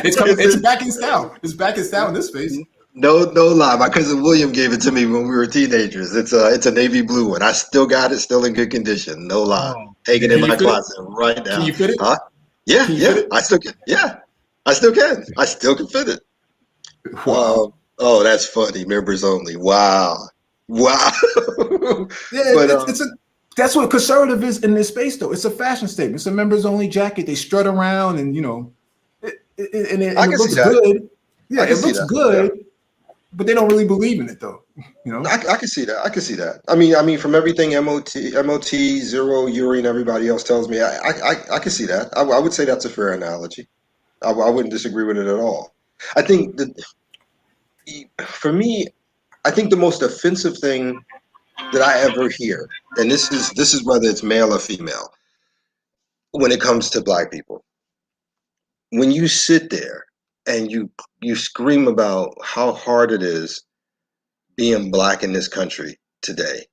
Speaker 4: It's back in style. It's back in style in this space.
Speaker 6: No lie. My cousin William gave it to me when we were teenagers. It's a navy blue one. I still got it, still in good condition. No lie. Hanging in my closet right now.
Speaker 4: Can you fit it?
Speaker 6: Huh? Yeah. I still can. Yeah. I still can. I still can fit it.
Speaker 4: Wow.
Speaker 6: Oh, that's funny. Members only. Wow.
Speaker 4: Yeah, but, that's what conservative is in this space, though. It's a fashion statement. It's a members only jacket. They strut around, and it looks good. Yeah, it looks good, yeah. But they don't really believe in it, though.
Speaker 6: I can see that. I can see that. I mean, from everything MOT, Zero, Yuri, and everybody else tells me, I can see that. I would say that's a fair analogy. I wouldn't disagree with it at all. I think that for me, I think the most offensive thing that I ever hear, and this is whether it's male or female, when it comes to Black people, when you sit there and you scream about how hard it is being Black in this country today,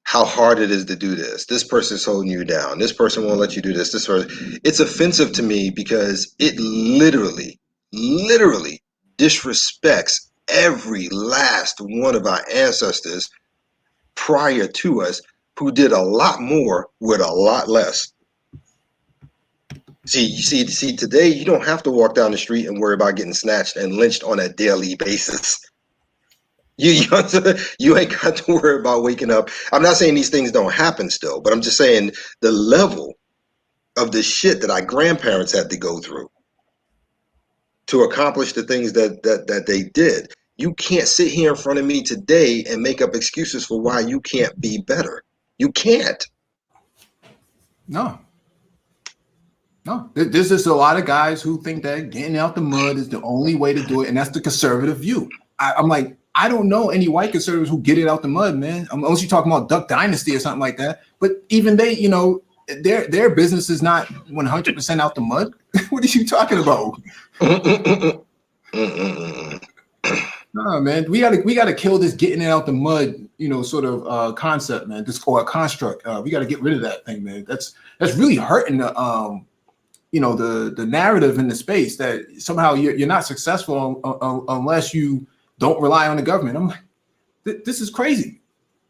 Speaker 6: how hard it is to do this. This person's holding you down. This person won't let you do this. This person. It's offensive to me because it literally disrespects every last one of our ancestors prior to us who did a lot more with a lot less. See, today you don't have to walk down the street and worry about getting snatched and lynched on a daily basis. You ain't got to worry about waking up. I'm not saying these things don't happen still, but I'm just saying the level of the shit that our grandparents had to go through to accomplish the things that they did. You can't sit here in front of me today and make up excuses for why you can't be better. You can't.
Speaker 4: No. There's just a lot of guys who think that getting out the mud is the only way to do it, and that's the conservative view. I'm like, I don't know any white conservatives who get it out the mud, man. Unless you're talking about Duck Dynasty or something like that. But even they, their business is not 100% out the mud. What are you talking about? No, man, we gotta kill this getting it out the mud, sort of concept, man. This or a construct. We gotta get rid of that thing, man. That's really hurting the the narrative in the space that somehow you're not successful unless you don't rely on the government. I'm like, this is crazy.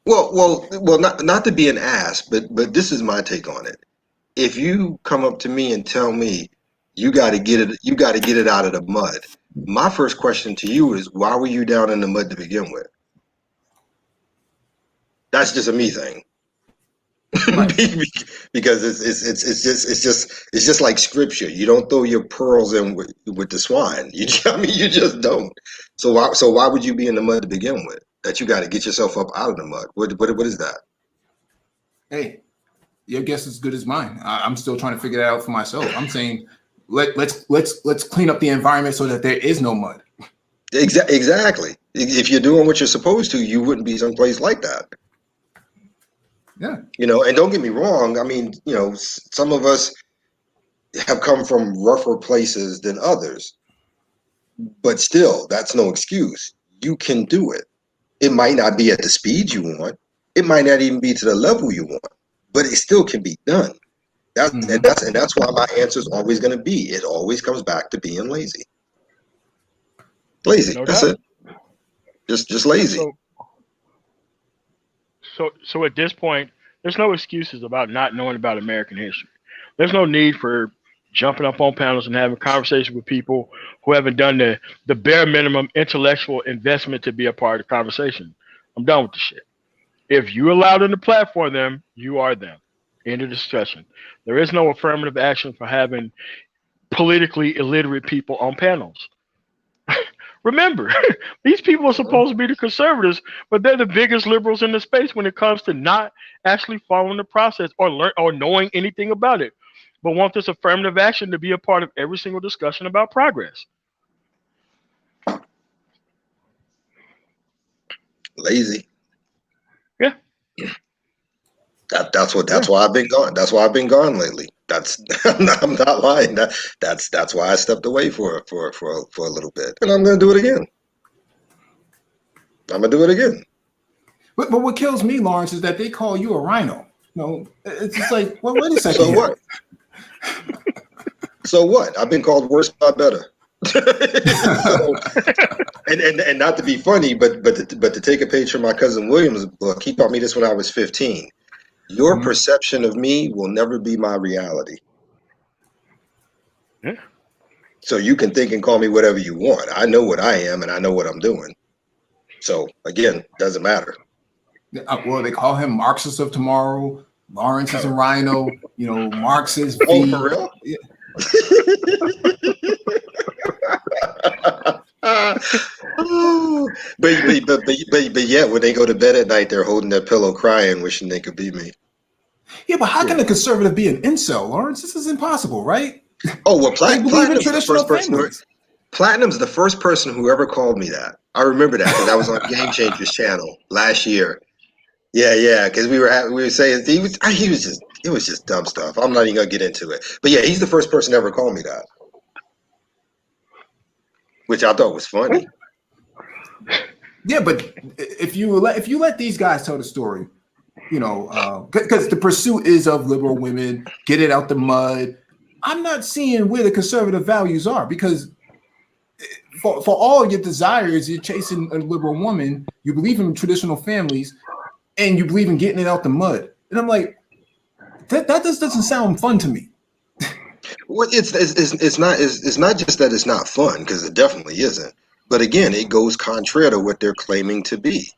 Speaker 6: Well, not to be an ass, but this is my take on it. If you come up to me and tell me you got to get it out of the mud, my first question to you is, why were you down in the mud to begin with? That's just a me thing. Right. Because it's just like scripture. You don't throw your pearls in with the swine. You just don't. So why would you be in the mud to begin with? That you got to get yourself up out of the mud. What is that?
Speaker 4: Hey, your guess is as good as mine. I'm still trying to figure that out for myself. I'm saying let's clean up the environment so that there is no mud.
Speaker 6: Exactly. If you're doing what you're supposed to, you wouldn't be someplace like that.
Speaker 4: Yeah.
Speaker 6: And don't get me wrong. I mean, some of us have come from rougher places than others, but still, that's no excuse. You can do it. It might not be at the speed you want. It might not even be to the level you want, but it still can be done. That's why my answer is always going to be. It always comes back to being lazy. Lazy.
Speaker 1: No
Speaker 6: That's
Speaker 1: doubt.
Speaker 6: it. Just lazy.
Speaker 1: So at this point, there's no excuses about not knowing about American history. There's no need for jumping up on panels and having conversations with people who haven't done the bare minimum intellectual investment to be a part of the conversation. I'm done with the shit. If you allow them to platform them, you are them. End of discussion. There is no affirmative action for having politically illiterate people on panels. Remember, these people are supposed to be the conservatives, but they're the biggest liberals in the space when it comes to not actually following the process or knowing anything about it, but want this affirmative action to be a part of every single discussion about progress.
Speaker 6: Lazy.
Speaker 1: Yeah.
Speaker 6: That's why I've been gone. That's why I've been gone lately. I'm not lying. That's why I stepped away for a little bit, and I'm gonna do it again. I'm gonna do it again.
Speaker 4: But what kills me, Lawrence, is that they call you a rhino. No, it's just like, well, wait a second.
Speaker 6: So what? So what? I've been called worse, not better. So, and not to be funny, but to take a page from my cousin William's book, he taught me this when I was 15. Your perception of me will never be my reality.
Speaker 1: Yeah.
Speaker 6: So you can think and call me whatever you want. I know what I am and I know what I'm doing. So again, doesn't matter.
Speaker 4: Well, they call him Marxist of tomorrow. Lawrence is a rhino. You know, Marxist.
Speaker 6: Oh, for real?
Speaker 4: Yeah.
Speaker 6: But yet when they go to bed at night, they're holding their pillow, crying, wishing they could be me.
Speaker 4: Yeah, but how can a conservative be an incel, Lawrence? This is impossible, right?
Speaker 6: Oh well,
Speaker 4: They believe in traditional families.
Speaker 6: Platinum's the first person who ever called me that. I remember that because I was on Game Changers channel last year. Yeah, because we were saying it was just dumb stuff. I'm not even gonna get into it. But yeah, he's the first person to ever call me that, which I thought was funny.
Speaker 4: Yeah, but if you let these guys tell the story, you know, because the pursuit is of liberal women, get it out the mud. I'm not seeing where the conservative values are, because for all your desires, you're chasing a liberal woman, you believe in traditional families, and you believe in getting it out the mud. And I'm like, that just doesn't sound fun to me.
Speaker 6: Well, it's not just that it's not fun, because it definitely isn't. But again, it goes contrary to what they're claiming to be.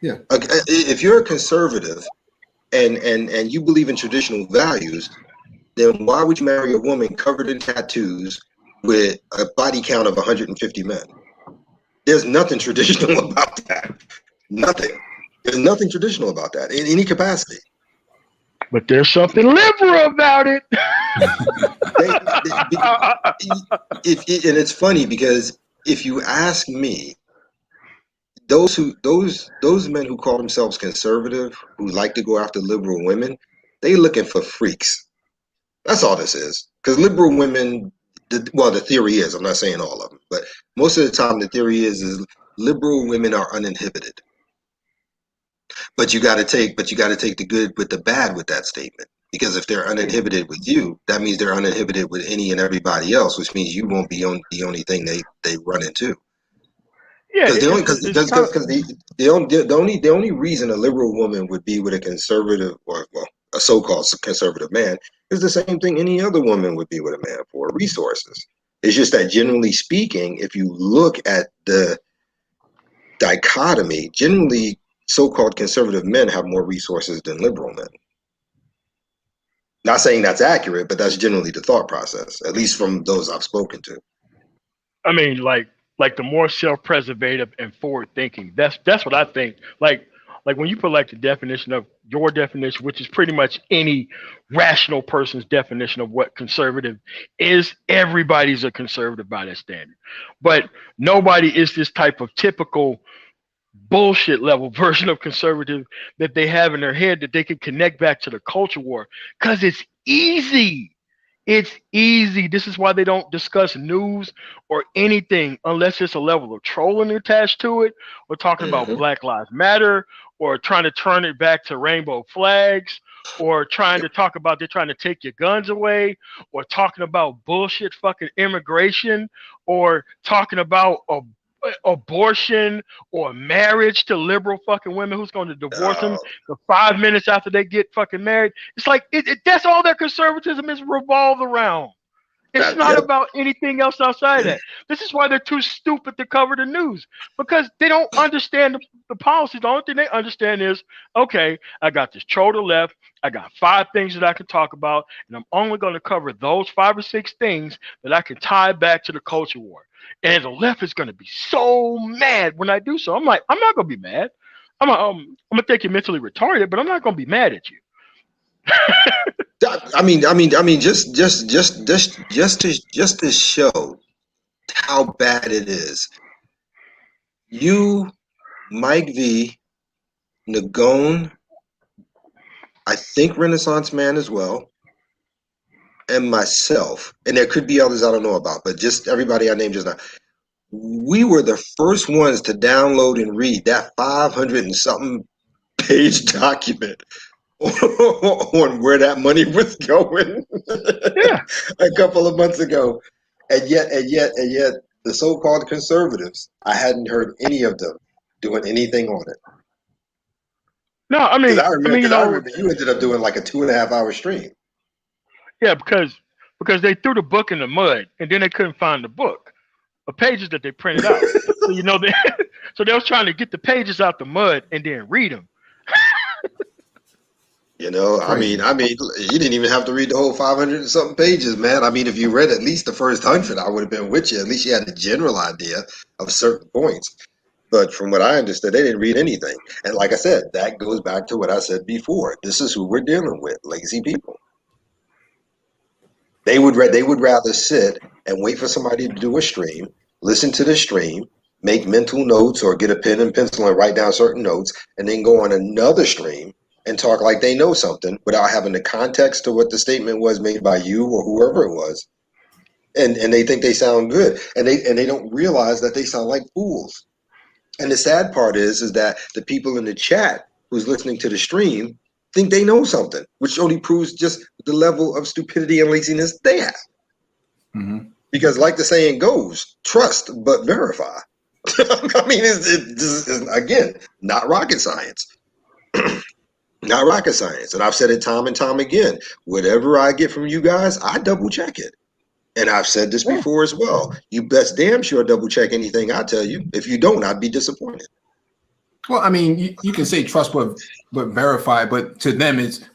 Speaker 4: Yeah.
Speaker 6: If you're a conservative and you believe in traditional values, then why would you marry a woman covered in tattoos with a body count of 150 men? There's nothing traditional about that. Nothing. There's nothing traditional about that in any capacity.
Speaker 1: But there's something liberal about it.
Speaker 6: And it's funny because if you ask me, those men who call themselves conservative, who like to go after liberal women, they looking for freaks. That's all this is. Because liberal women, the theory is, I'm not saying all of them, but most of the time the theory is liberal women are uninhibited. But you got to take the good with the bad with that statement. Because if they're uninhibited with you, that means they're uninhibited with any and everybody else, which means you won't be the only thing they run into.
Speaker 1: Yeah,
Speaker 6: the only reason a liberal woman would be with a conservative or a so-called conservative man is the same thing any other woman would be with a man for: resources. It's just that generally speaking, if you look at the dichotomy, generally so-called conservative men have more resources than liberal men. Not saying that's accurate, but that's generally the thought process, at least from those I've spoken to.
Speaker 1: I mean, like the more self-preservative and forward-thinking. That's what I think. Like when you put like the definition of your definition, which is pretty much any rational person's definition of what conservative is, everybody's a conservative by that standard. But nobody is this type of typical bullshit level version of conservative that they have in their head that they can connect back to the culture war, because it's easy. It's easy. This is why they don't discuss news or anything unless it's a level of trolling attached to it, or talking about Black Lives Matter, or trying to turn it back to rainbow flags, or trying to talk about they're trying to take your guns away, or talking about bullshit fucking immigration, or talking about abortion or marriage to liberal fucking women who's going to divorce them the 5 minutes after they get fucking married. It's like that's all their conservatism is revolved around. It's not about anything else outside of that. This is why they're too stupid to cover the news, because they don't understand the policy. The only thing they understand is, okay, I got this troll to the left. I got 5 things that I can talk about, and I'm only going to cover those 5 or 6 things that I can tie back to the culture war. And the left is going to be so mad when I do so. I'm like, I'm not going to be mad. I'm going to think you're mentally retarded, but I'm not going to be mad at you.
Speaker 6: I mean, just to show how bad it is. You, Mike V, Nagone, I think Renaissance Man as well, and myself, and there could be others I don't know about, but just everybody I named just now. We were the first ones to download and read that 500 and something page document on where that money was going a couple of months ago. And yet, the so-called conservatives, I hadn't heard any of them doing anything on it.
Speaker 1: No, I mean,
Speaker 6: I remember you ended up doing like a 2.5 hour stream.
Speaker 1: Yeah, because they threw the book in the mud and then they couldn't find the book, the pages that they printed out. So so they was trying to get the pages out the mud and then read them.
Speaker 6: I mean, you didn't even have to read the whole 500 and something pages, man. I mean, if you read at least the first 100, I would have been with you. At least you had a general idea of certain points. But from what I understood, they didn't read anything. And like I said, that goes back to what I said before. This is who we're dealing with, lazy people. They would rather sit and wait for somebody to do a stream, listen to the stream, make mental notes or get a pen and pencil and write down certain notes, and then go on another stream and talk like they know something without having the context to what the statement was made by you or whoever it was. And they think they sound good. And they don't realize that they sound like fools. And the sad part is that the people in the chat who's listening to the stream think they know something, which only proves just the level of stupidity and laziness they have. Mm-hmm. Because like the saying goes, trust but verify. I mean, it's again, not rocket science. Not rocket science. And I've said it time and time again. Whatever I get from you guys, I double check it. And I've said this before as well. You best damn sure double check anything I tell you. If you don't, I'd be disappointed.
Speaker 4: Well, I mean, you can say trust but verify, but to them it's,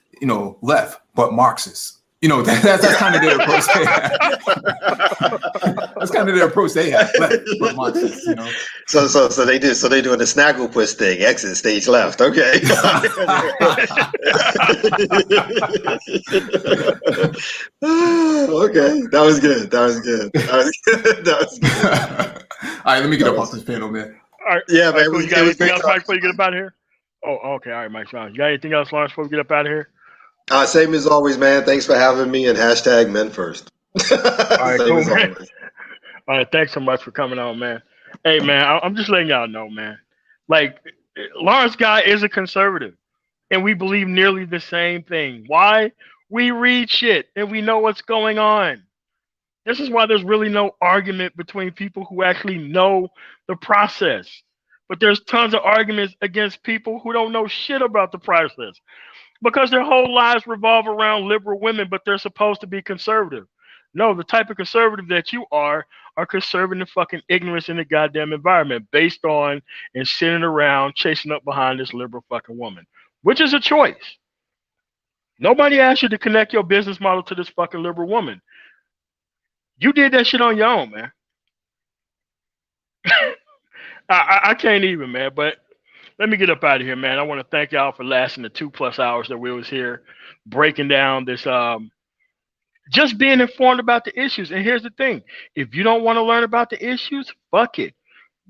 Speaker 4: left but Marxist. That's kind of their approach they have. That's kind of their approach they have. Left but Marxist,
Speaker 6: So they do. So they doing the Snagglepuss thing. Exit stage left. Okay. Okay, that was good.
Speaker 4: All right, let me get up off this panel, man.
Speaker 1: All right.
Speaker 6: Yeah, man.
Speaker 1: You got anything else, Mike, before you get up out of here? Oh, okay. All right, Mike. You got anything else, Lawrence, before we get up out of here?
Speaker 6: Same as always, man. Thanks for having me, and hashtag men first.
Speaker 1: All right, cool, man. All right, thanks so much for coming on, man. Hey, man, I'm just letting y'all know, man. Like, Lawrence Guy is a conservative, and we believe nearly the same thing. Why? We read shit, and we know what's going on. This is why there's really no argument between people who actually know the process. But there's tons of arguments against people who don't know shit about the process because their whole lives revolve around liberal women, but they're supposed to be conservative. No, the type of conservative that you are conserving the fucking ignorance in the goddamn environment based on and sitting around chasing up behind this liberal fucking woman, which is a choice. Nobody asked you to connect your business model to this fucking liberal woman. You did that shit on your own, man. I can't even, man. But let me get up out of here, man. I want to thank y'all for lasting the 2+ hours that we was here breaking down this, just being informed about the issues. And here's the thing. If you don't want to learn about the issues, fuck it.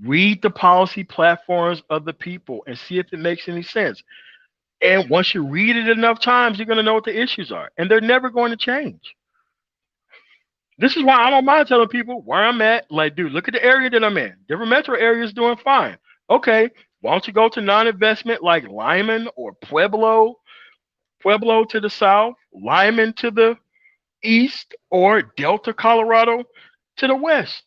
Speaker 1: Read the policy platforms of the people and see if it makes any sense. And once you read it enough times, you're going to know what the issues are. And they're never going to change. This is why I don't mind telling people where I'm at. Like, dude, look at the area that I'm in. Different metro areas doing fine. Okay, Why don't you go to non-investment like Lyman or Pueblo to the south, Lyman to the east, or Delta, Colorado to the west?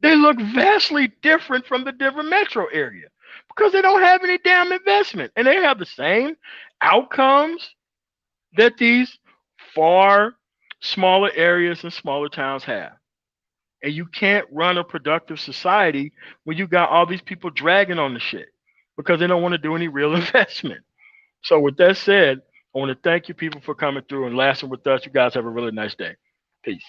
Speaker 1: They look vastly different from the Denver metro area because they don't have any damn investment, and they have the same outcomes that these far smaller areas and smaller towns have. And you can't run a productive society when you got all these people dragging on the shit because they don't want to do any real investment. So with that said, I want to thank you people for coming through and lasting with us. You guys have a really nice day. Peace.